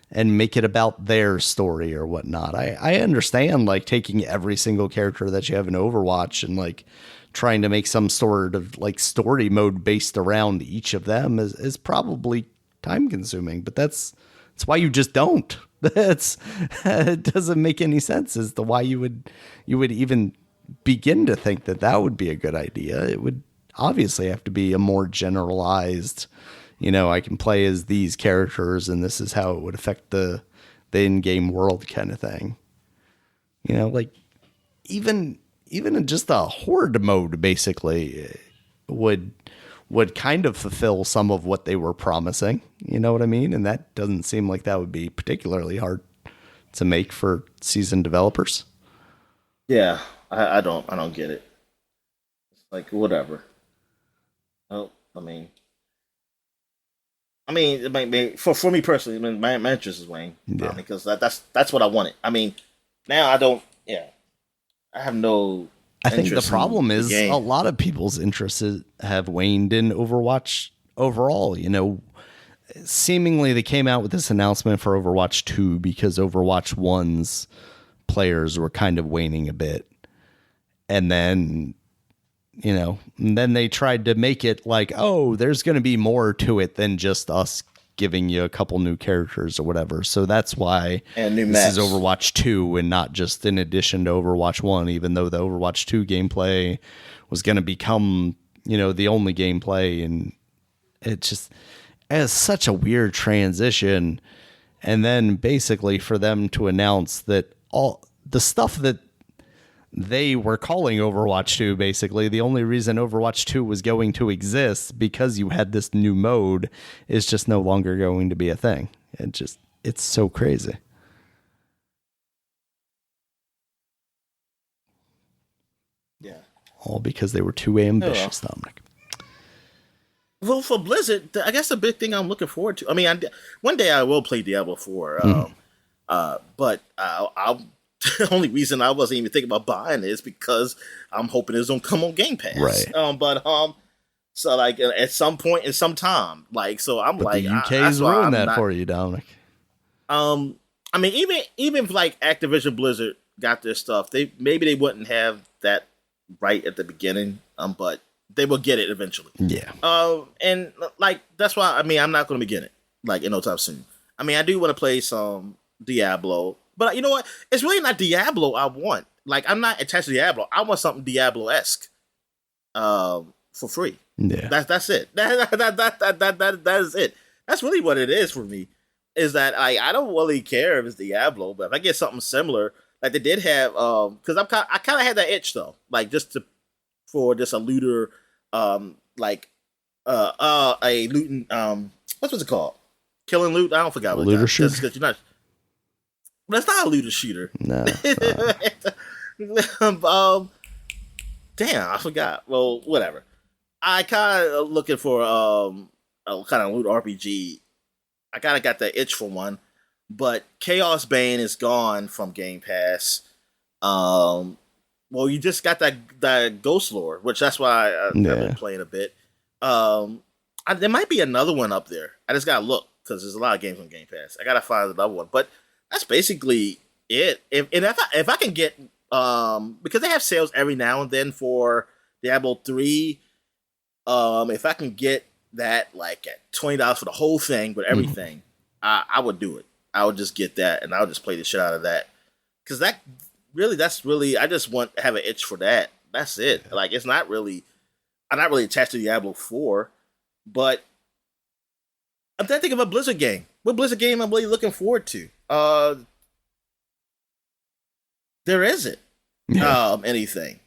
and make it about their story or whatnot. I understand like taking every single character that you have in Overwatch and like trying to make some sort of like story mode based around each of them is probably time consuming, but that's why you just don't. It doesn't make any sense as to why you would even begin to think that would be a good idea. It would obviously have to be a more generalized, I can play as these characters and this is how it would affect the in-game world kind of thing. Like even in just a horde mode basically would kind of fulfill some of what they were promising. You know what I mean? And that doesn't seem like that would be particularly hard to make for seasoned developers. Yeah, I don't get it. It's like whatever. Oh, I mean, it might be for me personally. I mean, my interest is waning because that's what I wanted. I mean, now I don't. Yeah, I have no. I think the problem is a lot of people's interests have waned in Overwatch overall. Seemingly they came out with this announcement for Overwatch 2 because Overwatch 1's players were kind of waning a bit. And then, and then they tried to make it like, oh, there's going to be more to it than just us giving you a couple new characters or whatever. So that's why this is Overwatch 2 and not just in addition to Overwatch 1, even though the Overwatch 2 gameplay was going to become, the only gameplay. And it's such a weird transition. And then basically for them to announce that all the stuff that they were calling Overwatch 2, basically the only reason Overwatch 2 was going to exist because you had this new mode is just no longer going to be a thing. It's so crazy. Yeah. All because they were too ambitious, Dominic. Well, for Blizzard, I guess the big thing I'm looking forward to. I mean, one day I will play Diablo 4, but I'll. The only reason I wasn't even thinking about buying it is because I'm hoping it's gonna come on Game Pass. Right. So like at some point in some time, like so I'm but like the UK's ruined that for you, Dominic. I mean even if like Activision Blizzard got their stuff, they wouldn't have that right at the beginning. But they will get it eventually. Yeah. And like that's why I'm not gonna begin it like in no time soon. I mean I do want to play some Diablo. But you know what? It's really not Diablo I want. Like, I'm not attached to Diablo. I want something Diablo-esque for free. Yeah. That's it. That is it. That's really what it is for me. Is that I don't really care if it's Diablo, but if I get something similar, like they did have, because I kind of had that itch though, like for just a looter, a looting, what's it called? Killing loot. I don't forget what looter shooter. Because you're not. But it's not a looter shooter. No. Damn, I forgot. Well, whatever. I kind of looking for a kind of loot RPG. I kind of got the itch for one, but Chaos Bane is gone from Game Pass. Well, you just got that Ghost Lore, which that's why I've been playing a bit. There might be another one up there. I just gotta look because there's a lot of games on Game Pass. I gotta find another one, but. That's basically it. If I can get because they have sales every now and then for Diablo 3, if I can get that, like at $20 for the whole thing with everything, I would do it. I would just get that and I would just play the shit out of that. Because that's really, I just want to have an itch for that. That's it. Like, I'm not really attached to Diablo 4, but I'm trying to think of a Blizzard game. What Blizzard game I'm really looking forward to? There isn't anything.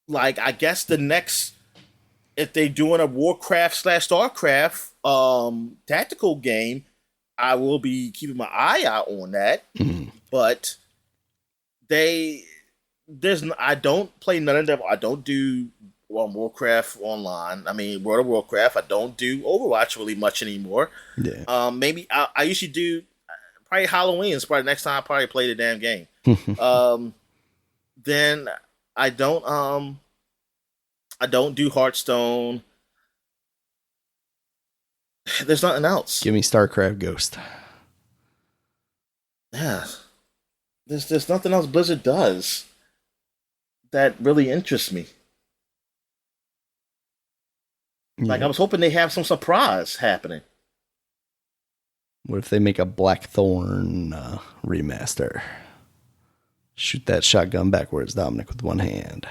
Like, I guess the next, if they doing a Warcraft/Starcraft tactical game, I will be keeping my eye out on that. But I don't play none of them. I don't do Warcraft online. I mean, World of Warcraft. I don't do Overwatch really much anymore. Yeah. Maybe I usually do probably Halloween. It's probably the next time I probably play the damn game. Then I don't do Hearthstone. There's nothing else. Give me StarCraft Ghost. Yeah. There's nothing else Blizzard does that really interests me. Like, I was hoping they have some surprise happening. What if they make a Blackthorn remaster? Shoot that shotgun backwards, Dominic, with one hand.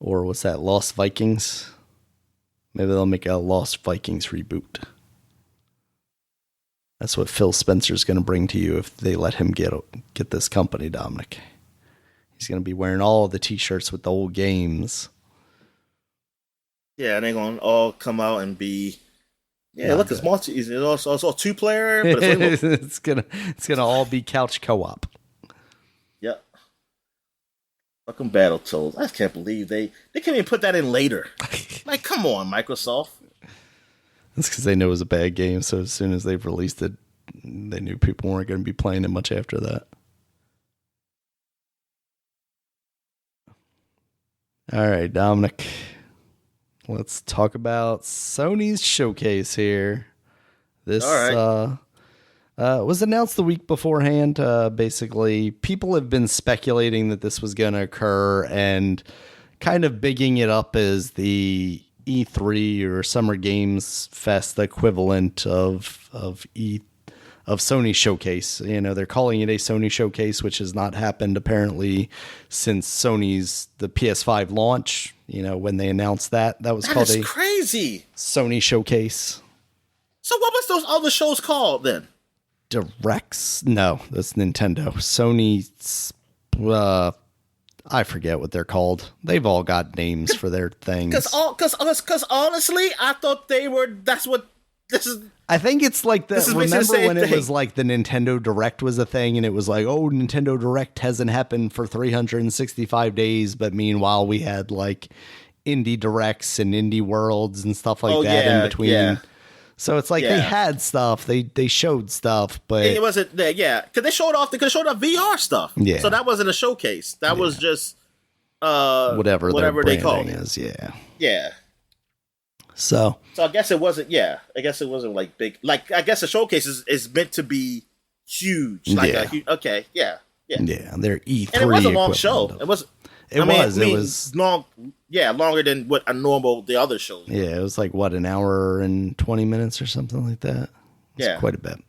Or what's that, Lost Vikings? Maybe they'll make a Lost Vikings reboot. That's what Phil Spencer's going to bring to you if they let him get this company, Dominic. He's going to be wearing all the t-shirts with the old games. Yeah, and they're going to all come out and be... Yeah, look, it's multi. It's also a 2-player, but it's gonna all be couch co-op. Yep. Fucking Battletoads. I can't believe they can't even put that in later. Like, come on, Microsoft. That's because they know it was a bad game, so as soon as they've released it, they knew people weren't going to be playing it much after that. All right, Dominic. Let's talk about Sony's showcase here. This was announced the week beforehand. Basically, people have been speculating that this was going to occur and kind of bigging it up as the E3 or Summer Games Fest equivalent of Sony Showcase. You know, they're calling it a Sony Showcase, which has not happened apparently since the PS5 launch. You know, when they announced that was called a crazy Sony Showcase. So what was those other shows called then? Directs? No, that's Nintendo. Sony's, I forget what they're called. They've all got names for their things. Because honestly, I thought they were. That's what this is. I think it's like the. Remember when it thing. was like the Nintendo Direct was a thing, and it was like, oh, Nintendo Direct hasn't happened for 365 days, but meanwhile we had like indie directs and indie worlds and stuff like that in between. Yeah. So it's like they had stuff, they showed stuff, but it wasn't there. Yeah, because they showed off VR stuff. Yeah, so that wasn't a showcase. That was just whatever they called it. Is. Yeah. So I guess it wasn't. Yeah, I guess it wasn't like big. Like I guess a showcase is meant to be huge. Like okay, yeah. Yeah, they're E3. And it was a long show. It was. It was long. Yeah, longer than what the other shows. Yeah, it was like an hour and 20 minutes or something like that. It's quite a bit.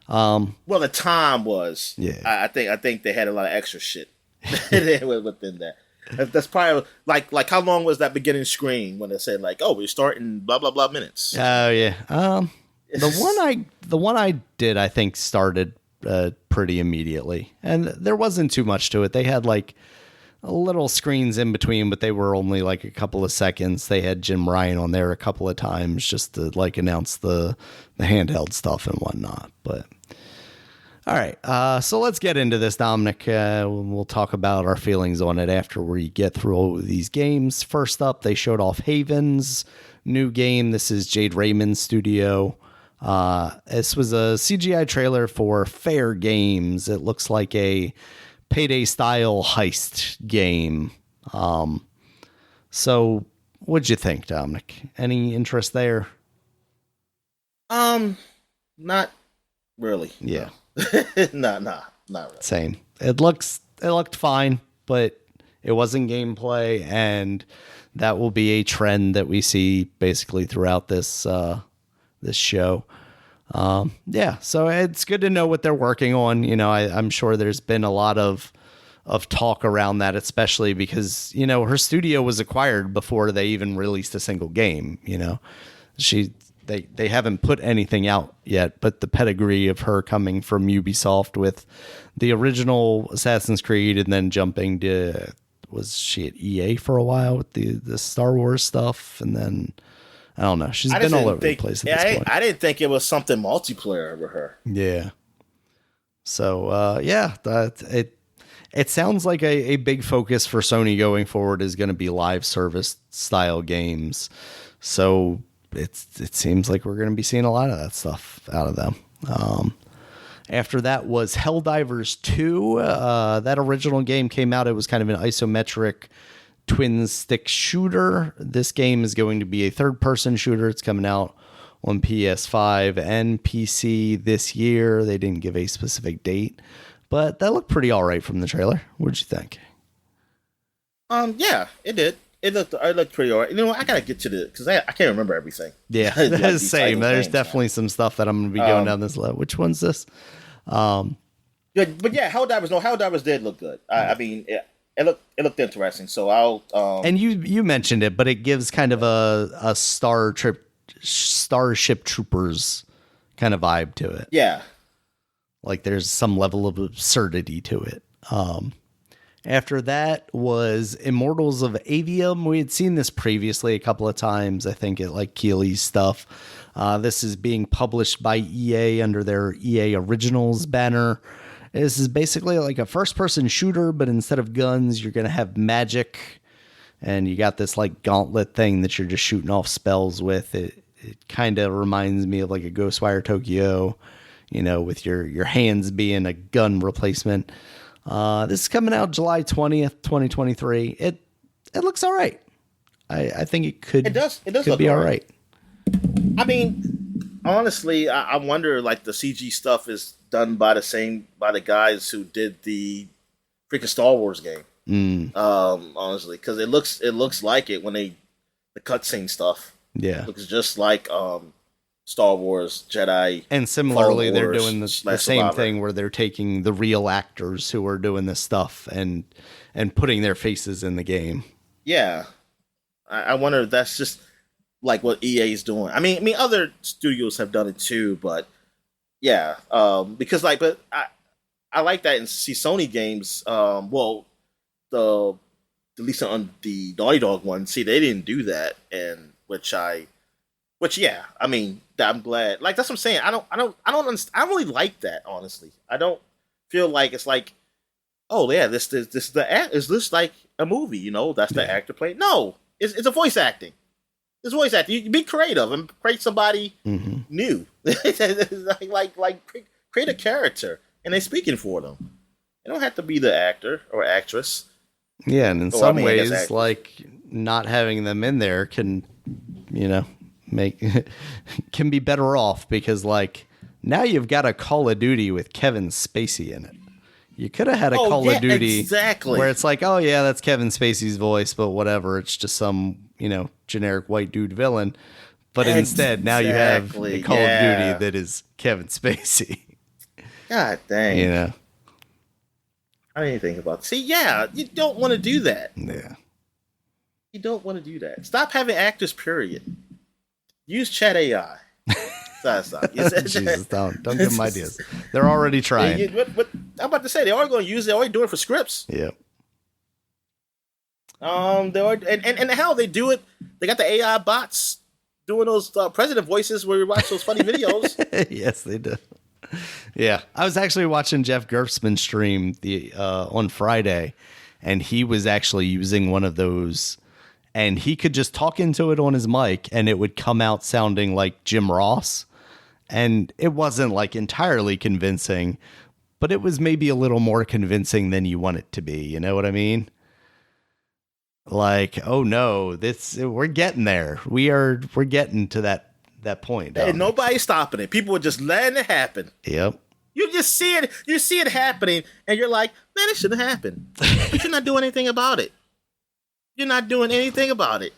Well, the time was. Yeah, I think they had a lot of extra shit within that. That's probably like how long was that beginning screen when they said like, oh, we're starting blah blah blah minutes. Oh yeah. The one I did I think started pretty immediately, and there wasn't too much to it. They had like little screens in between, but they were only like a couple of seconds. They had Jim Ryan on there a couple of times just to like announce the handheld stuff and whatnot. But all right, so let's get into this, Dominic. We'll talk about our feelings on it after we get through all of these games. First up, they showed off Haven's new game. This is Jade Raymond's studio. This was a CGI trailer for Fair Games. It looks like a Payday style heist game. So what'd you think, Dominic? Any interest there? Not really. Yeah. Not really. Same. It looked fine, but it wasn't gameplay, and that will be a trend that we see basically throughout this this show. Yeah, so it's good to know what they're working on. You know, I'm sure there's been a lot of talk around that, especially because, you know, her studio was acquired before they even released a single game. You know, they haven't put anything out yet, but the pedigree of her coming from Ubisoft with the original Assassin's Creed and then jumping to, was she at EA for a while with the Star Wars stuff, and then I don't know. She's been all over the place at this point. I didn't think it was something multiplayer with her. Yeah. So, yeah, it sounds like a big focus for Sony going forward is going to be live service style games. So it seems like we're going to be seeing a lot of that stuff out of them. After that was Helldivers 2. That original game came out. It was kind of an isometric twin stick shooter. This game is going to be a third person shooter. It's coming out on PS5 and PC this year. They didn't give a specific date, but that looked pretty all right from the trailer. What'd you think? Yeah, it did. It looked pretty all right. You know, I gotta get to because I can't remember everything. Yeah, like same. There's definitely some stuff that I'm gonna be going down this list. Which one's this? Yeah, but yeah, Helldivers did look good. I mean, it looked interesting. So I'll and you mentioned it, but it gives kind of a Starship Troopers kind of vibe to it. Yeah, like there's some level of absurdity to it. After that was Immortals of Avium. We had seen this previously a couple of times, I think, at like Keeley's stuff. This is being published by EA under their EA Originals banner. This is basically like a first-person shooter, but instead of guns, you're going to have magic. And you got this like gauntlet thing that you're just shooting off spells with. It kind of reminds me of like a Ghostwire Tokyo, you know, with your hands being a gun replacement. This is coming out July 20th, 2023. It looks all right. I think it could. It does could be all right. I mean, honestly, I wonder like the CG stuff is done by the guys who did the freaking Star Wars game. Honestly, because it looks like it when the cutscene stuff. Yeah, looks just like Star Wars Jedi. And similarly, Wars, they're doing the same thing where they're taking the real actors who are doing this stuff and putting their faces in the game. Yeah, I wonder if that's just like what EA is doing. I mean, other studios have done it too, but yeah, because like, but I like that and see Sony games. Well, the at least on the Naughty Dog one, see they didn't do that, and which yeah, I mean, I'm glad. Like that's what I'm saying. I don't understand. I don't really like that, honestly. I don't feel like it's like, oh yeah, this is this like a movie? You know, that's the actor playing. No, it's a voice acting. It's voice acting. You be creative and create somebody new. like create a character, and they're speaking for them. It don't have to be the actor or actress. Yeah, and in some ways, like not having them in there can, you know, can be better off because like now you've got a Call of Duty with Kevin Spacey in it. You could have had a Call of Duty where it's like, oh yeah, that's Kevin Spacey's voice, but whatever, it's just some, you know, generic white dude villain. But instead, now you have a Call of Duty that is Kevin Spacey. God dang. You know. I didn't think about it. See, yeah, you don't want to do that. Yeah. You don't want to do that. Stop having actors, period. Use chat AI. Stop. Jesus, don't give them ideas. They're already trying. What I'm about to say, they are going to use it. They're already doing it for scripts. Yep. They are, and hell, they do it. They got the AI bots doing those president voices where you watch those funny videos. Yes, they do. Yeah, I was actually watching Jeff Gerstmann stream on Friday, and he was actually using one of those, and he could just talk into it on his mic, and it would come out sounding like Jim Ross, and it wasn't like entirely convincing, but it was maybe a little more convincing than you want it to be. You know what I mean? Like, oh no, we're getting there. We're getting to that point. And nobody's stopping it. People are just letting it happen. Yep. You just see it. You see it happening, and you're like, man, it shouldn't happen. But you're not doing anything about it. You're not doing anything about it.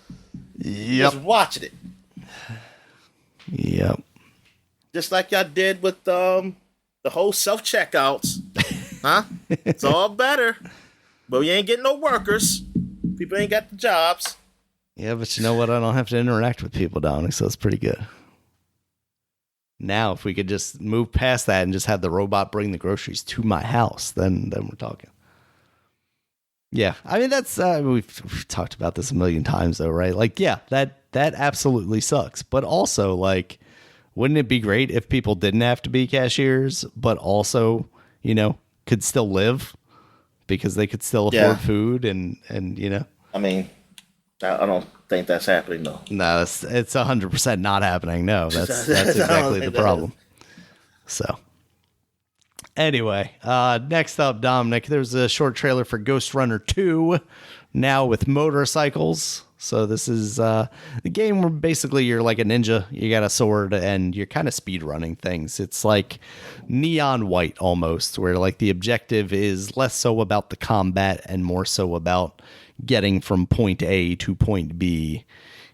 Yep. Just watching it. Yep. Just like y'all did with the whole self-checkouts. Huh? It's all better. But we ain't getting no workers. People ain't got the jobs. Yeah, but you know what? I don't have to interact with people, Dominic, so it's pretty good. Now, if we could just move past that and just have the robot bring the groceries to my house, then we're talking. Yeah, I mean, that's we've talked about this a million times, though, right? Like, yeah, that absolutely sucks. But also, like, wouldn't it be great if people didn't have to be cashiers, but also, you know, could still live because they could still afford food and you know? I mean, I don't think that's happening, though. No, it's 100% not happening. No, that's exactly the problem. So, anyway, next up, Dominic, there's a short trailer for Ghost Runner 2, now with motorcycles. So this is the game where basically you're like a ninja, you got a sword, and you're kind of speed running things. It's like Neon White almost, where like the objective is less so about the combat and more so about getting from point A to point B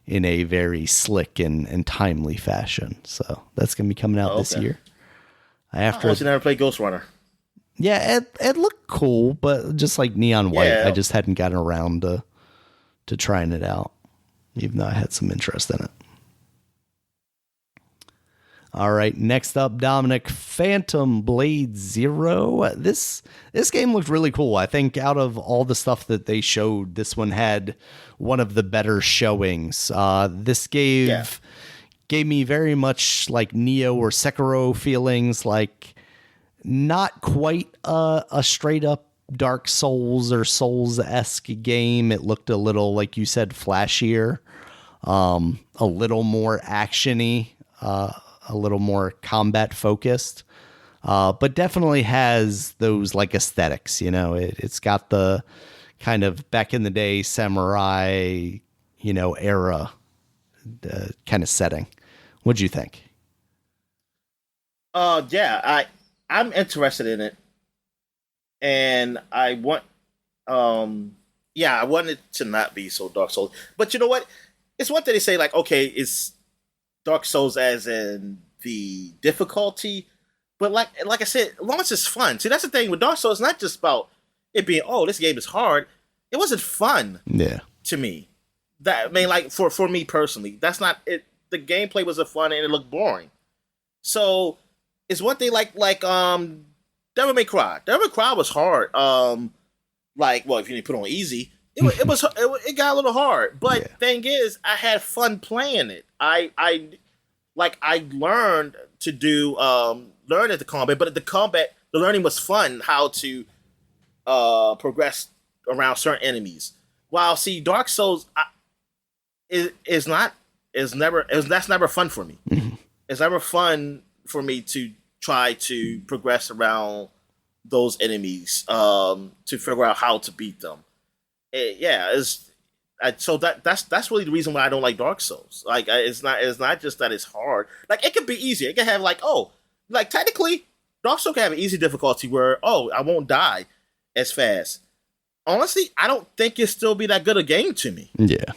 in a very slick and timely fashion. So that's going to be coming out this year. After you never played Ghost Runner. Yeah, it looked cool, but just like Neon White, I just hadn't gotten around to trying it out, even though I had some interest in it. All right, next up, Dominic, Phantom Blade Zero. This game looked really cool. I think out of all the stuff that they showed, this one had one of the better showings. This gave me very much like Neo or Sekiro feelings, like not quite a straight up Dark Souls or Souls-esque game. It looked a little, like you said, flashier, a little more action-y, a little more combat focused, but definitely has those like aesthetics, you know. It's got the kind of back in the day samurai, you know, era kind of setting. What'd you think? I'm interested in it. And I want, I want it to not be so Dark Souls. But you know what? It's one thing they say, like, okay, it's Dark Souls as in the difficulty. But like I said, as long as it's fun. See, that's the thing with Dark Souls. It's not just about it being, oh, this game is hard. It wasn't fun to me. Like, for me personally, that's not it. The gameplay wasn't fun and it looked boring. So it's one thing like Devil May Cry. Devil May Cry was hard. If you put on easy, it got a little hard. But thing is, I had fun playing it. I learned to do learn at the combat, but the learning was fun. How to progress around certain enemies. While see, Dark Souls that's never fun for me. It's never fun for me to try to progress around those enemies to figure out how to beat them. So that's really the reason why I don't like Dark Souls. Like, it's not just that it's hard. Like, it could be easy. It can have technically Dark Souls can have an easy difficulty where I won't die as fast. Honestly, I don't think it'll still be that good a game to me. Yeah,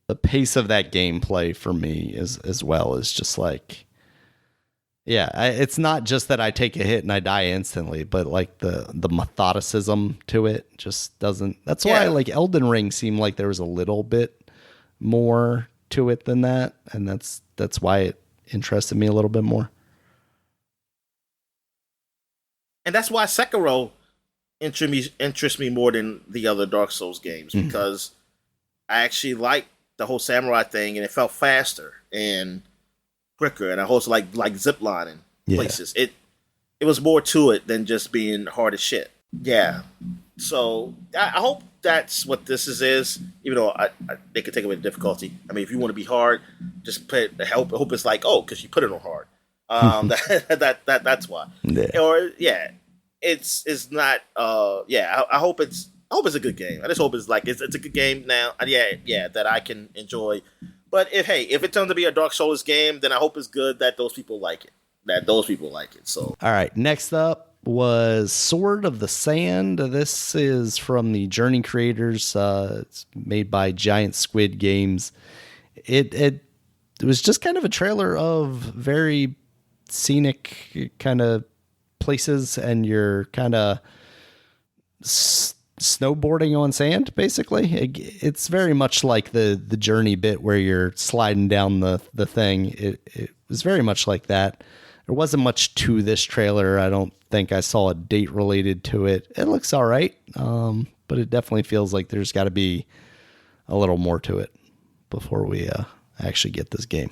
the pace of that gameplay for me is as well is just like. Yeah, it's not just that I take a hit and I die instantly, but like the methodicism to it just doesn't. That's why like Elden Ring seemed like there was a little bit more to it than that, and that's why it interested me a little bit more. And that's why Sekiro interests me more than the other Dark Souls games, because I actually like the whole samurai thing, and it felt faster and quicker, and I also like ziplining places. It was more to it than just being hard as shit. Yeah. So I hope that's what this is. Even though they could take away the difficulty. I mean, if you want to be hard, just put hope it's like, because you put it on hard. That's why. Or it's not. I hope it's a good game. I just hope it's a good game now. That I can enjoy. But if it turns to be a Dark Souls game, then I hope it's good that those people like it. So, all right. Next up, was Sword of the Sand. This is from the Journey creators. It's made by Giant Squid Games. It was just kind of a trailer of very scenic kind of places, and you're kind of snowboarding on sand, basically. It's very much like the Journey bit where you're sliding down the thing. It was very much like that. There wasn't much to this trailer. I don't think I saw a date related to it. It looks all right, but it definitely feels like there's got to be a little more to it before we actually get this game.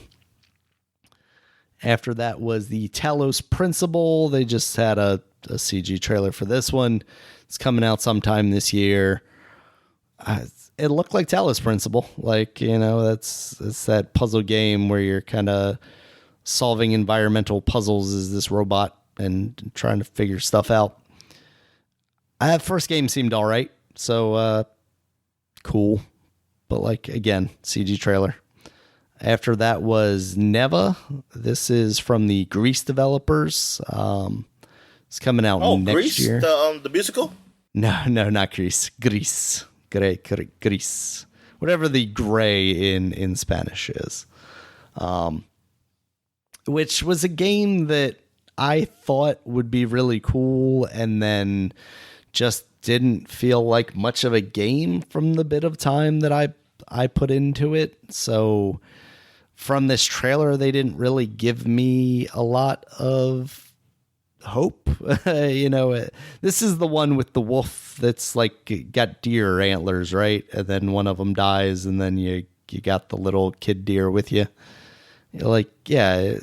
After that was the Talos Principle. They just had a CG trailer for this one. It's coming out sometime this year. It looked like Talos Principle. Like, it's that puzzle game where you're kind of solving environmental puzzles as this robot and trying to figure stuff out. First game seemed all right. So, cool. But like, again, CG trailer. After that was Neva. This is from the Grease developers. It's coming out next Grease? year. The musical? No, not Grease. Grease. Grease. Whatever the gray in Spanish is. Which was a game that I thought would be really cool and then just didn't feel like much of a game from the bit of time that I put into it. So from this trailer, they didn't really give me a lot of hope. This is the one with the wolf that's like got deer antlers, right? And then one of them dies, and then you got the little kid deer with you. You're like, yeah,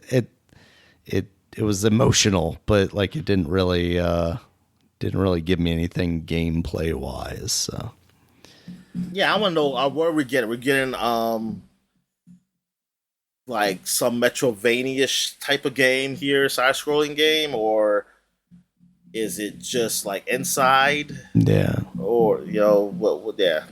it was emotional, but like it didn't really give me anything gameplay wise. So yeah, I want to know what are we getting. We're getting like some Metrovania-ish type of game here, side-scrolling game, or is it just like Inside? Yeah. Or what? Yeah.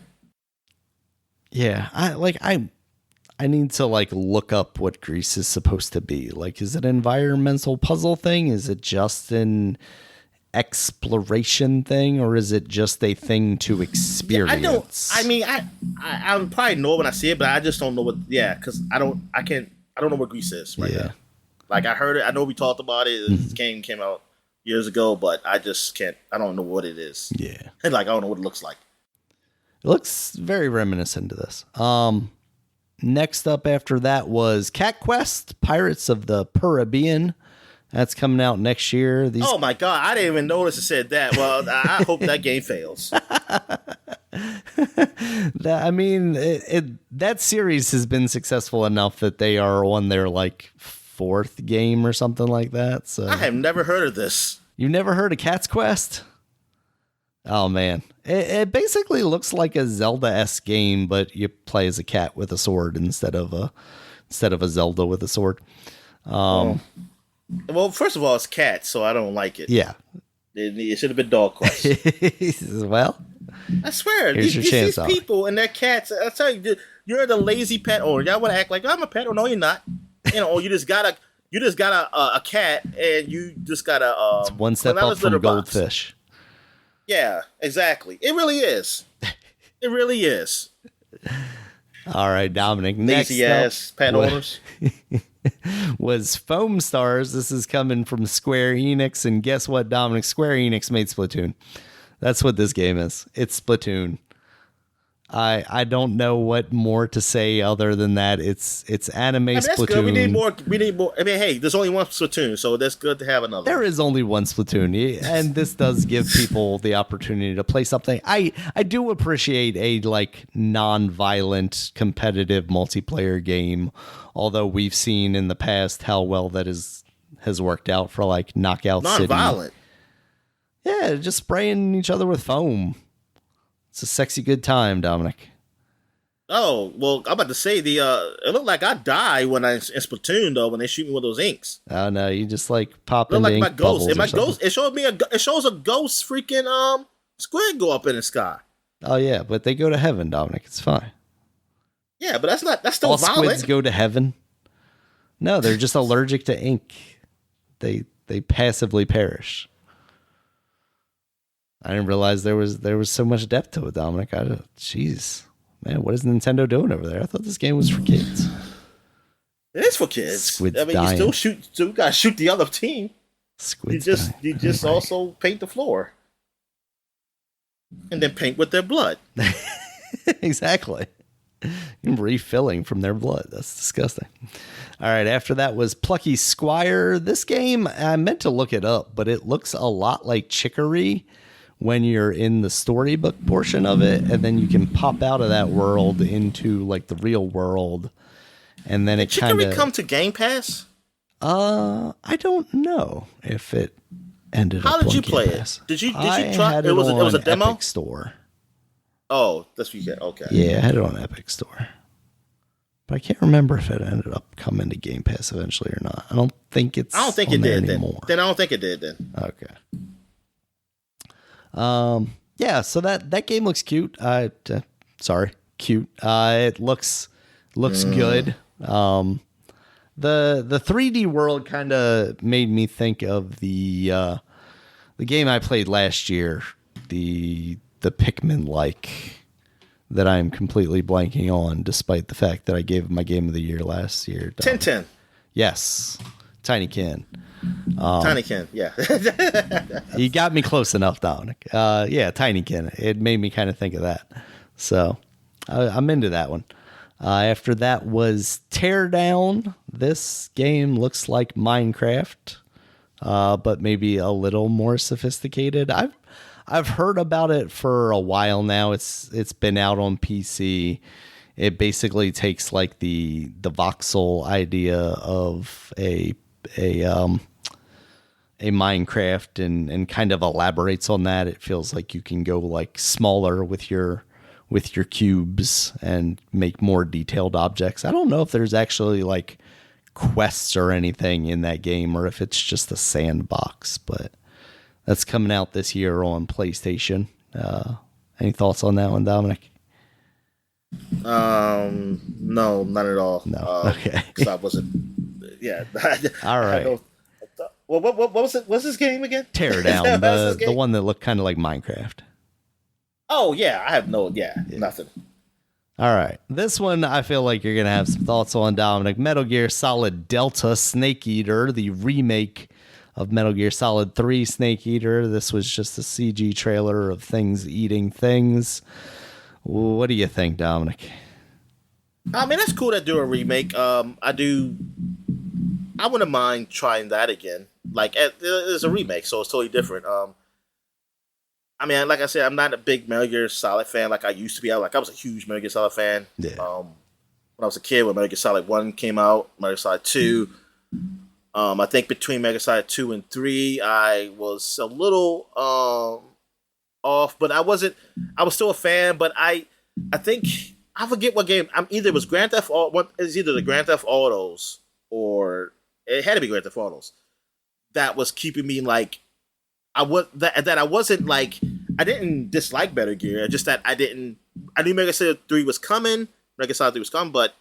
Yeah, I need to like look up what Grease is supposed to be. Like, is it an environmental puzzle thing? Is it just an exploration thing, or is it just a thing to experience? I probably know when I see it, but I just don't know what. Yeah, because I don't know what Grease is right now. Like, I heard it. I know we talked about it. This game came out years ago, but I just can't. I don't know what it is. Yeah, like I don't know what it looks like. It looks very reminiscent to this. Next up after that was Cat Quest, Pirates of the Caribbean. That's coming out next year. Oh my God, I didn't even notice it said that. Well, I hope that game fails. That series has been successful enough that they are on their like fourth game or something like that. So I have never heard of this. You've never heard of Cat's Quest? Oh man, it basically looks like a Zelda-esque game, but you play as a cat with a sword instead of a Zelda with a sword. Well, first of all, it's cat, so I don't like it. Yeah, it should have been Dog Quest. Well, I swear, here's your chance. These people and their cats. I tell you, you're the lazy pet owner. Y'all want to act like I'm a pet? Oh no, you're not. You just got a cat, and you just got a. It's one step up from Goldfish. Yeah, exactly. It really is. It really is. All right, Dominic. Lazy ass pet owners. Was Foam Stars. This is coming from Square Enix, and guess what, Dominic? Square Enix made Splatoon. That's what this game is. It's Splatoon. I don't know what more to say other than that. It's anime Splatoon. That's good. We need more. I mean, hey, there's only one Splatoon, so that's good to have another. There is only one Splatoon, and this does give people the opportunity to play something. I do appreciate a like non-violent competitive multiplayer game, although we've seen in the past how well that has worked out for like Knockout City. Non-violent. Yeah, just spraying each other with foam. It's a sexy good time, Dominic. Oh, well, I'm about to say it looked like I die when I in Splatoon though when they shoot me with those inks. Oh no, you just like pop into like ink my ghost. And my something. ghost, it shows a ghost freaking squid go up in the sky. Oh yeah, but they go to heaven, Dominic. It's fine. Yeah, but that's still all violent. Squids go to heaven. No, they're just allergic to ink. They passively perish. I didn't realize there was so much depth to it, Dominic. Jeez, man, what is Nintendo doing over there? I thought this game was for kids. It is for kids. Squid's I mean, dying. you still gotta shoot the other team. Squid's You just dying. also paint the floor. And then paint with their blood. Exactly. You're refilling from their blood. That's disgusting. All right, after that was Plucky Squire. This game, I meant to look it up, but it looks a lot like Chicory when you're in the storybook portion of it, and then you can pop out of that world into like the real world, and then it kind of... Chicory come to Game Pass? I don't know if it ended How up did you on Game play Pass. it? Did you I try had it? Was a demo? Epic Store. Oh, that's what you get. Okay. Yeah, I had it on Epic Store. But I can't remember if it ended up coming to Game Pass eventually or not. I don't think it did anymore. Then I don't think it did then. Okay. Yeah, so that game looks cute. Cute. It looks good. The 3D world kind of made me think of the game I played last year, the Pikmin-like, that I'm completely blanking on, despite the fact that I gave my game of the year last year. 10-10. Yes, Tinykin. Tinykin, yeah. You got me close enough, Dominic. Yeah, Tinykin. It made me kind of think of that. So I'm into that one. After that was Teardown. This game looks like Minecraft, but maybe a little more sophisticated. I've heard about it for a while now. It's been out on PC. It basically takes like the voxel idea of a Minecraft and kind of elaborates on that. It feels like you can go like smaller with your cubes and make more detailed objects. I don't know if there's actually like quests or anything in that game or if it's just a sandbox, but that's coming out this year on PlayStation. Any thoughts on that one, Dominic? No, not at all. No. Okay. Because I wasn't. Yeah. All right. What was it? What's this game again? Teardown, the one that looked kind of like Minecraft. Oh yeah, I have nothing. All right, this one I feel like you're gonna have some thoughts on, Dominic. Metal Gear Solid Delta Snake Eater, the remake of Metal Gear Solid 3 Snake Eater. This was just a CG trailer of things eating things. What do you think, Dominic? I mean, that's cool to do a remake. I wouldn't mind trying that again. Like, it's a remake, so it's totally different. I mean, like I said, I'm not a big Metal Gear Solid fan like I used to be. I was a huge Metal Gear Solid fan. Yeah. When I was a kid, when Metal Gear Solid 1 came out, Metal Gear Solid 2. I think between Metal Gear Solid 2 and 3, I was a little off, but I was still a fan, but I think, I forget what game, either it was Grand Theft Auto, it was either the Grand Theft Autos, or it had to be Grand Theft Autos, that was keeping me like, I wasn't like, I didn't dislike Metal Gear, just that I knew Metal Gear Solid 3 was coming, Metal Gear Solid 3 was coming, but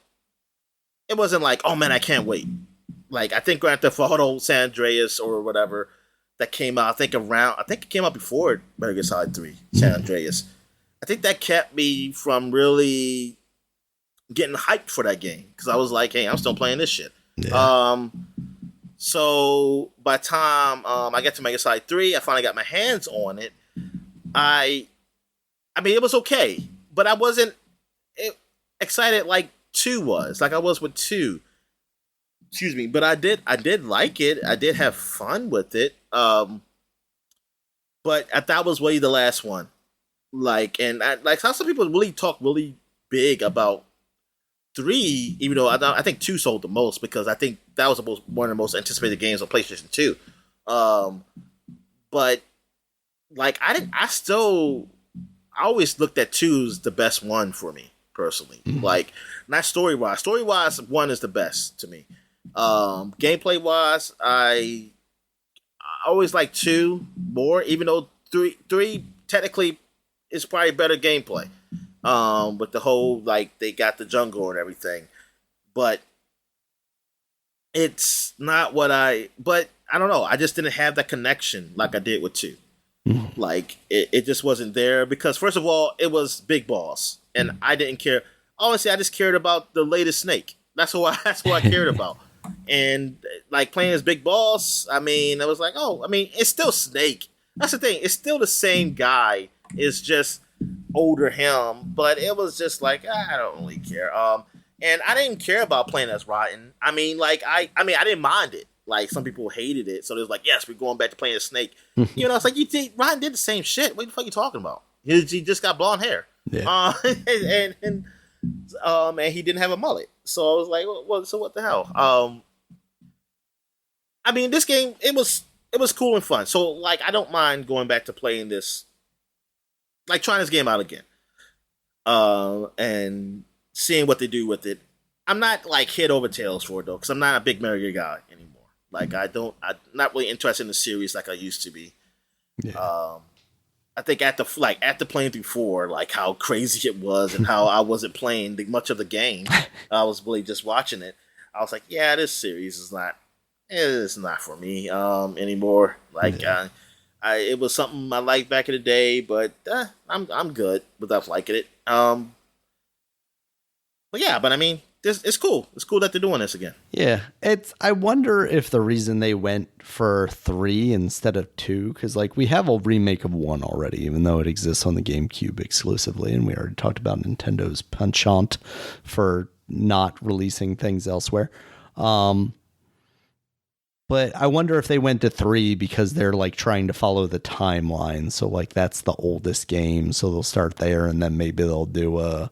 it wasn't like, oh man, I can't wait. Like, I think Grand Theft Auto San Andreas or whatever that came out, I think it came out before Metal Gear Solid 3, San Andreas. I think that kept me from really getting hyped for that game, because I was like, hey, I'm still playing this shit. Yeah. So by the time I get to Metal Gear Solid 3, I finally got my hands on it. I mean, it was okay, but I wasn't excited like 2 was, like I was with 2. Excuse me, but I did like it. I did have fun with it. But that was really the last one. Like, and like how some people really talk really big about 3, even though I think 2 sold the most, because I think that was one of the most anticipated games on PlayStation 2. But like I always looked at 2 as the best one for me personally. Mm-hmm. Like, not story wise. 1 is the best to me. Gameplay wise, I always like 2 more, even though 3 technically is probably better gameplay. With the whole, like, they got the jungle and everything, but it's not but I don't know. I just didn't have that connection like I did with 2. Like it just wasn't there because first of all, it was Big Boss, and I didn't care. Honestly, I just cared about the latest Snake. That's what I cared about. And like playing as Big Boss, I mean, I was like, oh, I mean, it's still Snake. That's the thing. It's still the same guy. It's just older him, but it was just like I don't really care. And I didn't care about playing as Rotten. I mean, like I didn't mind it. Like some people hated it, so it was like, yes, we're going back to playing as Snake. You know, it's like Rotten did the same shit. What the fuck are you talking about? He just got blonde hair. Yeah. And he didn't have a mullet. So I was like, well, so what the hell? I mean, this game it was cool and fun. So like, I don't mind going back to playing this, like trying this game out again, and seeing what they do with it. I'm not like head over tails for it though, because I'm not a big Mario guy anymore. Like I'm not really interested in the series like I used to be. Yeah. I think after playing through 4, like how crazy it was and how I wasn't playing much of the game, I was really just watching it. I was like, yeah, this series is not for me anymore. Like it was something I liked back in the day, but I'm good without liking it. But yeah, but I mean, it's cool. It's cool that they're doing this again. Yeah, I wonder if the reason they went for 3 instead of 2, because like we have a remake of 1 already, even though it exists on the GameCube exclusively, and we already talked about Nintendo's penchant for not releasing things elsewhere. But I wonder if they went to 3 because they're like trying to follow the timeline. So like that's the oldest game, so they'll start there, and then maybe they'll do a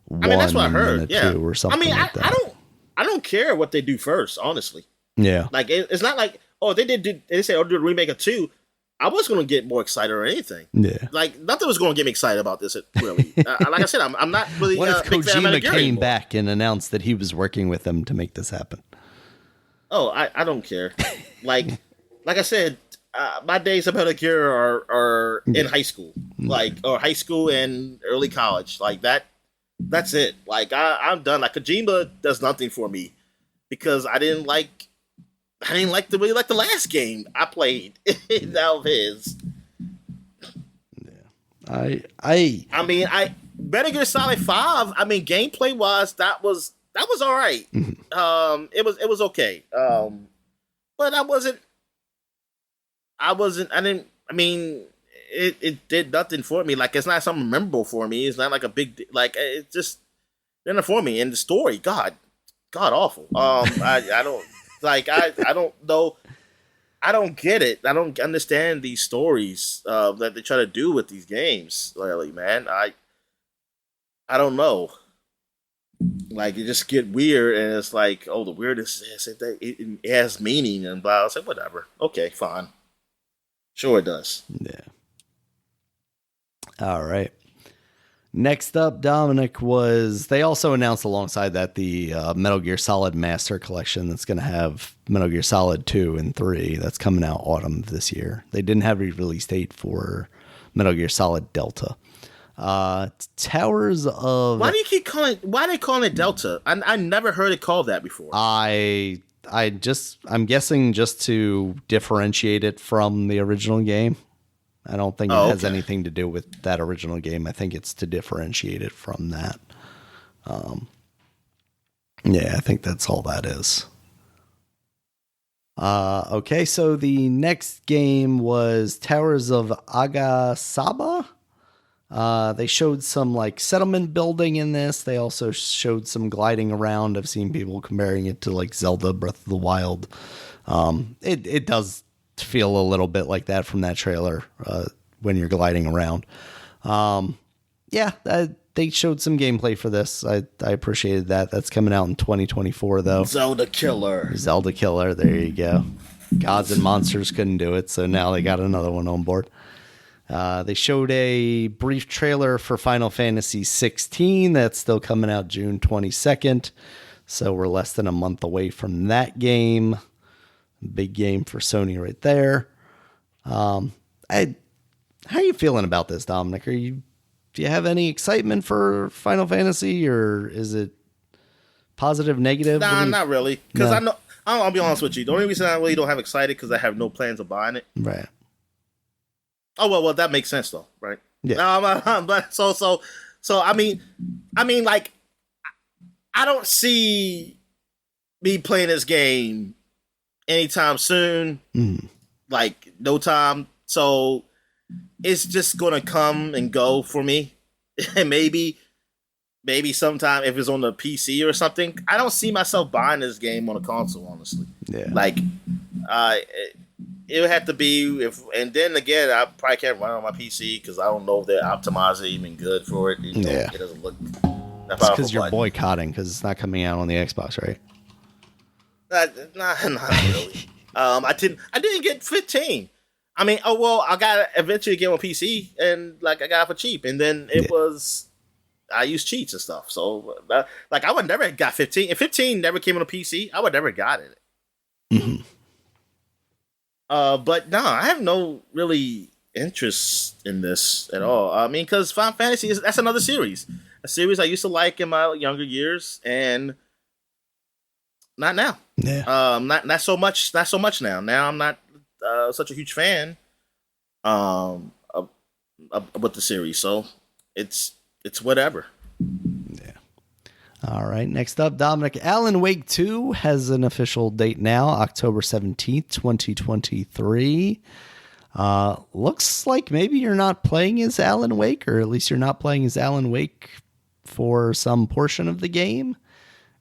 1 that's what I heard. and a Yeah, 2 or something. I mean, like that. I don't care what they do first, honestly. Yeah, like it's not like they say do a remake of 2. I was going to get more excited or anything. Yeah, like nothing was going to get me excited about this. Really, like I said, I'm not really. What if Kojima came anymore. back and announced that he was working with them to make this happen? Oh, I don't care. like I said, my days of Metal Gear are in high school, or high school and early college, like that. That's it. Like I'm done. Like Kojima does nothing for me because I didn't like really like the last game I played out of his. Yeah, I mean, Metal Gear Solid 5. I mean, gameplay wise, that was all right. It was okay. But it did nothing for me. Like, it's not something memorable for me. It's not like a big, like, it just didn't for me. And the story, God awful. I don't, like, I don't know. I don't get it. I don't understand these stories that they try to do with these games. Really, man. I don't know. Like, it just get weird, and it's like, oh, the weirdest is it has meaning and blah. I was like, whatever. Okay, fine. Sure, it does. Yeah. All right. Next up, Dominic, they also announced alongside that the Metal Gear Solid Master Collection that's going to have Metal Gear Solid 2 and 3 that's coming out autumn of this year. They didn't have a release date for Metal Gear Solid Delta. Towers of... Why are they calling it Delta? I never heard it called that before. I'm guessing just to differentiate it from the original game. I don't think it has anything to do with that original game. I think it's to differentiate it from that. Yeah, I think that's all that is. Okay, so the next game was Towers of Agasaba. They showed some like settlement building in this. They also showed some gliding around. I've seen people comparing it to like Zelda Breath of the Wild. It does feel a little bit like that from that trailer when you're gliding around. They showed some gameplay for this. I appreciated that. That's coming out in 2024 though. Zelda Killer, there you go. Gods and Monsters couldn't do it, so now they got another one on board. They showed a brief trailer for Final Fantasy 16 that's still coming out June 22nd, so we're less than a month away from that game. Big game for Sony right there. How are you feeling about this, Dominic? Do you have any excitement for Final Fantasy, or is it positive, negative? Nah, not really. Because I'll be honest with you. The only reason I really don't have excited because I have no plans of buying it. Right. Oh well, that makes sense though, right? Yeah. But so I mean, like I don't see me playing this game anytime soon. Mm. Like no time. So it's just gonna come and go for me. And maybe sometime if it's on the PC or something. I don't see myself buying this game on a console, honestly. Yeah. Like, it would have to be if, and then again, I probably can't run it on my PC because I don't know if they're optimized even good for it. You know, Yeah. it doesn't look that It's powerful. because you're boycotting because it's not coming out on the Xbox, right? Not really. I didn't get 15. I mean, oh well, I got eventually get on PC and like I got it for cheap, and then it was I use cheats and stuff. So like I would never have got 15. If 15 never came on a PC, I would never got it. Mm-hmm. But no, I have no really interest in this at all. I mean, because Final Fantasy that's another series, a series I used to like in my younger years, and not now. Yeah. Not so much. Not so much now. Now I'm not such a huge fan. Of with the series, so it's whatever. Yeah. All right. Next up, Dominic. Alan Wake 2 has an official date now, October 17th, 2023. Looks like maybe you're not playing as Alan Wake, or at least you're not playing as Alan Wake for some portion of the game.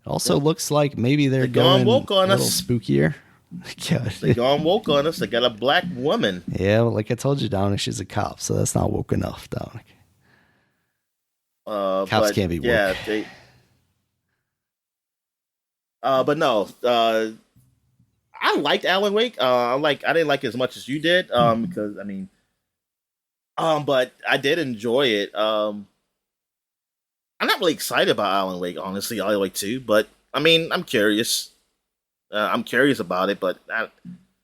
It also looks like maybe they're going woke on a little us. spookier. They gone woke on us. They got a black woman. Yeah, well, like I told you, Dominic, she's a cop, so that's not woke enough, Dominic. Cops can't be woke. Yeah, they. But no, I liked Alan Wake. I didn't like it as much as you did. Because I mean, but I did enjoy it. I'm not really excited about Alan Wake, honestly. Alan Wake 2, but I mean, I'm curious. I'm curious about it, but I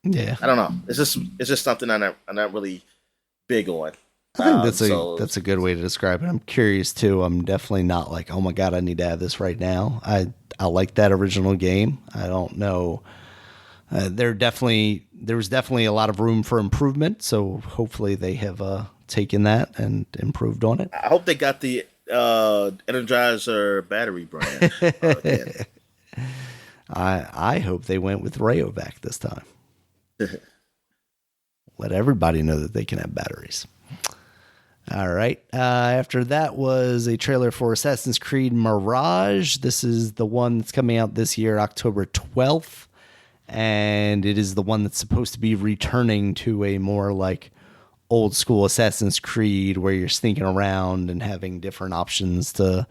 don't know. It's just something I'm not really big on. I think that's a good way to describe it. I'm curious too. I'm definitely not like, oh my god, I need to have this right now. I like that original game. I don't know. There was definitely a lot of room for improvement. So hopefully they have taken that and improved on it. I hope they got the Energizer battery brand. I hope they went with Rayovac this time. Let everybody know that they can have batteries. All right. After that was a trailer for Assassin's Creed Mirage. This is the one that's coming out this year, October 12th. And it is the one that's supposed to be returning to a more like old school Assassin's Creed where you're sneaking around and having different options to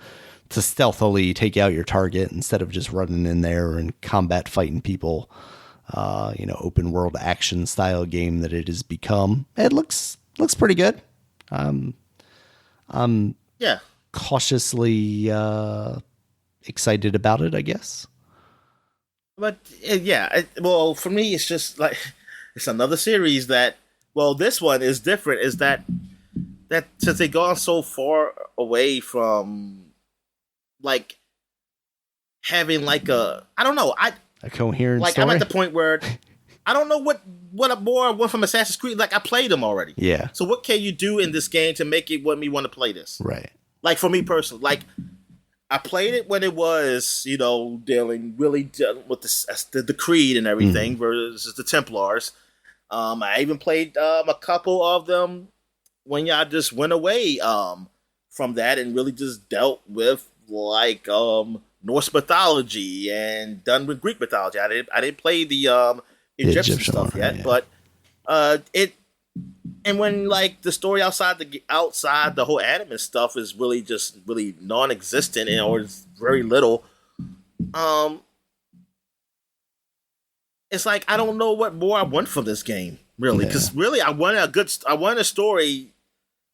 stealthily take out your target instead of just running in there and combat fighting people. Open world action style game that it has become. It looks pretty good. I'm cautiously excited about it, I guess. But well, for me, it's just like it's another series that. Well, this one is different. Is that since they've gone so far away from like having like a coherent like story? I'm at the point where I don't know what more I want from Assassin's Creed. Like I played them already. Yeah. So what can you do in this game to make it want me want to play this? Right. Like for me personally, like I played it when it was dealing with the Creed and everything versus the Templars. I even played a couple of them when y'all just went away from that and really just dealt with like Norse mythology and done with Greek mythology. I didn't play the Egyptian stuff yet, but and when like the story outside the whole anime stuff is really non-existent or it's very little, it's like I don't know what more I want from this game really, because really I want a story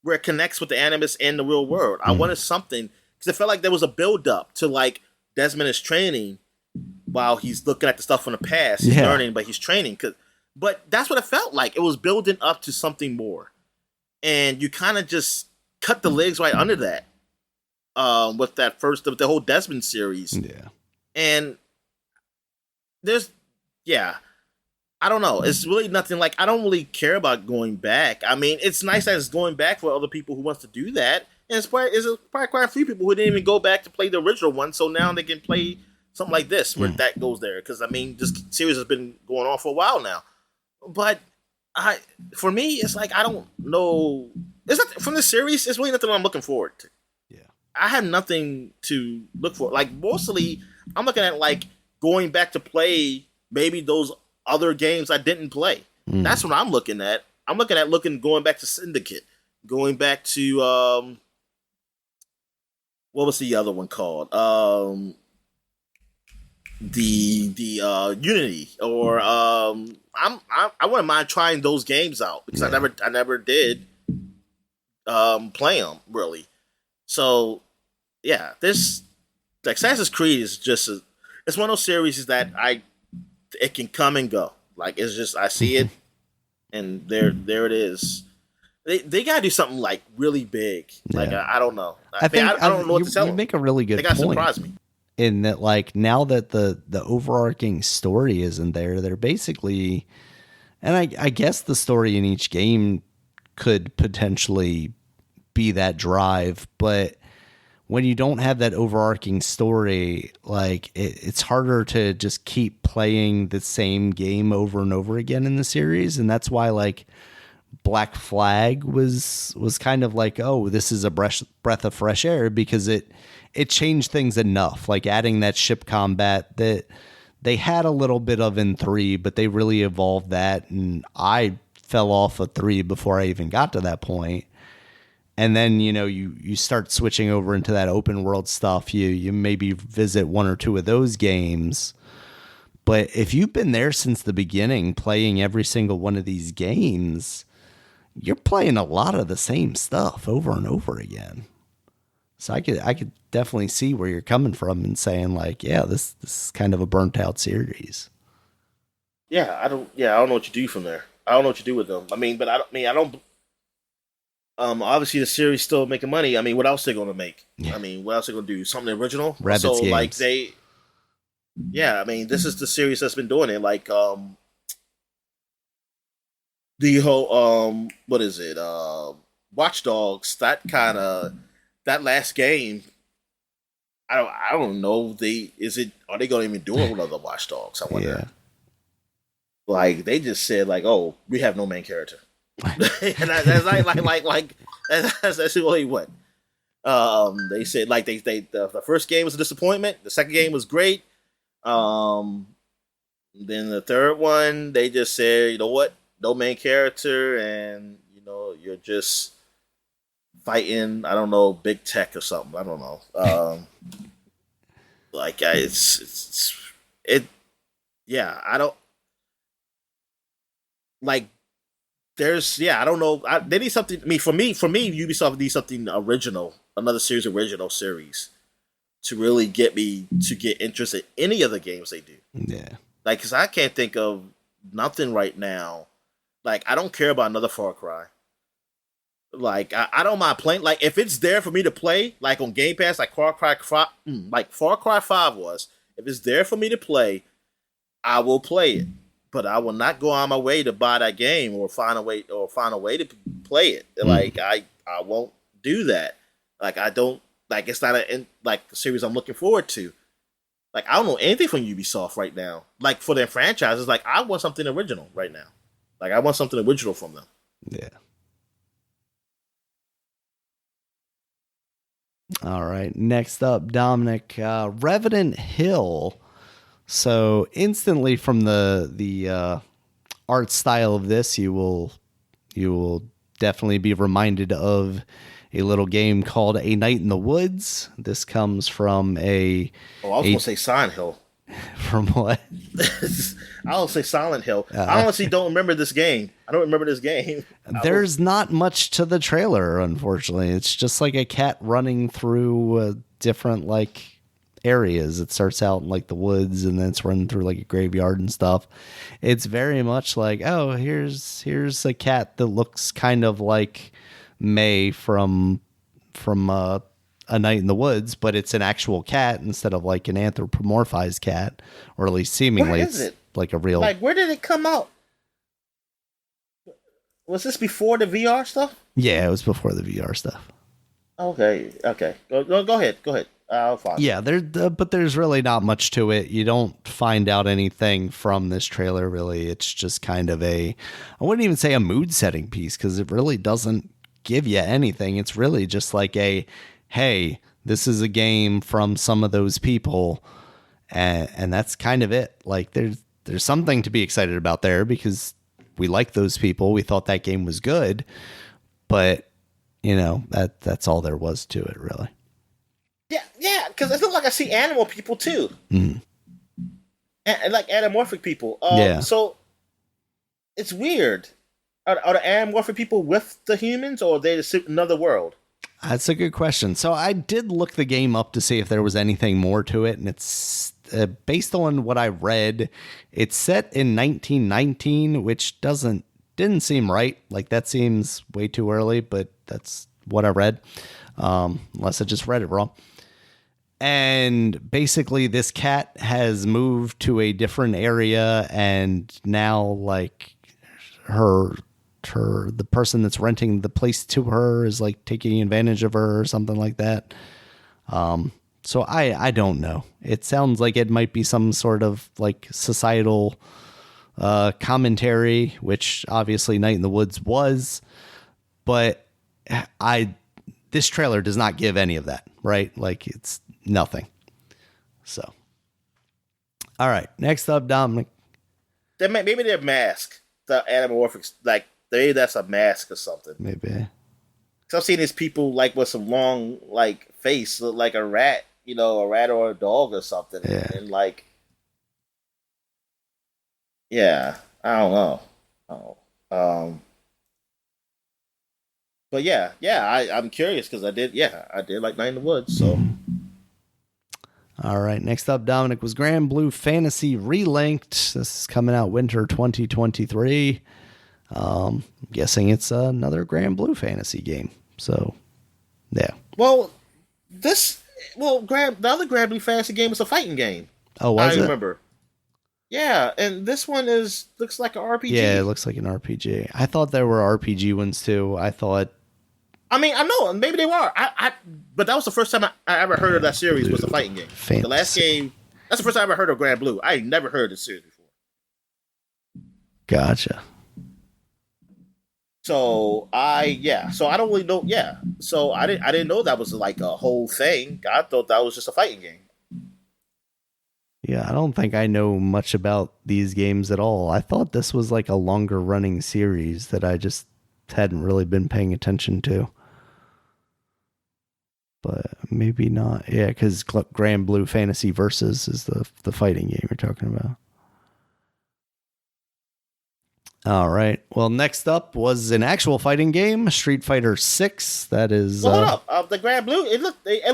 where it connects with the animus and the real world. I wanted something because it felt like there was a build up to like Desmond is training while he's looking at the stuff from the past. He's learning, but he's training. But that's what it felt like. It was building up to something more. And you kind of just cut the legs right under that with that the whole Desmond series. Yeah. And I don't know. It's really nothing like I don't really care about going back. I mean, it's nice that it's going back for other people who wants to do that. And it's probably quite a few people who didn't even go back to play the original one, so now they can play something like this where that goes there. Because I mean, this series has been going on for a while now. But for me, it's like I don't know. It's not from the series. It's really nothing I'm looking forward to. Yeah, I have nothing to look for. Like mostly, I'm looking at like going back to play maybe those other games I didn't play. That's what I'm looking at. I'm looking at going back to Syndicate, going back to what was the other one called? The Unity, or I wouldn't mind trying those games out because I never did play them really. So yeah, this Assassin's Creed is just it's one of those series that it can come and go. Like it's just I see it, and there it is. They gotta do something like really big. Like I don't know. I don't know what to tell them. You make a really good point. They gotta surprise me. In that, like now that the overarching story isn't there, they're basically, and I guess the story in each game could potentially be that drive, but when you don't have that overarching story, like it's harder to just keep playing the same game over and over again in the series. And that's why like Black Flag was kind of like, oh, this is a breath of fresh air, because it changed things enough, like adding that ship combat that they had a little bit of in 3, but they really evolved that. And I fell off of 3 before I even got to that point. And then, you start switching over into that open world stuff. You maybe visit 1 or 2 of those games. But if you've been there since the beginning, playing every single one of these games, you're playing a lot of the same stuff over and over again. So I could definitely see where you're coming from and saying like, yeah, this is kind of a burnt out series. Yeah, I don't know what you do from there. I don't know what you do with them. I mean, but I don't. Obviously the series still making money. I mean, what else are they going to make? Yeah. I mean, what else are they going to do? Something original? Rabbids so games. Like yeah. I mean, this is the series that's been doing it. Like the whole what is it? Watch Dogs. That last game. I don't know. Are they going to even do it with other Watch Dogs? I wonder. Yeah. Like they just said like, oh, we have no main character. And that's like that's really what they said. Like the first game was a disappointment. The second game was great. Then the third one, they just said, you know what, no main character, and you're just fighting. I don't know, big tech or something. I don't know. I don't like. I don't know. They need something. I mean, for me, Ubisoft needs something original, another original series, to really get me to get interested in any of the games they do. Yeah. Like, because I can't think of nothing right now. Like, I don't care about another Far Cry. Like, I don't mind playing. Like, if it's there for me to play, like on Game Pass, like Far Cry 5 was. If it's there for me to play, I will play it. But I will not go on my way to buy that game or find a way to play it. Like I won't do that. Like I don't like it's not a series I'm looking forward to. Like I don't know anything from Ubisoft right now. Like for their franchises, like I want something original right now. Like I want something original from them. Yeah. All right. Next up, Dominic, Revenant Hill. So instantly from the art style of this, you will definitely be reminded of a little game called A Night in the Woods. This comes from I was going to say Silent Hill. From what? I will say Silent Hill. I honestly don't remember this game. I don't remember this game. There's not much to the trailer, unfortunately. It's just like a cat running through different areas. It starts out in the woods and then it's running through a graveyard and stuff. It's very much like, oh, here's a cat that looks kind of like May from A Night in the Woods, but it's an actual cat instead of an anthropomorphized cat, or at least seemingly. Where is it? like a real. Like, where did it come out? Was this before the VR stuff? Yeah, it was before the VR stuff. Okay. Go ahead. I'll find. Yeah, but there's really not much to it. You don't find out anything from this trailer, really. It's just kind of I wouldn't even say a mood setting piece, because it really doesn't give you anything. It's really just like hey, this is a game from some of those people, and that's kind of it. Like there's something to be excited about there, because we like those people. We thought that game was good, but that's all there was to it, really. Yeah, because it looks like I see animal people too, and like anamorphic people. Yeah. So it's weird. Are the anamorphic people with the humans, or are they another world? That's a good question. So I did look the game up to see if there was anything more to it, and it's based on what I read, it's set in 1919, which didn't seem right. Like, that seems way too early, but that's what I read, unless I just read it wrong. And basically, this cat has moved to a different area, and now, like, the person that's renting the place to her is like taking advantage of her or something like that. So I don't know. It sounds like it might be some sort of like societal commentary, which obviously Night in the Woods was, but this trailer does not give any of that, right? Like, it's nothing. So, all right, next up, Dominic. Maybe they're masked. The anamorphics, like, maybe that's a mask or something. Maybe. Cause I've seen these people like with some long like face, look like a rat, a rat or a dog or something. Yeah. And like, yeah, I don't know. But yeah, I'm curious because I did like Night in the Woods. So. All right, next up, Dominic, was Grand Blue Fantasy Relinked. This is coming out winter 2023. I'm guessing it's another Grand Blue Fantasy game. So, yeah. Well, the other Grand Blue Fantasy game was a fighting game. Oh, was it? I remember. Yeah, and this one looks like an RPG. Yeah, it looks like an RPG. I thought there were RPG ones too. I mean, I know, maybe they were. But that was the first time I ever heard of that series. Was a fighting game. Fantasy. The last game. That's the first time I ever heard of Grand Blue. I never heard of this series before. Gotcha. So I don't really know. Yeah, so I didn't know that was like a whole thing. I thought that was just a fighting game. Yeah, I don't think I know much about these games at all. I thought this was like a longer running series that I just hadn't really been paying attention to. But maybe not. Yeah, because Grand Blue Fantasy Versus is the fighting game you're talking about. All right. Well, next up was an actual fighting game, Street Fighter 6. That is. Well, hold up. The Grand Blue. It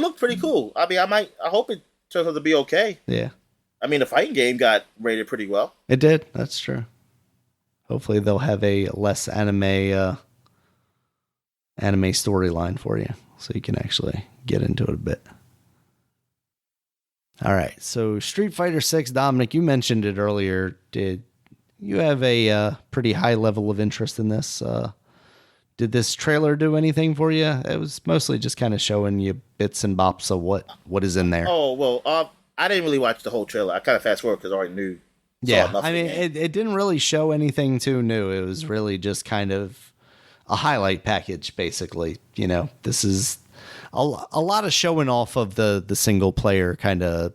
looked pretty cool. I mean, I hope it turns out to be okay. Yeah. I mean, the fighting game got rated pretty well. It did. That's true. Hopefully, they'll have a less anime storyline for you, so you can actually get into it a bit. All right. So, Street Fighter 6, Dominic, you mentioned it earlier. Did you have a pretty high level of interest in this? Did this trailer do anything for you? It was mostly just kind of showing you bits and bops of what is in there. Oh, well, I didn't really watch the whole trailer. I kind of fast forward because I already knew. Yeah, I mean, it didn't really show anything too new. It was really just kind of a highlight package, basically. This is a lot of showing off of the single player kind of,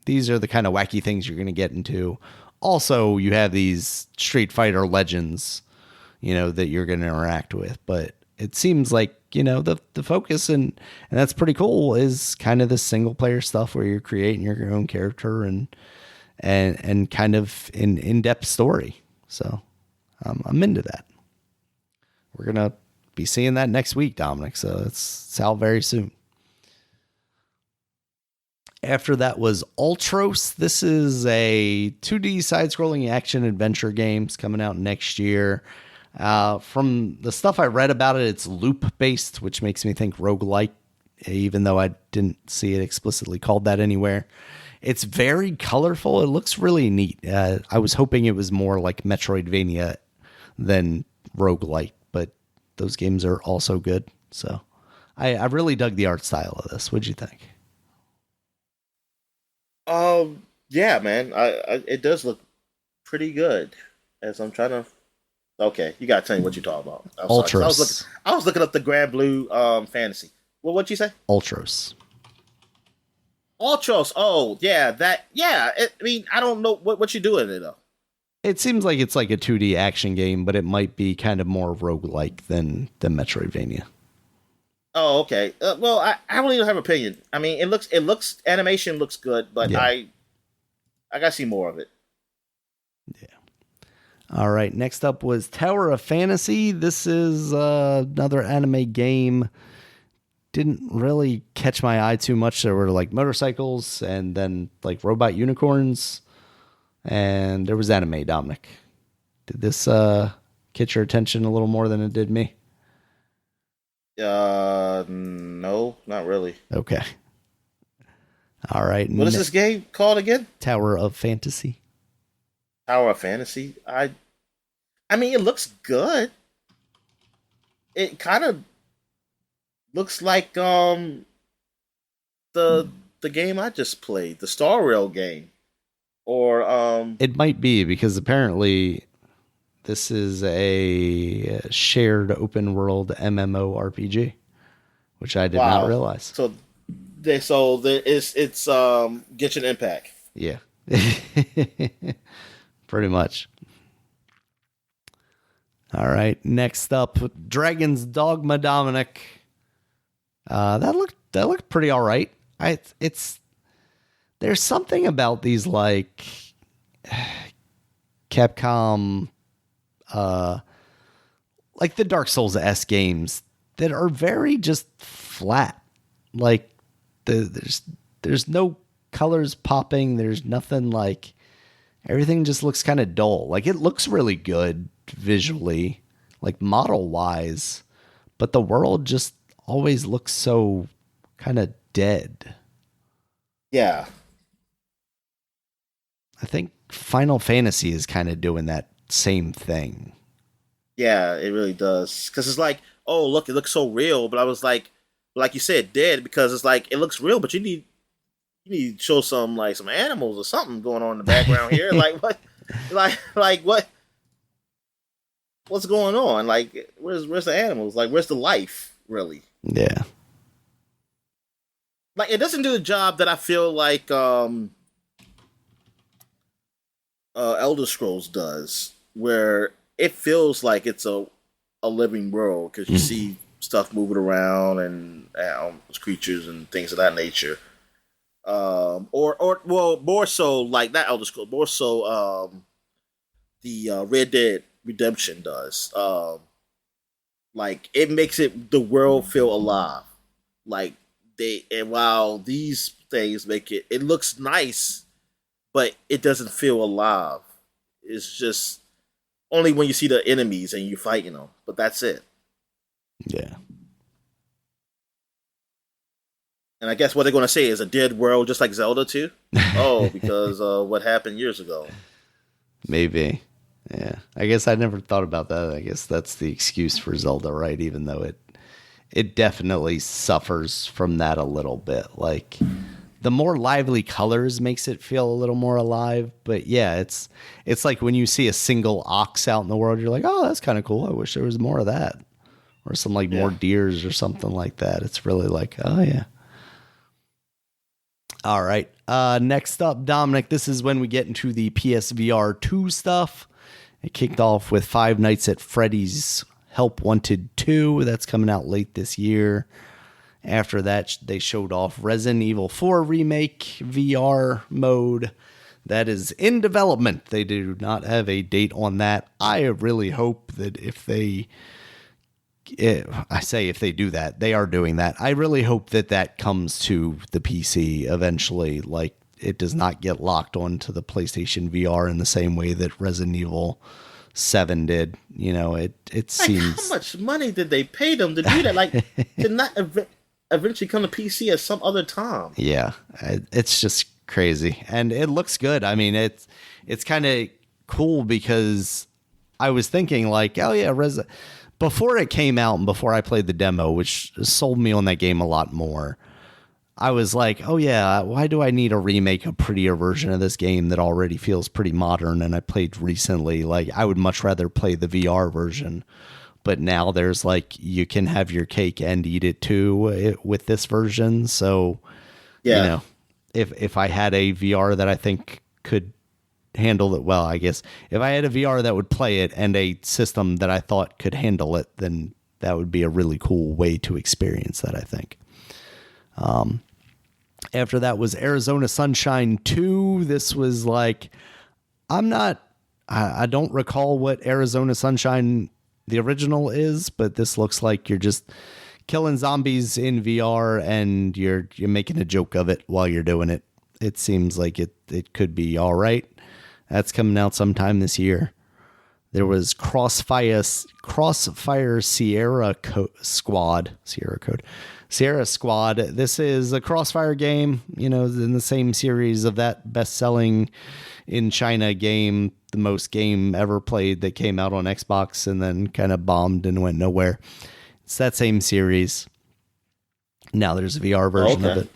these are the kind of wacky things you're going to get into. Also, you have these Street Fighter legends, that you're going to interact with. But it seems like, the focus, and that's pretty cool, is kind of this single player stuff where you're creating your own character and kind of an in-depth story. So I'm into that. We're going to be seeing that next week, Dominic. So it's out very soon. After that was Ultros. This is a 2D side-scrolling action-adventure game. It's coming out next year. From the stuff I read about it, it's loop-based, which makes me think roguelike, even though I didn't see it explicitly called that anywhere. It's very colorful. It looks really neat. I was hoping it was more like Metroidvania than roguelite, but those games are also good. So I really dug the art style of this. What'd you think? Yeah, man. It does look pretty good. As I'm trying to. Okay, you gotta tell me what you're talking about. Ultros. I was looking up the Grand Blue Fantasy. Well, what'd you say? Ultros. Ultros. Oh, yeah, that. Yeah, I mean, I don't know what you doing in it though. It seems like it's like a 2D action game, but it might be kind of more roguelike than Metroidvania. Oh, okay. Well, I really don't have an opinion. I mean, it looks animation looks good, but Yeah. I gotta see more of it. Yeah. All right. Next up was Tower of Fantasy. This is another anime game. Didn't really catch my eye too much. There were like motorcycles and then like robot unicorns, and there was anime. Dominic, did this get your attention a little more than it did me? No, not really. Okay. All right. What is this game called again? Tower of Fantasy. Tower of Fantasy. I mean, it looks good. It kind of looks like the game I just played, the Star Rail game, or It might be because apparently this is a shared open world MMORPG, which I did not realize. So it's Genshin Impact. Yeah. Pretty much. All right. Next up, Dragon's Dogma, Dominic. That looked pretty all right. There's something about these like Capcom like the Dark Souls-esque games that are very just flat. Like there's no colors popping. There's nothing like, everything just looks kind of dull. Like it looks really good visually, like model wise, but the world just always looks so kind of dead. Yeah. I think Final Fantasy is kind of doing that same thing. Yeah, it really does. Because it's like, oh, look, it looks so real. But I was like you said, dead, because it's like, it looks real, but you need to show some animals or something going on in the background here. Like what? Like what? What's going on? Like, where's the animals? Like, where's the life, really? Yeah. Like, it doesn't do the job that I feel like Elder Scrolls does, where it feels like it's a living world, because you see stuff moving around and creatures and things of that nature. Or more so like not Elder Scrolls, more so the Red Dead Redemption does. Like it makes the world feel alive. Like while these things make it looks nice, but it doesn't feel alive. It's just only when you see the enemies and you fighting them, but that's it. Yeah. And I guess what they're going to say is a dead world, just like Zelda 2. Oh, because what happened years ago. Maybe. Yeah. I guess I never thought about that. I guess that's the excuse for Zelda, right? Even though it definitely suffers from that a little bit. Like the more lively colors makes it feel a little more alive. But yeah, it's like when you see a single ox out in the world, you're like, oh, that's kind of cool. I wish there was more of that. Or some more deers or something like that. It's really like, oh yeah. All right. Next up, Dominic, this is when we get into the PSVR 2 stuff. It kicked off with Five Nights at Freddy's Help Wanted 2. That's coming out late this year. After that, they showed off Resident Evil 4 Remake VR mode. That is in development. They do not have a date on that. I really hope that if they do that, they are doing that. I really hope that comes to the PC eventually. Like it does not get locked onto the PlayStation VR in the same way that Resident Evil 7 did. You know, it seems. How much money did they pay them to do that? Like to not eventually come to PC at some other time. Yeah, it's just crazy. And it looks good. I mean, it's kind of cool because I was thinking like, oh yeah, before it came out and before I played the demo, which sold me on that game a lot more, I was like, oh yeah, why do I need a remake, a prettier version of this game that already feels pretty modern and I played recently? Like, I would much rather play the VR version. But now there's like, you can have your cake and eat it too with this version. So, you know, if I had a VR that I think could handle it well, I guess if I had a VR that would play it and a system that I thought could handle it, then that would be a really cool way to experience that, I think. After that was Arizona Sunshine 2. This was like, I don't recall what Arizona Sunshine the original is, but this looks like you're just killing zombies in VR and you're making a joke of it while you're doing it. It seems like it could be all right. That's coming out sometime this year. There was Crossfire Sierra Squad. This is a Crossfire game, in the same series of that best-selling in China game, the most game ever played that came out on Xbox and then kind of bombed and went nowhere. It's that same series. Now there's a VR version of it.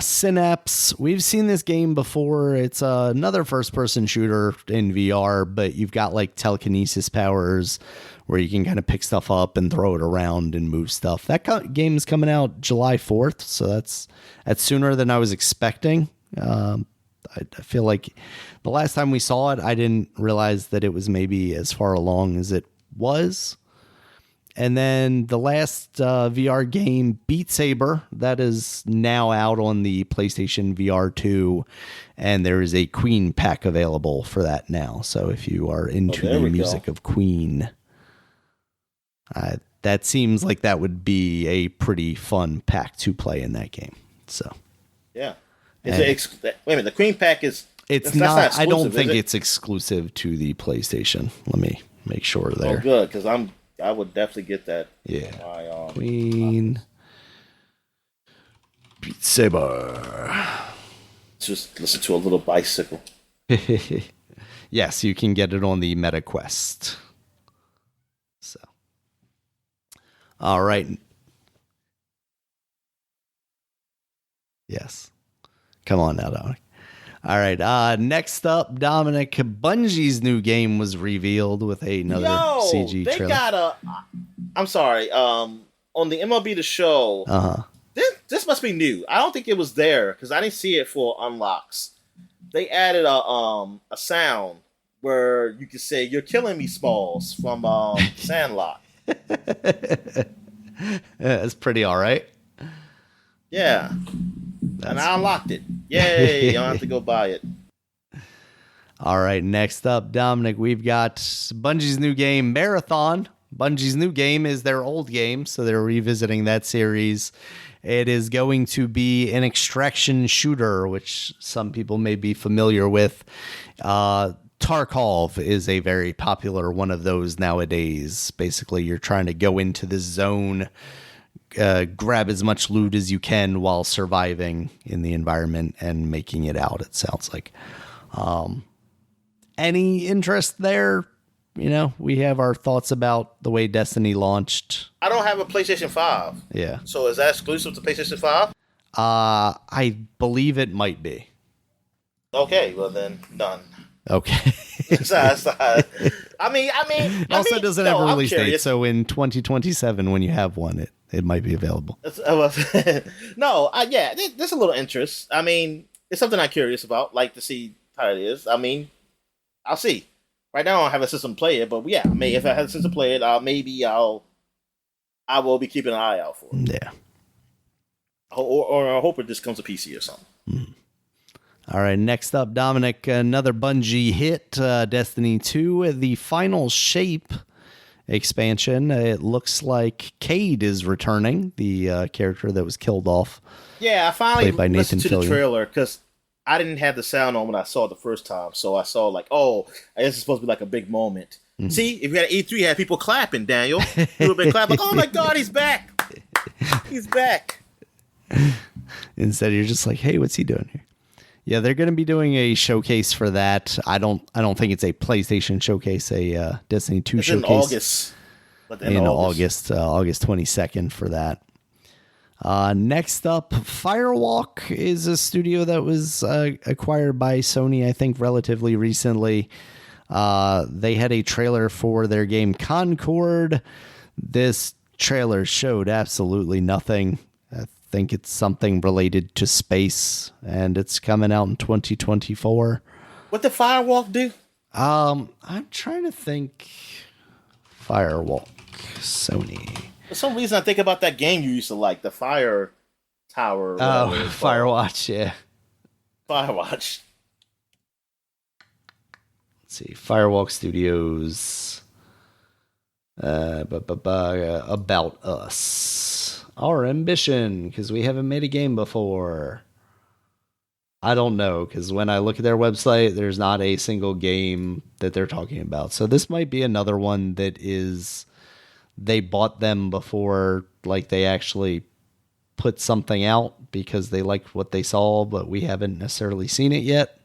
Synapse. We've seen this game before. It's another first-person shooter in VR, but you've got like telekinesis powers where you can kind of pick stuff up and throw it around and move stuff. That game is coming out July 4th, so that's sooner than I was expecting. I feel like the last time we saw it, I didn't realize that it was maybe as far along as it was. And then the last VR game, Beat Saber, that is now out on the PlayStation VR 2, and there is a Queen pack available for that now. So if you are into the music of Queen, that seems like that would be a pretty fun pack to play in that game. So yeah, wait a minute, the Queen pack is. It's not. I don't think it's exclusive to the PlayStation. Let me make sure there. Oh, good, because I would definitely get that. Yeah. Queen Beat Saber. Just listen to a little bicycle. Yes, you can get it on the Meta Quest. So. All right. Yes. Come on now, Dominic. All right. Next up, Dominic, Bungie's new game was revealed with another CG they trailer. Got I'm sorry. On the MLB The Show. This must be new. I don't think it was there because I didn't see it for unlocks. They added a sound where you could say "You're killing me, Smalls" from Sandlot. That's pretty all right. Yeah. And I unlocked it. Yay! You don't have to go buy it. All right, next up, Dominic, we've got Bungie's new game, Marathon. Bungie's new game is their old game, so they're revisiting that series. It is going to be an extraction shooter, which some people may be familiar with. Tarkov is a very popular one of those nowadays. Basically, you're trying to go into the zone, grab as much loot as you can while surviving in the environment and making it out, it sounds like. Any interest there? We have our thoughts about the way Destiny launched. I don't have a PlayStation 5. Yeah. So is that exclusive to PlayStation 5? I believe it might be. Okay, well then, none. Okay. I mean, it also doesn't have a release date, so in 2027, when you have one, it might be available. No, there's a little interest. I mean, it's something I'm curious about, like to see how it is. I mean, I'll see. Right now, I don't have a system to play it, but yeah, if I had a system to play it, I will be keeping an eye out for it. Yeah. Or I hope it just comes to PC or something. Mm. All right, next up, Dominic, another Bungie hit, Destiny 2, the Final Shape expansion. It looks like Cade is returning, the character that was killed off. Yeah, I finally listened to the trailer because I didn't have the sound on when I saw it the first time, so I saw like, oh, I guess it's supposed to be like a big moment. Mm-hmm. See, if you had an E3, you had people clapping, Daniel. People have been clapping like, oh my God, he's back. He's back. Instead, you're just like, hey, what's he doing here? Yeah, they're going to be doing a showcase for that. I don't think it's a PlayStation showcase, a Destiny 2 It's showcase. in August. But In August 22nd for that. Next up, Firewalk is a studio that was acquired by Sony, I think, relatively recently. They had a trailer for their game Concord. This trailer showed absolutely nothing. I think it's something related to space, and it's coming out in 2024. What did Firewalk do? I'm trying to think. Firewalk, Sony. For some reason, I think about that game you used to like, the Fire Tower. Oh, Firewatch, yeah. Firewatch. Let's see, Firewalk Studios. About Us. Our ambition, because we haven't made a game before. I don't know, because when I look at their website, there's not a single game that they're talking about. So this might be another one that is, they bought them before, like, they actually put something out because they liked what they saw, but we haven't necessarily seen it yet.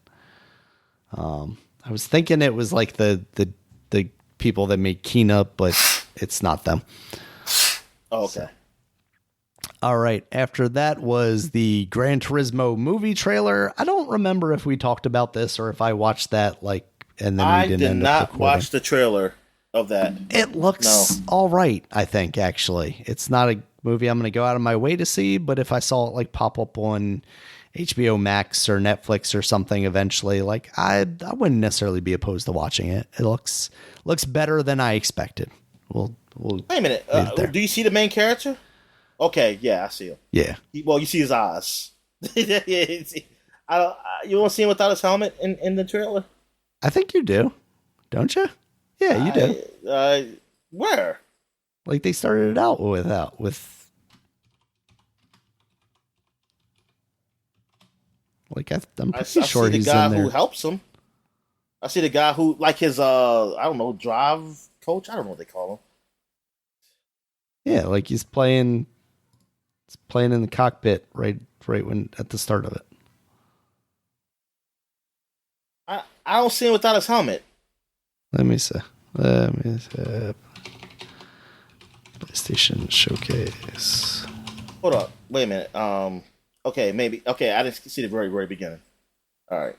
I was thinking it was like the people that made Kena, but it's not them. Oh, okay. So. All right. After that was the Gran Turismo movie trailer. I don't remember if we talked about this or if I watched that, like, and then we didn't end up recording. Watch the trailer of that. It looks all right, I think, actually. It's not a movie I'm going to go out of my way to see, but if I saw it like pop up on HBO Max or Netflix or something eventually, like, I wouldn't necessarily be opposed to watching it. It looks better than I expected. We'll wait a minute. Do you see the main character? Okay, yeah, I see him. Yeah. You see his eyes. You want to see him without his helmet in the trailer? I think you do, don't you? Yeah, you do. Where? Like, they started it out with. Like, I'm pretty sure he's in there. I see the guy who helps him. I see the guy who, like, his I don't know, drive coach. I don't know what they call him. Yeah, like he's playing in the cockpit right when at the start of it. I don't see him without his helmet. Let me see. PlayStation Showcase. Hold up. Wait a minute. Okay, maybe. Okay, I didn't see the very, very beginning. All right.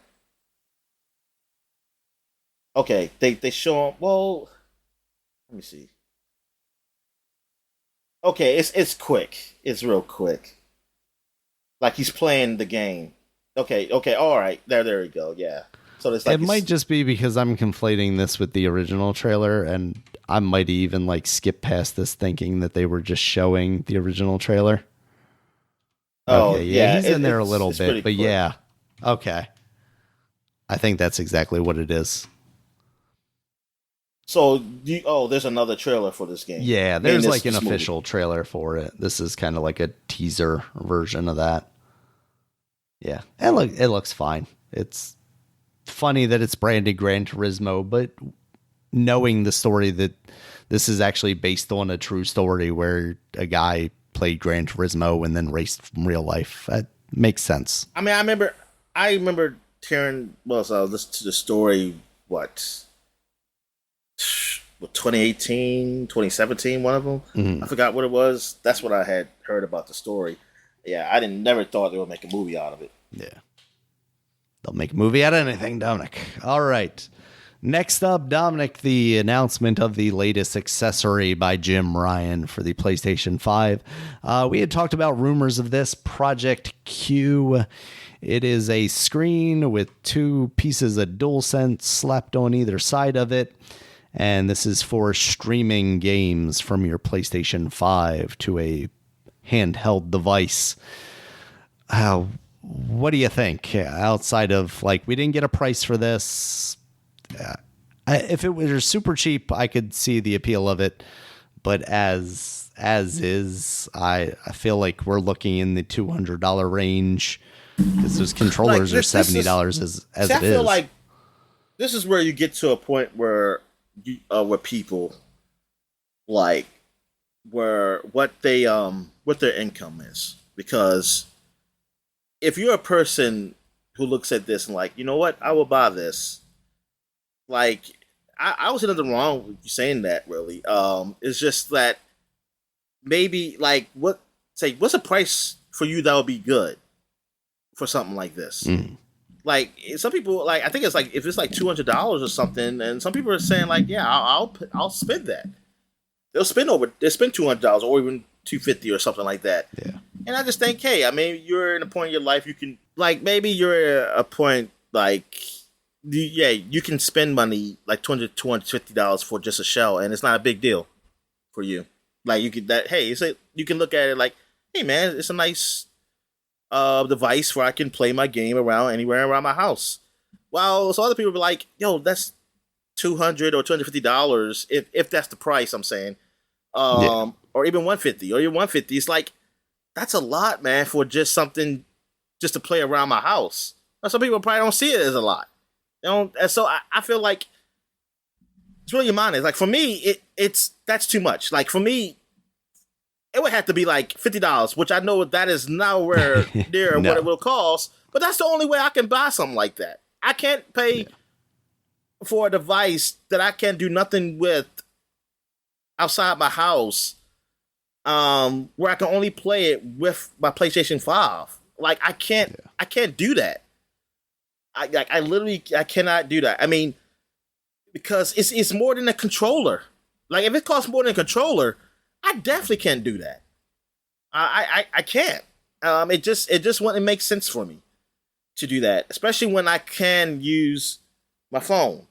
Okay, they show him. Well, let me see. Okay, it's quick. It's real quick. Like he's playing the game. Okay, all right. There you go. Yeah. So it's like it might just be because I'm conflating this with the original trailer, and I might even like skip past this thinking that they were just showing the original trailer. Oh, okay, yeah, he's in there a little bit, but quick. Yeah. Okay. I think that's exactly what it is. So, there's another trailer for this game. Yeah, there's like an official trailer for it. This is kind of like a teaser version of that. Yeah, it looks fine. It's funny that it's branded Gran Turismo, but knowing the story that this is actually based on a true story where a guy played Gran Turismo and then raced from real life, that makes sense. I mean, I remember hearing, so I listened to the story, 2018, 2017, one of them. Mm-hmm. I forgot what it was. That's what I had heard about the story. Yeah, I never thought they would make a movie out of it. Yeah. They'll make a movie out of anything, Dominic. All right. Next up, Dominic, the announcement of the latest accessory by Jim Ryan for the PlayStation 5. We had talked about rumors of this, Project Q. It is a screen with two pieces of DualSense slapped on either side of it. And this is for streaming games from your PlayStation 5 to a handheld device. What do you think? Outside of, like, we didn't get a price for this. If it was super cheap, I could see the appeal of it. But as is, I feel like we're looking in the $200 range because those controllers are $70 as it is. I feel like this is where you get to a point where people like what their income is, because if you're a person who looks at this and like, you know what, I will buy this. Like, I was nothing wrong with you saying that. Really, it's just that maybe like what's a price for you that would be good for something like this? Like some people like I think it's like if it's like $200 or something, and some people are saying like, yeah, I'll spend that. They'll spend $200 or even $250 or something like that. Yeah. And I just think, hey, I mean, you're in a point in your life you can like maybe you're at a point like you can spend money like $250 for just a shell, and it's not a big deal for you. Like you can look at it like, hey man, it's a nice device where I can play my game around anywhere around my house. Well, so other people be like, yo, that's $200 or $250 if that's the price I'm saying, or even $150 or even $150. It's like that's a lot, man, for just something just to play around my house. Now, some people probably don't see it as a lot. They don't, and so I feel like it's really your mind is like for me that's too much. Like for me, it would have to be like $50, which I know that is nowhere near No. what it will cost. But that's the only way I can buy something like that. I can't pay for a device that I can't do nothing with outside my house, where I can only play it with my PlayStation 5. Like I can't do that. I literally cannot do that. I mean, because it's more than a controller. Like if it costs more than a controller, I definitely can't do that. I can't. It just wouldn't make sense for me to do that, especially when I can use my phone.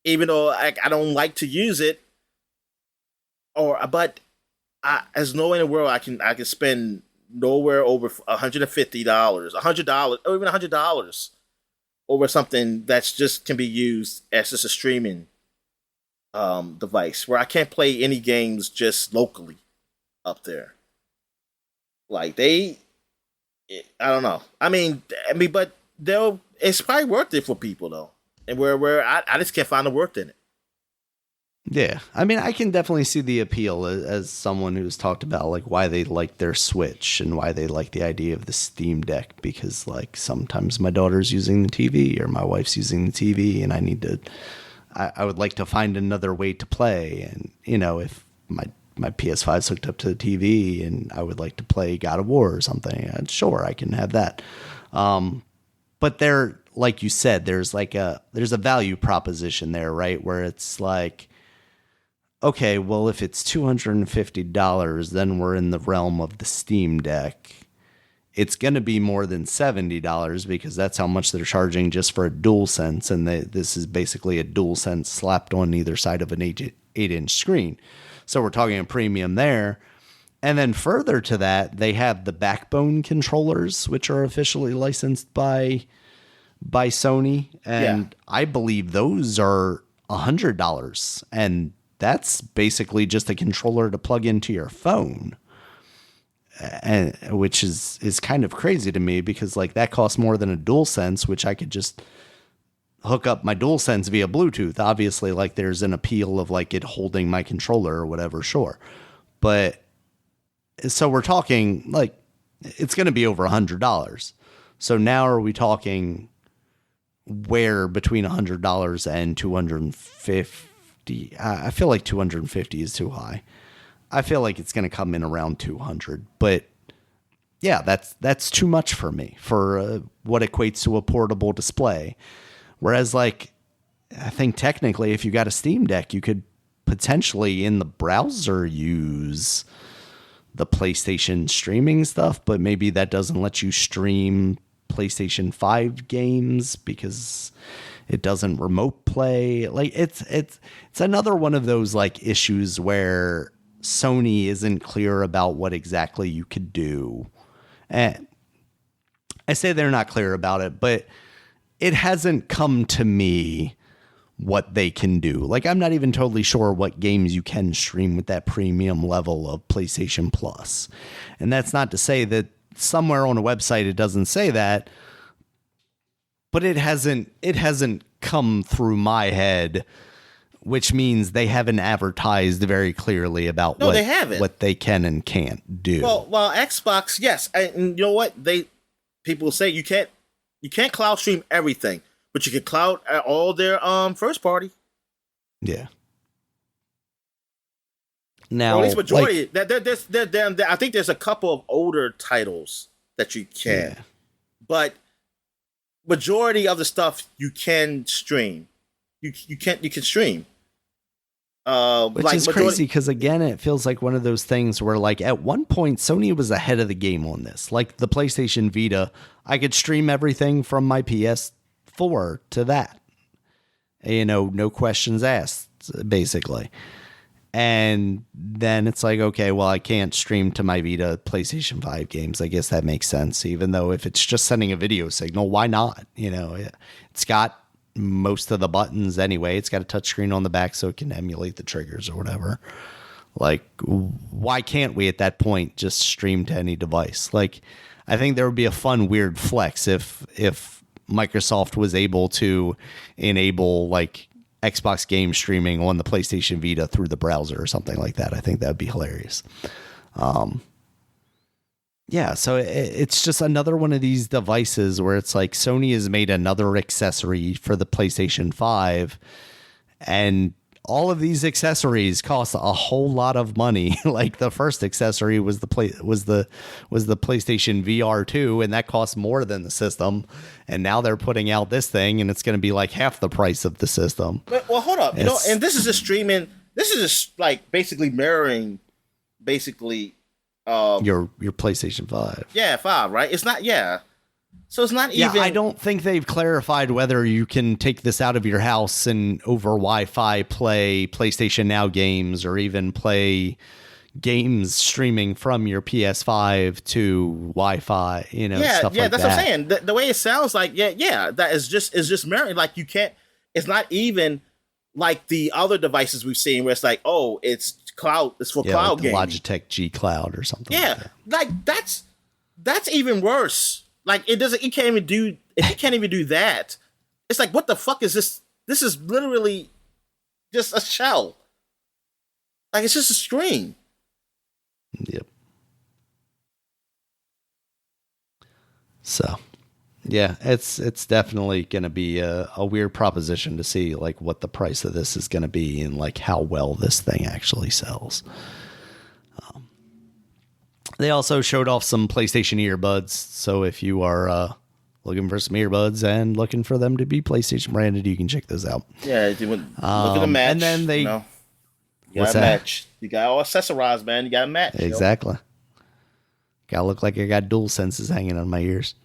Even though I don't like to use it, but there's no way in the world I can spend nowhere over $150, $100, or even $100 over something that's just can be used as just a streaming device where I can't play any games just locally up there. Like I don't know. I mean, but it's probably worth it for people though, and where I just can't find the worth in it. Yeah, I mean, I can definitely see the appeal as someone who's talked about like why they like their Switch and why they like the idea of the Steam Deck, because like sometimes my daughter's using the TV or my wife's using the TV, and I would like to find another way to play. And you know, if my PS5's hooked up to the TV and I would like to play God of War or something, sure, I can have that. But there, like you said, there's a value proposition there, right? Where it's like, okay, well, if it's $250, then we're in the realm of the Steam Deck. It's going to be more than $70 because that's how much they're charging just for a DualSense, and this is basically a DualSense slapped on either side of an 8-inch screen. So we're talking a premium there. And then further to that, they have the Backbone controllers, which are officially licensed by Sony, and I believe those are $100, and that's basically just a controller to plug into your phone, and which is kind of crazy to me because like that costs more than a DualSense, which I could just hook up my DualSense via Bluetooth. Obviously, like there's an appeal of like it holding my controller or whatever, sure, but so we're talking like it's going to be over $100. So now are we talking where between $100 and $250? I feel like 250 is too high. I feel like it's going to come in around 200, but yeah, that's too much for me for what equates to a portable display. Whereas like, I think technically if you got a Steam Deck, you could potentially in the browser use the PlayStation streaming stuff, but maybe that doesn't let you stream PlayStation 5 games because it doesn't remote play. Like it's another one of those like issues where Sony isn't clear about what exactly you could do. And I say they're not clear about it, but it hasn't come to me what they can do. Like I'm not even totally sure what games you can stream with that premium level of PlayStation Plus. And that's not to say that somewhere on a website it doesn't say that, but it hasn't come through my head, which means they haven't advertised very clearly about what they can and can't do. Well, Xbox, yes, and you know what people say you can't cloud stream everything, but you can cloud all their first party. Yeah. Now, or at least majority. I think there's a couple of older titles that you can, but majority of the stuff you can stream. You can stream. Which is crazy because, again, it feels like one of those things where, like, at one point, Sony was ahead of the game on this. Like, the PlayStation Vita, I could stream everything from my PS4 to that. You know, no questions asked, basically. And then it's like, okay, well, I can't stream to my Vita PlayStation 5 games. I guess that makes sense, even though if it's just sending a video signal, why not? You know, it's got most of the buttons anyway. It's got a touchscreen on the back so it can emulate the triggers or whatever. Like, why can't we at that point just stream to any device? Like, I think there would be a fun, weird flex if Microsoft was able to enable, like, Xbox game streaming on the PlayStation Vita through the browser or something like that. I think that would be hilarious. Yeah, so it's just another one of these devices where it's like Sony has made another accessory for the PlayStation 5, and all of these accessories cost a whole lot of money. Like the first accessory was the PlayStation VR 2, and that cost more than the system. And now they're putting out this thing, and it's going to be like half the price of the system. But, well, hold up, and this is just streaming. This is just like basically mirroring, your PlayStation 5. Yeah, 5, right? It's not, So it's not even. Yeah, I don't think they've clarified whether you can take this out of your house and over Wi-Fi play PlayStation Now games or even play games streaming from your PS5 to Wi-Fi, stuff like that. Yeah, that's what I'm saying. The way it sounds like, that is just mirroring. Like you can't. It's not even like the other devices we've seen where it's like, oh, it's cloud. It's for cloud like the gaming. Logitech G Cloud or something. Yeah, like that's even worse. Like it can't even do. If you can't even do that, it's like, what the fuck is this? This is literally just a shell. Like it's just a screen. Yep. So, yeah, it's definitely going to be a weird proposition to see like what the price of this is going to be and like how well this thing actually sells. They also showed off some PlayStation earbuds. So if you are looking for some earbuds and looking for them to be PlayStation branded, you can check those out. Yeah, look at the match. And then they... You got a match. You got all accessorized, man. You got a match. Exactly. Gotta look like I got dual senses hanging on my ears.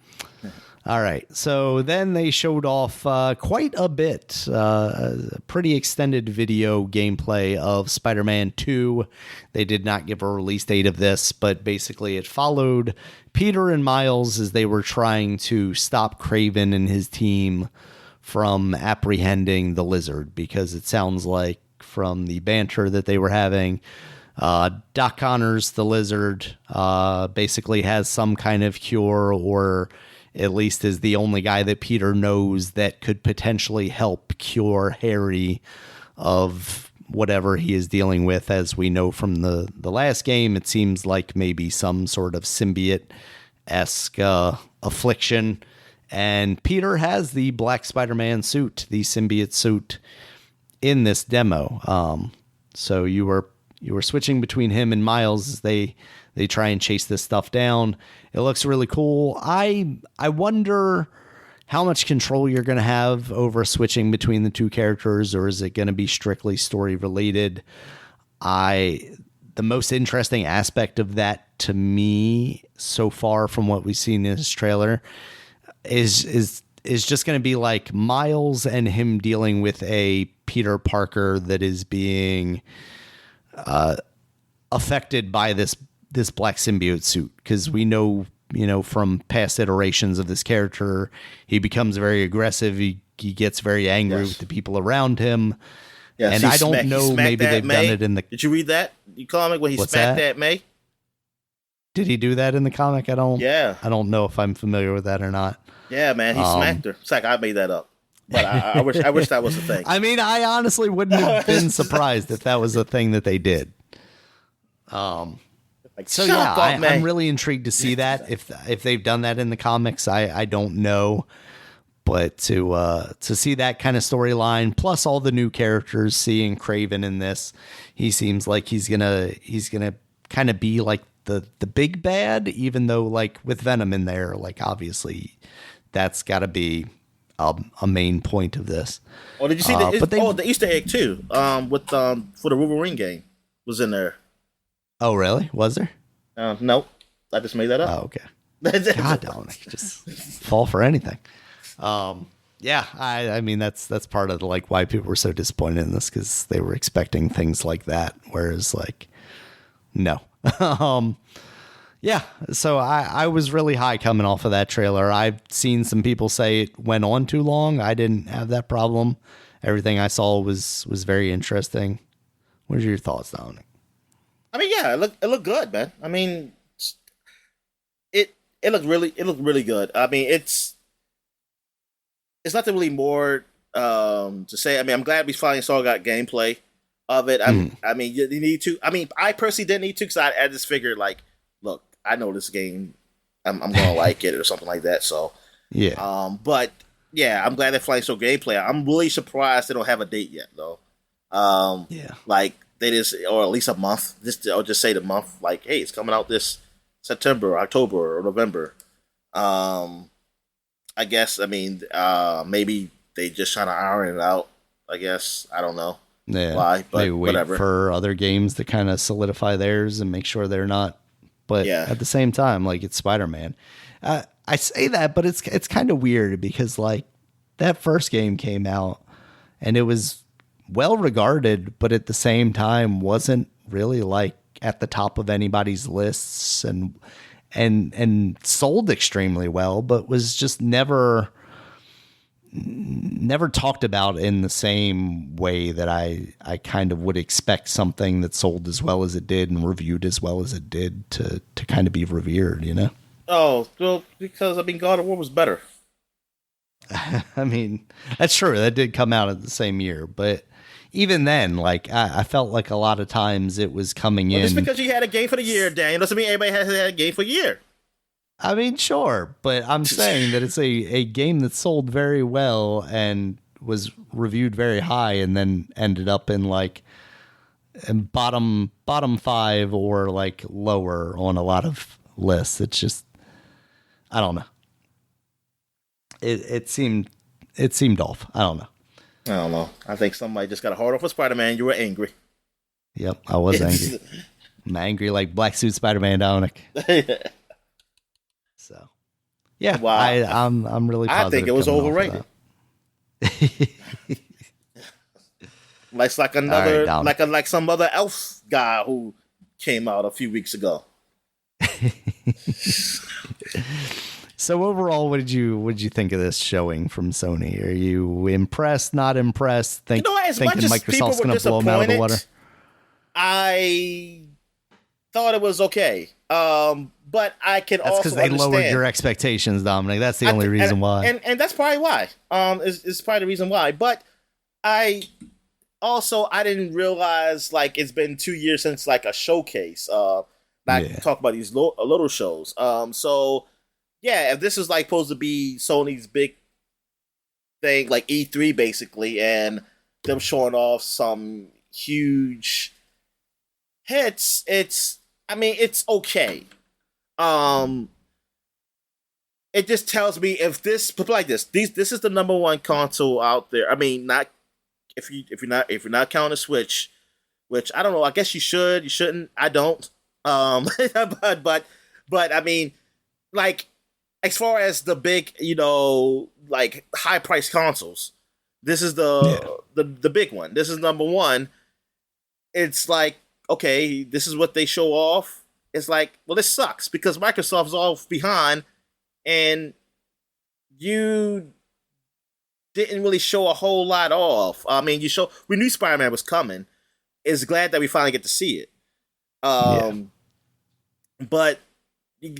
All right. So then they showed off quite a bit, a pretty extended video gameplay of Spider-Man 2. They did not give a release date of this, but basically it followed Peter and Miles as they were trying to stop Kraven and his team from apprehending the Lizard, because it sounds like from the banter that they were having, Doc Connors, the Lizard, basically has some kind of cure, or at least is the only guy that Peter knows that could potentially help cure Harry of whatever he is dealing with. As we know from the last game, it seems like maybe some sort of symbiote-esque affliction. And Peter has the Black Spider-Man suit, the symbiote suit, in this demo. So you were switching between him and Miles as they try and chase this stuff down. It looks really cool. I wonder how much control you're going to have over switching between the two characters, or is it going to be strictly story related? The most interesting aspect of that to me so far from what we've seen in this trailer is just going to be like Miles and him dealing with a Peter Parker that is being affected by this black symbiote suit, because we know from past iterations of this character, he becomes very aggressive. He gets very angry with the people around him. Yes, and I don't know, maybe they've done it in the... Did you read that comic when he smacked that May? Did he do that in the comic? I don't know if I'm familiar with that or not. Yeah, man, he smacked her. It's like I made that up. But I wish that was a thing. I mean, I honestly wouldn't have been surprised if that was a thing that they did. Like Like, So shut yeah, up, man. I'm really intrigued to see that. If they've done that in the comics, I don't know. But to see that kind of storyline, plus all the new characters, seeing Craven in this, he seems like he's gonna kind of be like the big bad, even though like with Venom in there, like obviously that's got to be a main point of this. Oh, did you see the Easter egg too? With for the Wolverine game was in there. Oh really? Was there? Nope, I just made that up. Oh okay. God, Dominic, just fall for anything. Yeah, I mean that's part of like why people were so disappointed in this, because they were expecting things like that, whereas like no. Yeah, so I was really high coming off of that trailer. I've seen some people say it went on too long. I didn't have that problem. Everything I saw was very interesting. What are your thoughts, Dominic? I mean, yeah, it looked good, man. I mean, it looked really good. I mean, it's nothing really more to say. I mean, I'm glad we finally got gameplay of it. I mean, you need to. I mean, I personally didn't need to, because I just figured, like, look, I know this game. I'm gonna like it or something like that. So yeah. But yeah, I'm glad they finally showed gameplay. I'm really surprised they don't have a date yet, though. Yeah. Like they just, or at least a month. I'll just say the month. Like, hey, it's coming out this September, October, or November. I guess. I mean, maybe they just trying to iron it out. I guess. I don't know. Yeah. Why? But maybe wait whatever. for other games to kind of solidify theirs and make sure they're not. But at the same time, like, it's Spider-Man. I say that, but it's kind of weird, because like that first game came out and it was well regarded, but at the same time wasn't really like at the top of anybody's lists, and sold extremely well, but was just never talked about in the same way that I kind of would expect something that sold as well as it did and reviewed as well as it did to kind of be revered, you know? Oh, well, because I mean, God of War was better. I mean, that's true. That did come out at the same year, but even then, like, I felt like a lot of times it was coming in. Just because you had a game for the year, Daniel, doesn't mean everybody has had a game for a year. I mean, sure, but I'm saying that it's a game that sold very well and was reviewed very high, and then ended up in like bottom 5 or like lower on a lot of lists. It's just, I don't know. It seemed off. I don't know. I think somebody just got a hard off with Spider-Man. You were angry. Yep, I was angry. I'm angry like Black Suit Spider-Man, Dominic. So, yeah, wow. I'm really positive. I think it was overrated. like another, right, like some other elf guy who came out a few weeks ago. So overall, what did you think of this showing from Sony? Are you impressed? Not impressed? Thinking Microsoft's going to blow them out of the water? I thought it was okay, but I can also because they lowered your expectations, Dominic. That's the only reason why, and that's probably why. Is probably the reason why. But I didn't realize, like, it's been 2 years since like a showcase. Talk about these little shows. So. Yeah, if this is like supposed to be Sony's big thing, like E3 basically, and them showing off some huge hits, it's okay. It just tells me if this this is the number one console out there. I mean, not if you're not counting Switch, which I don't know. I guess you should, you shouldn't. I don't. But I mean, like, as far as the big, like high priced consoles, this is the big one. This is number one. It's like, okay, this is what they show off. It's like, well, this sucks because Microsoft's all behind, and you didn't really show a whole lot off. I mean, we knew Spider-Man was coming. It's glad that we finally get to see it. But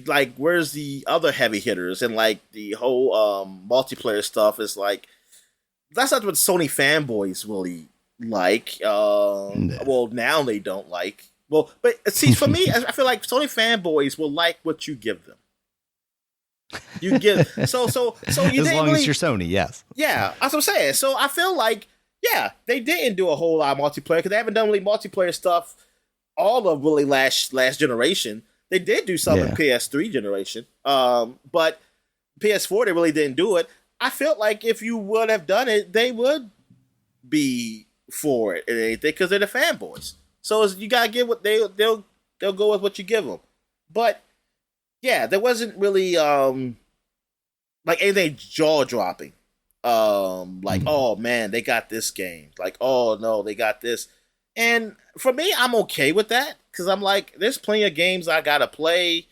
like, where's the other heavy hitters? And like the whole multiplayer stuff is like, that's not what Sony fanboys really like. Well, now they don't like, Well, but see, for me, I feel like Sony fanboys will like what you give them. You give so you as long really, as you're Sony, yes. Yeah, that's what I'm saying. So I feel like, yeah, they didn't do a whole lot of multiplayer because they haven't done really multiplayer stuff all of really last generation. They did do some in PS3 generation, but PS4 they really didn't do it. I felt like if you would have done it, they would be for it and anything because they're the fanboys. So you gotta give what they'll go with what you give them. But yeah, there wasn't really like anything jaw dropping. Like, oh man, they got this game. Like, oh no, they got this. And for me, I'm okay with that because I'm like, there's plenty of games I gotta play.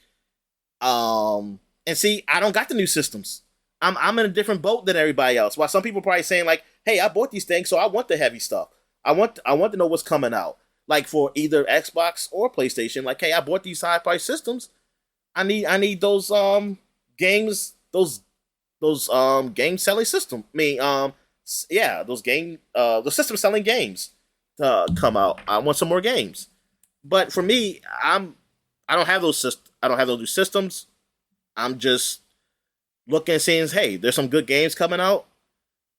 And see, I don't got the new systems. I'm in a different boat than everybody else. While some people are probably saying like, hey, I bought these things, so I want the heavy stuff. I want to know what's coming out. Like for either Xbox or PlayStation, like, hey, I bought these high price systems. I need those games, those game selling system. Those the system selling games to come out. I want some more games. But for me, I don't have those new systems. I'm just looking and saying, hey, there's some good games coming out.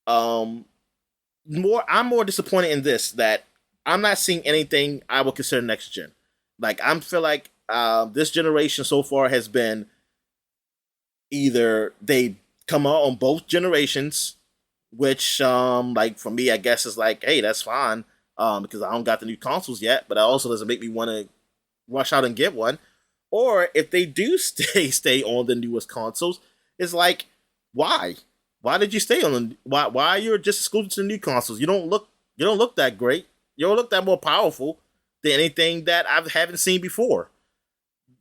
I'm more disappointed in this, that I'm not seeing anything I would consider next gen. Like, I feel like this generation so far has been either they come out on both generations, which like for me, I guess is like, hey, that's fine, because I don't got the new consoles yet, but it also doesn't make me want to rush out and get one. Or if they do stay on the newest consoles, it's like, why? Why did you stay on the why you're just exclusive to the new consoles? You don't look that great. You don't look that more powerful than anything that I haven't seen before.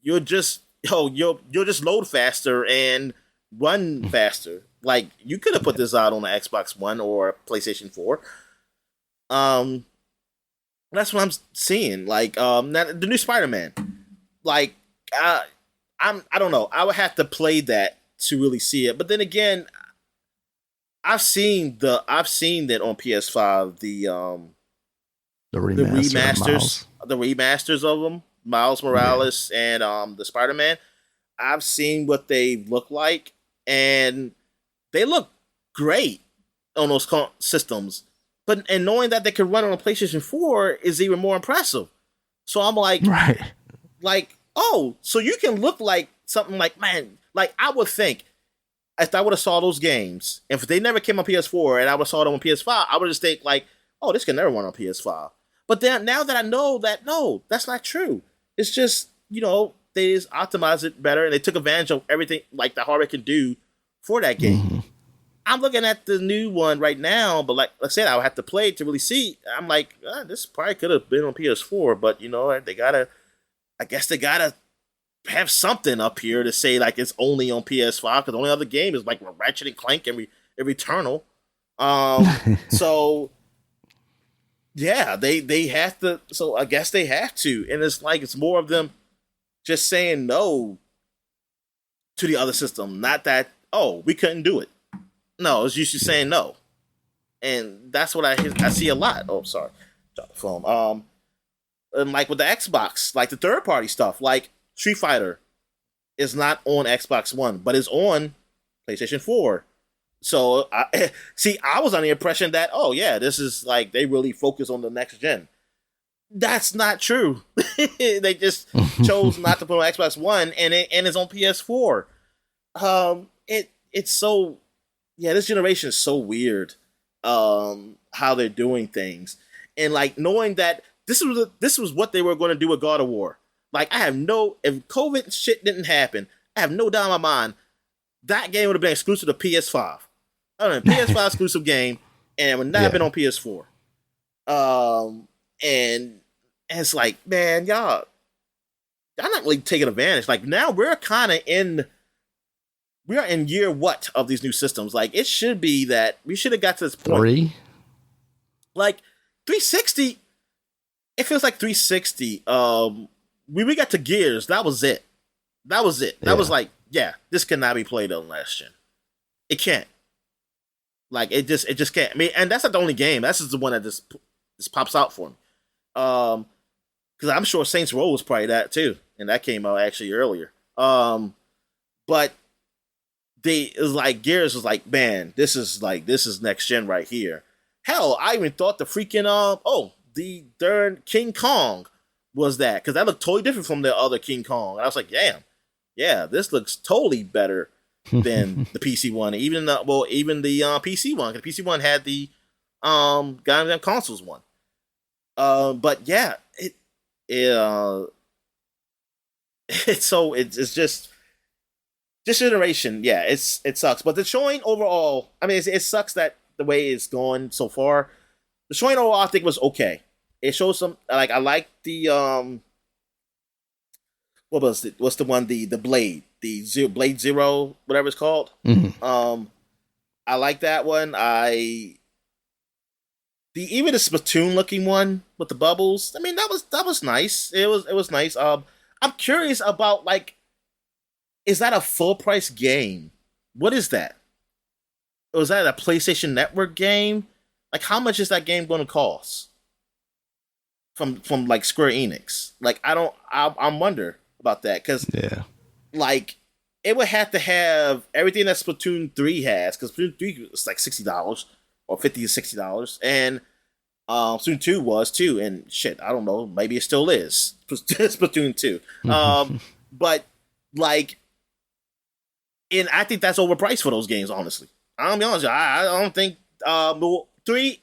You'll just load faster and run faster. Like, you could have put this out on the Xbox One or PlayStation 4. That's what I'm seeing. Like, the new Spider-Man. Like, I don't know. I would have to play that to really see it. But then again, I've seen that on PS5, the remasters of them, Miles Morales and the Spider-Man. I've seen what they look like, and they look great on those systems. And knowing that they can run on a PlayStation 4 is even more impressive. So I'm like, oh, so you can look like something like, man, like I would think if I would have saw those games, if they never came on PS4 and I would have saw them on PS5, I would just think like, oh, this can never run on PS5. But then now that I know that, no, that's not true. It's just, they just optimized it better and they took advantage of everything like the hardware can do for that game. Mm-hmm. I'm looking at the new one right now, but like I said, I would have to play it to really see. I'm like, this probably could have been on PS4, but I guess they gotta have something up here to say like it's only on PS5 because the only other game is like Ratchet and Clank and Returnal. So yeah, they have to. So I guess they have to, and it's like it's more of them just saying no to the other system. Not that we couldn't do it. No, it's usually saying no, and that's what I see a lot. Oh, sorry, drop the phone. And like with the Xbox, like the third party stuff, like Street Fighter is not on Xbox One, but is on PlayStation 4. So I was under the impression that, this is like they really focus on the next gen. That's not true. They just chose not to put on Xbox One, and it's on PS4. It's so, this generation is so weird. How they're doing things, and like knowing that this was what they were going to do with God of War. Like, if COVID shit didn't happen, I have no doubt in my mind that game would have been exclusive to PS5. I don't know, PS5 exclusive game, and it would not have been on PS4. And it's like, man, y'all not really taking advantage. Like, now we're in year what of these new systems? Like, it should be that we should have got to this point. 3? Like 360. It feels like 360. When we got to Gears, that was it. That was like, this cannot be played on last gen. It can't. Like, it just can't. I mean, and that's not the only game. That's just the one that just pops out for me. because I'm sure Saints Row was probably that too, and that came out actually earlier. But it was like Gears was like, man, this is next gen right here. Hell, I even thought the freaking the third King Kong was that, because that looked totally different from the other King Kong. And I was like, damn, yeah, this looks totally better than the PC one, even the PC one. Because the PC one had the goddamn consoles one. But yeah, it's just this iteration. Yeah, it sucks. But the showing overall, I mean, it sucks that the way it's going so far. The showing overall, I think, was okay. It shows some, like, I like the what was it? What's the one? The Blade, Blade Zero, whatever it's called. Mm-hmm. I like that one. Even the Splatoon looking one with the bubbles. I mean, that was nice. It was nice. I'm curious about, like, is that a full price game? What is that? Or is that a PlayStation Network game? Like, how much is that game going to cost? From like Square Enix. Like, I'm wonder about that, because like, it would have to have everything that Splatoon 3 has, because Splatoon 3 was like $60 or $50 to $60, and Splatoon 2 was too, and shit, I don't know, maybe it still is Splatoon 2. But like, and I think that's overpriced for those games, honestly. I'll be honest with you, I don't think 3,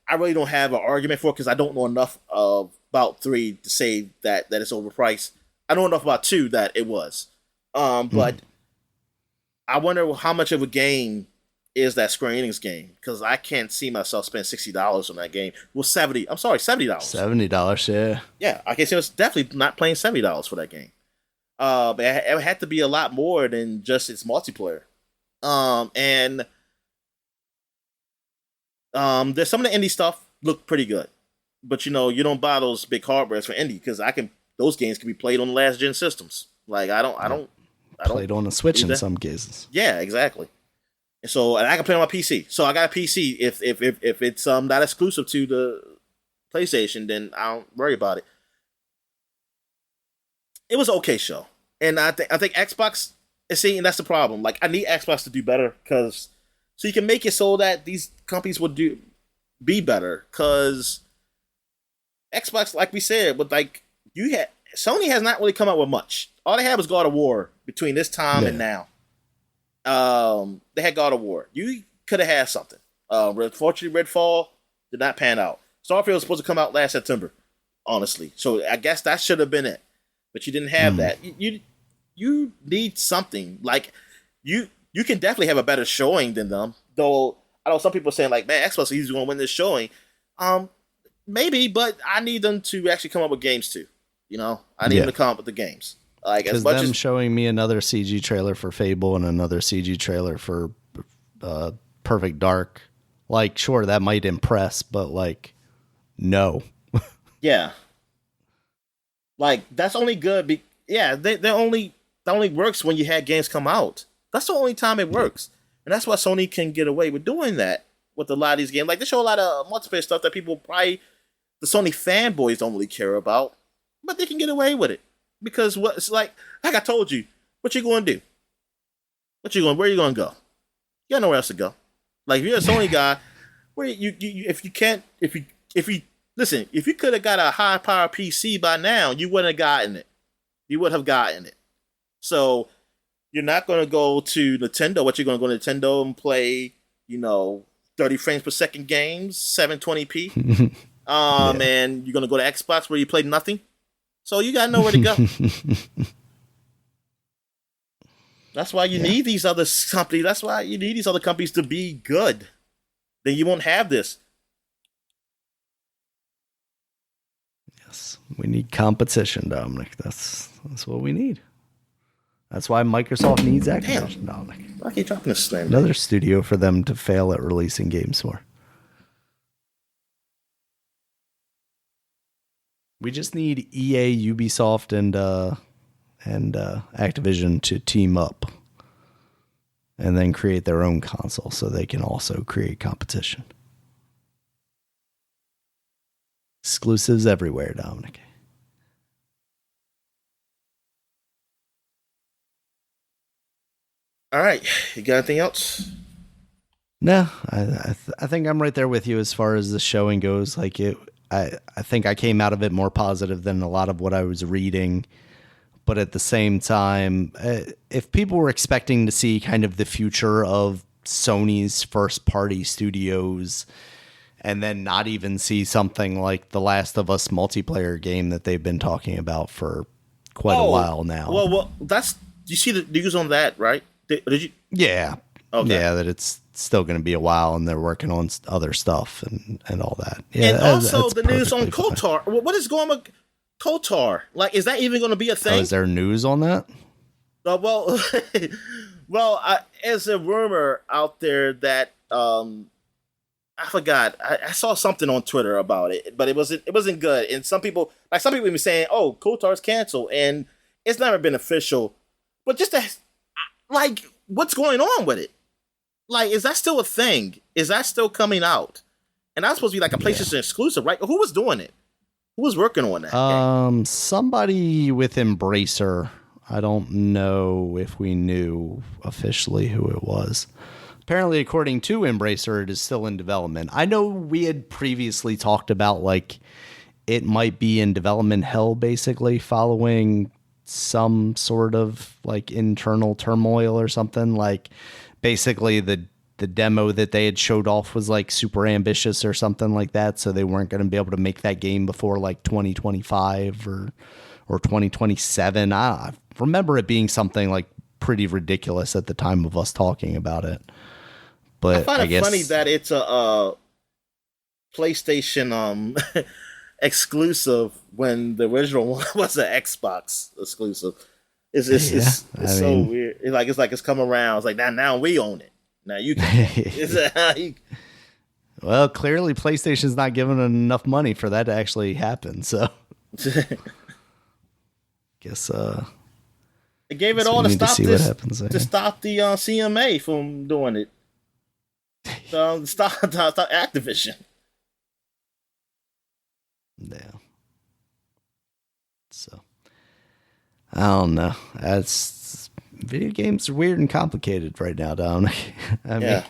I really don't have an argument for it, because I don't know enough about 3 to say that it's overpriced. I know enough about 2 that it was. But I wonder how much of a game is that Square Enix game, because I can't see myself spending $60 on that game. Well, $70. $70, yeah. Yeah, I can see us definitely not playing $70 for that game. It had to be a lot more than just its multiplayer. And there's some of the indie stuff look pretty good, but you don't buy those big hardwares for indie, because those games can be played on the last gen systems. Like, I don't played on a Switch in some cases. Yeah, exactly. And I can play on my PC. So I got a PC. If it's not exclusive to the PlayStation, then I don't worry about it. It was an okay show, and I think Xbox is seeing, and that's the problem. Like, I need Xbox to do better, so you can make it so that these companies would be better. Because Xbox, like we said, but like Sony has not really come out with much. All they had was God of War between this time and now. They had God of War. You could have had something. Unfortunately, Redfall did not pan out. Starfield was supposed to come out last September, honestly. So I guess that should have been it. But you didn't have that. You need something. Like, you can definitely have a better showing than them. Though I know some people are saying, like, man, Xbox is going to win this showing. Maybe, but I need them to actually come up with games too. I need them to come up with the games. Like, as much them as showing me another CG trailer for Fable and another CG trailer for Perfect Dark, like, sure, that might impress, but like, no. Yeah. Like, that's only good. That only works when you had games come out. That's the only time it works, and that's why Sony can get away with doing that with a lot of these games. Like, they show a lot of multiplayer stuff that people probably, the Sony fanboys, don't really care about, but they can get away with it. Because it's like I told you, what you going to do? Where you going to go? You got nowhere else to go. Like, if you're a Sony guy, where if you could have got a high power PC by now, you wouldn't have gotten it. You would have gotten it. So you're not going to go to Nintendo. What, you're going to go to Nintendo and play, 30 frames per second games, 720p? And you're going to go to Xbox where you play nothing? So you got nowhere to go. That's why you need these other companies. That's why you need these other companies to be good. Then you won't have this. Yes, we need competition, Dominic. That's what we need. That's why Microsoft needs Activision, Dominic. I keep dropping this thing. Another studio for them to fail at releasing games for. We just need EA, Ubisoft, and Activision to team up and then create their own console so they can also create competition. Exclusives everywhere, Dominic. All right, you got anything else? No, I think I'm right there with you as far as the showing goes. Like I think I came out of it more positive than a lot of what I was reading. But at the same time, if people were expecting to see kind of the future of Sony's first party studios and then not even see something like the Last of Us multiplayer game that they've been talking about for quite a while now. Well, that's, you see the news on that, right? Did you? Yeah. Okay. Yeah, that it's still going to be a while and they're working on other stuff and all that. Yeah, and also the news on fine. KOTOR. What is going on with KOTOR? Like, is that even going to be a thing? Oh, is there news on that? Well, there's a rumor out there that I forgot. I saw something on Twitter about it, but it wasn't good. And some people even saying, "Oh, KOTOR's canceled," and it's never been official. But just what's going on with it? Like, is that still a thing? Is that still coming out? And that's supposed to be like a PlayStation exclusive, right? Who was doing it? Who was working on that game? Somebody with Embracer. I don't know if we knew officially who it was. Apparently, according to Embracer, it is still in development. I know we had previously talked about like it might be in development hell, basically following some sort of like internal turmoil or something. Like basically the demo that they had showed off was like super ambitious or something like that. So they weren't going to be able to make that game before like 2025 or 2027. I remember it being something like pretty ridiculous at the time of us talking about it. But I find it funny that it's a PlayStation exclusive when the original one was an Xbox exclusive. It's so weird. It's like it's come around. It's like now we own it. Now you can. Well, clearly PlayStation's not giving enough money for that to actually happen. So, guess they gave it all to stop the CMA from doing it. Stop Activision. Yeah. So, I don't know. Video games are weird and complicated right now, Dominic. I mean,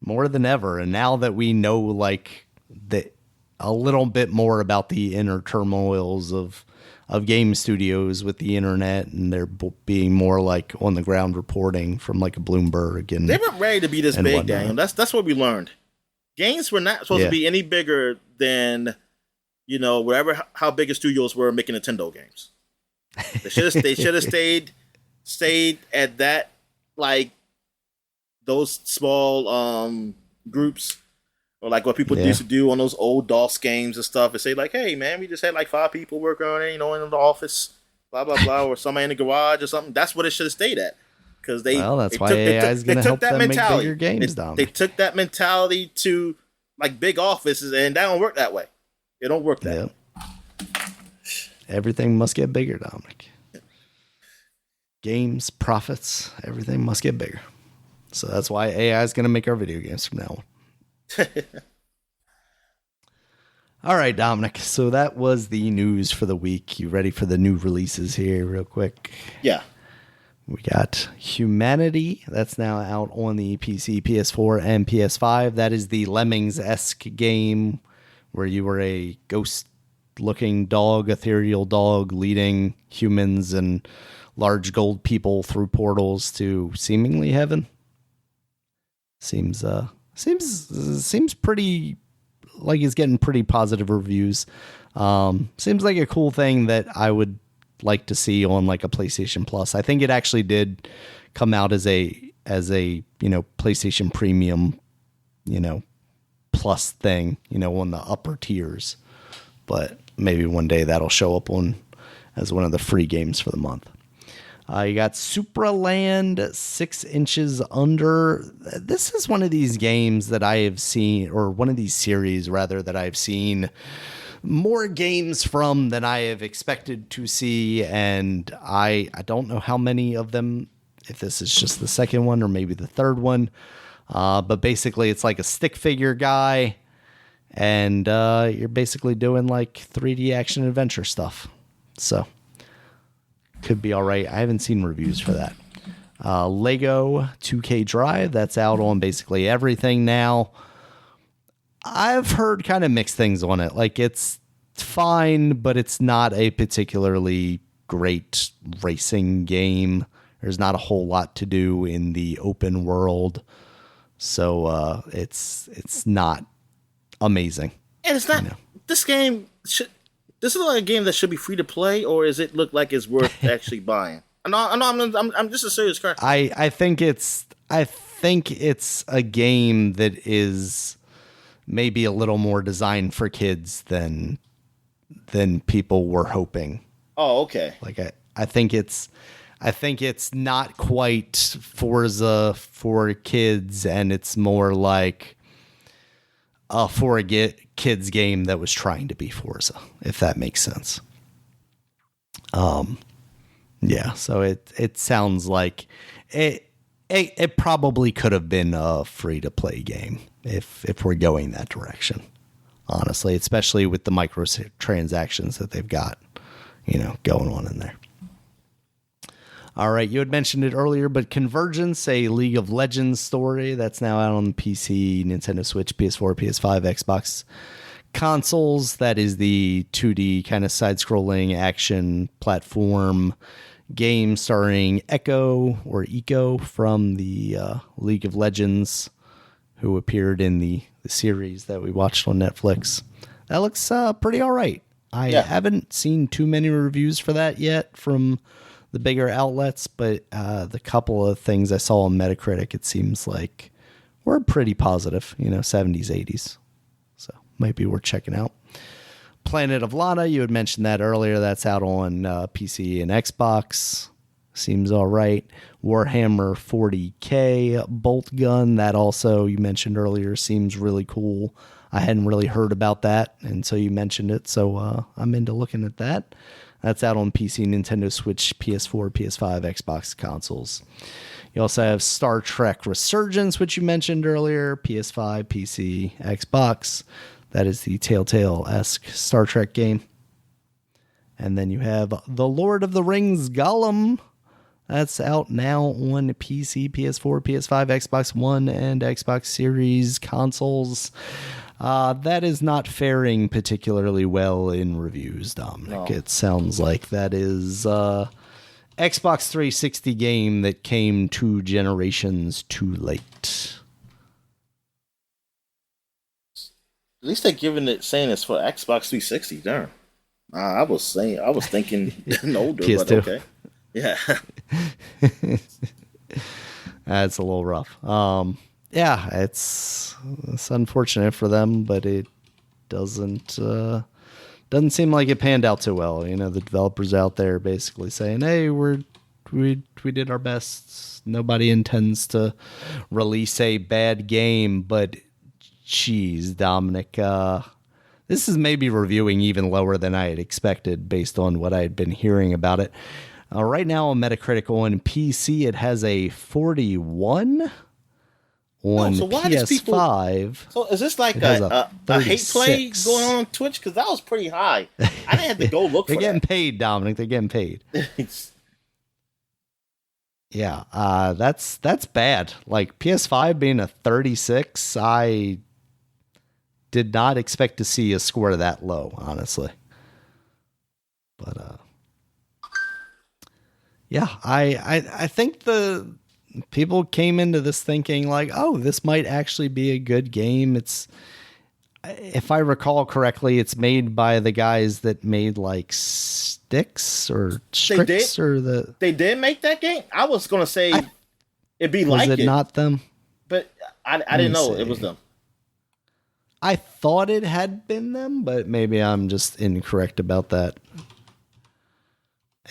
more than ever. And now that we know like a little bit more about the inner turmoils of game studios with the internet, and they're being more like on the ground reporting from like a Bloomberg, and they weren't ready to be this big, Daniel. That's what we learned. Games were not supposed to be any bigger than, how big a studios were making Nintendo games. They should have stayed at that, like those small groups, or like what people used to do on those old DOS games and stuff, and say like, hey man, we just had like 5 people working on it, in the office, blah blah blah, or somebody in the garage or something. That's what it should have stayed at, because that's why AI is going to help them make bigger games. They took that mentality to like big offices, and that don't work that way. It don't work that way. Everything must get bigger, Dominic. Games, profits, everything must get bigger. So that's why AI is going to make our video games from now on. All right, Dominic. So that was the news for the week. You ready for the new releases here real quick? Yeah. We got Humanity. That's now out on the PC, PS4, and PS5. That is the Lemmings-esque game where you were a ghost-looking dog, ethereal dog, leading humans and large gold people through portals to seemingly heaven. Seems pretty like it's getting pretty positive reviews. Seems like a cool thing that I would like to see on like a PlayStation Plus. I think it actually did come out as a PlayStation Premium, Plus thing, on the upper tiers. But maybe one day that'll show up as one of the free games for the month. You got Supraland 6 Inches Under. This is one of these games that I have seen, or one of these series rather, that I've seen more games from than I have expected to see. And I don't know how many of them, if this is just the second one or maybe the third one. But basically it's like a stick figure guy, and you're basically doing like 3D action adventure stuff. So could be all right. I haven't seen reviews for that. Lego 2K Drive, that's out on basically everything now. I've heard kind of mixed things on it. Like, it's fine, but it's not a particularly great racing game. There's not a whole lot to do in the open world, so it's not amazing. And it's not, this game this is like a game that should be free to play, or does it look like it's worth actually buying? I'm just a serious question. I think it's a game that is maybe a little more designed for kids than people were hoping. Oh, okay. Like I think it's not quite Forza for kids, and it's more like a for a kids game that was trying to be Forza, if that makes sense. Yeah, so it sounds like it probably could have been a free to play game if we're going that direction. Honestly, especially with the microtransactions that they've got, going on in there. All right, you had mentioned it earlier, but Convergence, a League of Legends story that's now out on the PC, Nintendo Switch, PS4, PS5, Xbox consoles. That is the 2D kind of side-scrolling action platform game starring Echo from the League of Legends, who appeared in the series that we watched on Netflix. That looks pretty all right. I haven't seen too many reviews for that yet from the bigger outlets, but the couple of things I saw on Metacritic, it seems like were pretty positive, 70s, 80s. So might be worth checking out. Planet of Lana, you had mentioned that earlier. That's out on PC and Xbox. Seems all right. Warhammer 40K Bolt Gun, that also you mentioned earlier, seems really cool. I hadn't really heard about that until you mentioned it, so I'm into looking at that. That's out on PC, Nintendo Switch, PS4, PS5, Xbox consoles. You also have Star Trek Resurgence, which you mentioned earlier, PS5, PC, Xbox. That is the Telltale-esque Star Trek game. And then you have The Lord of the Rings Gollum. That's out now on PC, PS4, PS5, Xbox One, and Xbox Series consoles. That is not faring particularly well in reviews, Dominic. No. It sounds like that is Xbox 360 game that came 2 generations too late. At least they're saying it's for Xbox 360. Darn. I was thinking older, PS2. But okay. Yeah. That's a little rough. Yeah, it's unfortunate for them, but it doesn't seem like it panned out too well. The developers out there basically saying, "Hey, we did our best. Nobody intends to release a bad game." But, geez, Dominic, this is maybe reviewing even lower than I had expected based on what I had been hearing about it. Right now on Metacritic on PC, it has a 41. On so why PS5, so is this like a hate play going on Twitch? Because that was pretty high. I didn't have to go look for that. They're getting paid, Dominic. They're getting paid. Yeah, that's bad. Like, PS5 being a 36, I did not expect to see a score that low, honestly. But yeah, I think the people came into this thinking like, oh, this might actually be a good game. It's, if I recall correctly, it's made by the guys that made like Styx or Strix or the. They did make that game. I was gonna say it'd be like it. Was it not them? But I didn't know it was them. I thought it had been them, but maybe I'm just incorrect about that.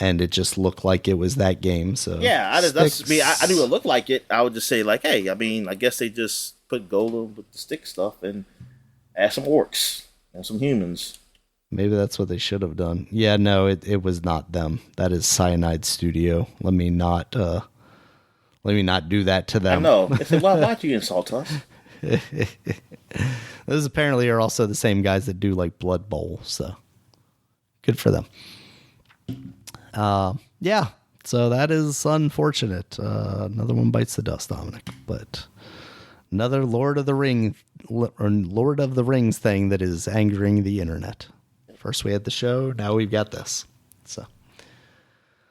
And it just looked like it was that game. So yeah, that's me. I knew it looked like it. I would just say like, hey, I mean, I guess they just put Golem with the stick stuff and add some orcs and some humans. Maybe that's what they should have done. Yeah, no, it was not them. That is Cyanide Studio. Let me not do that to them. I know. I said, why'd you insult us? Those apparently are also the same guys that do like Blood Bowl, so good for them. Yeah, so that is unfortunate. Another one bites the dust, Dominic, but another Lord of the Rings thing that is angering the internet. First we had the show, now we've got this. So,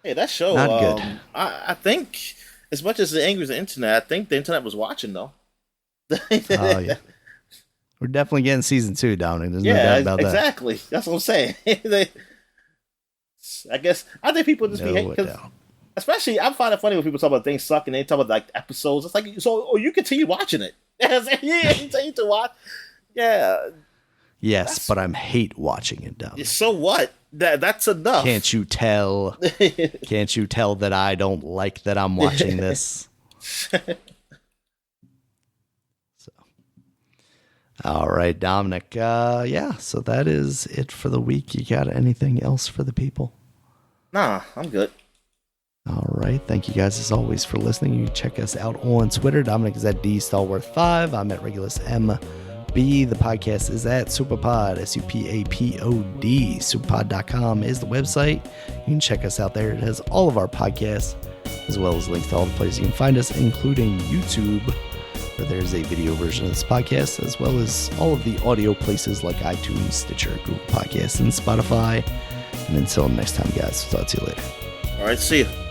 hey, that show, not good. I think as much as it angers the internet, I think the internet was watching though. Oh yeah, we're definitely getting season 2, Dominic. There's no doubt about exactly. That's what I'm saying. I think people just be especially I find it funny when people talk about things suck and they talk about like episodes. It's like you continue watching it. You continue to watch. Yeah. Yes, but I'm hate watching it, Dominic. So what? That's enough. Can't you tell? Can't you tell that I don't like that I'm watching this? All right, Dominic. Yeah, so that is it for the week. You got anything else for the people? Nah, I'm good. All right. Thank you guys, as always, for listening. You can check us out on Twitter. Dominic is at DStalworth5. I'm at Regulus MB. The podcast is at Superpod, SUPAPOD. Superpod.com is the website. You can check us out there. It has all of our podcasts, as well as links to all the places you can find us, including YouTube, where there's a video version of this podcast, as well as all of the audio places like iTunes, Stitcher, Google Podcasts, and Spotify. And until next time, guys, we'll talk to you later. All right, see you.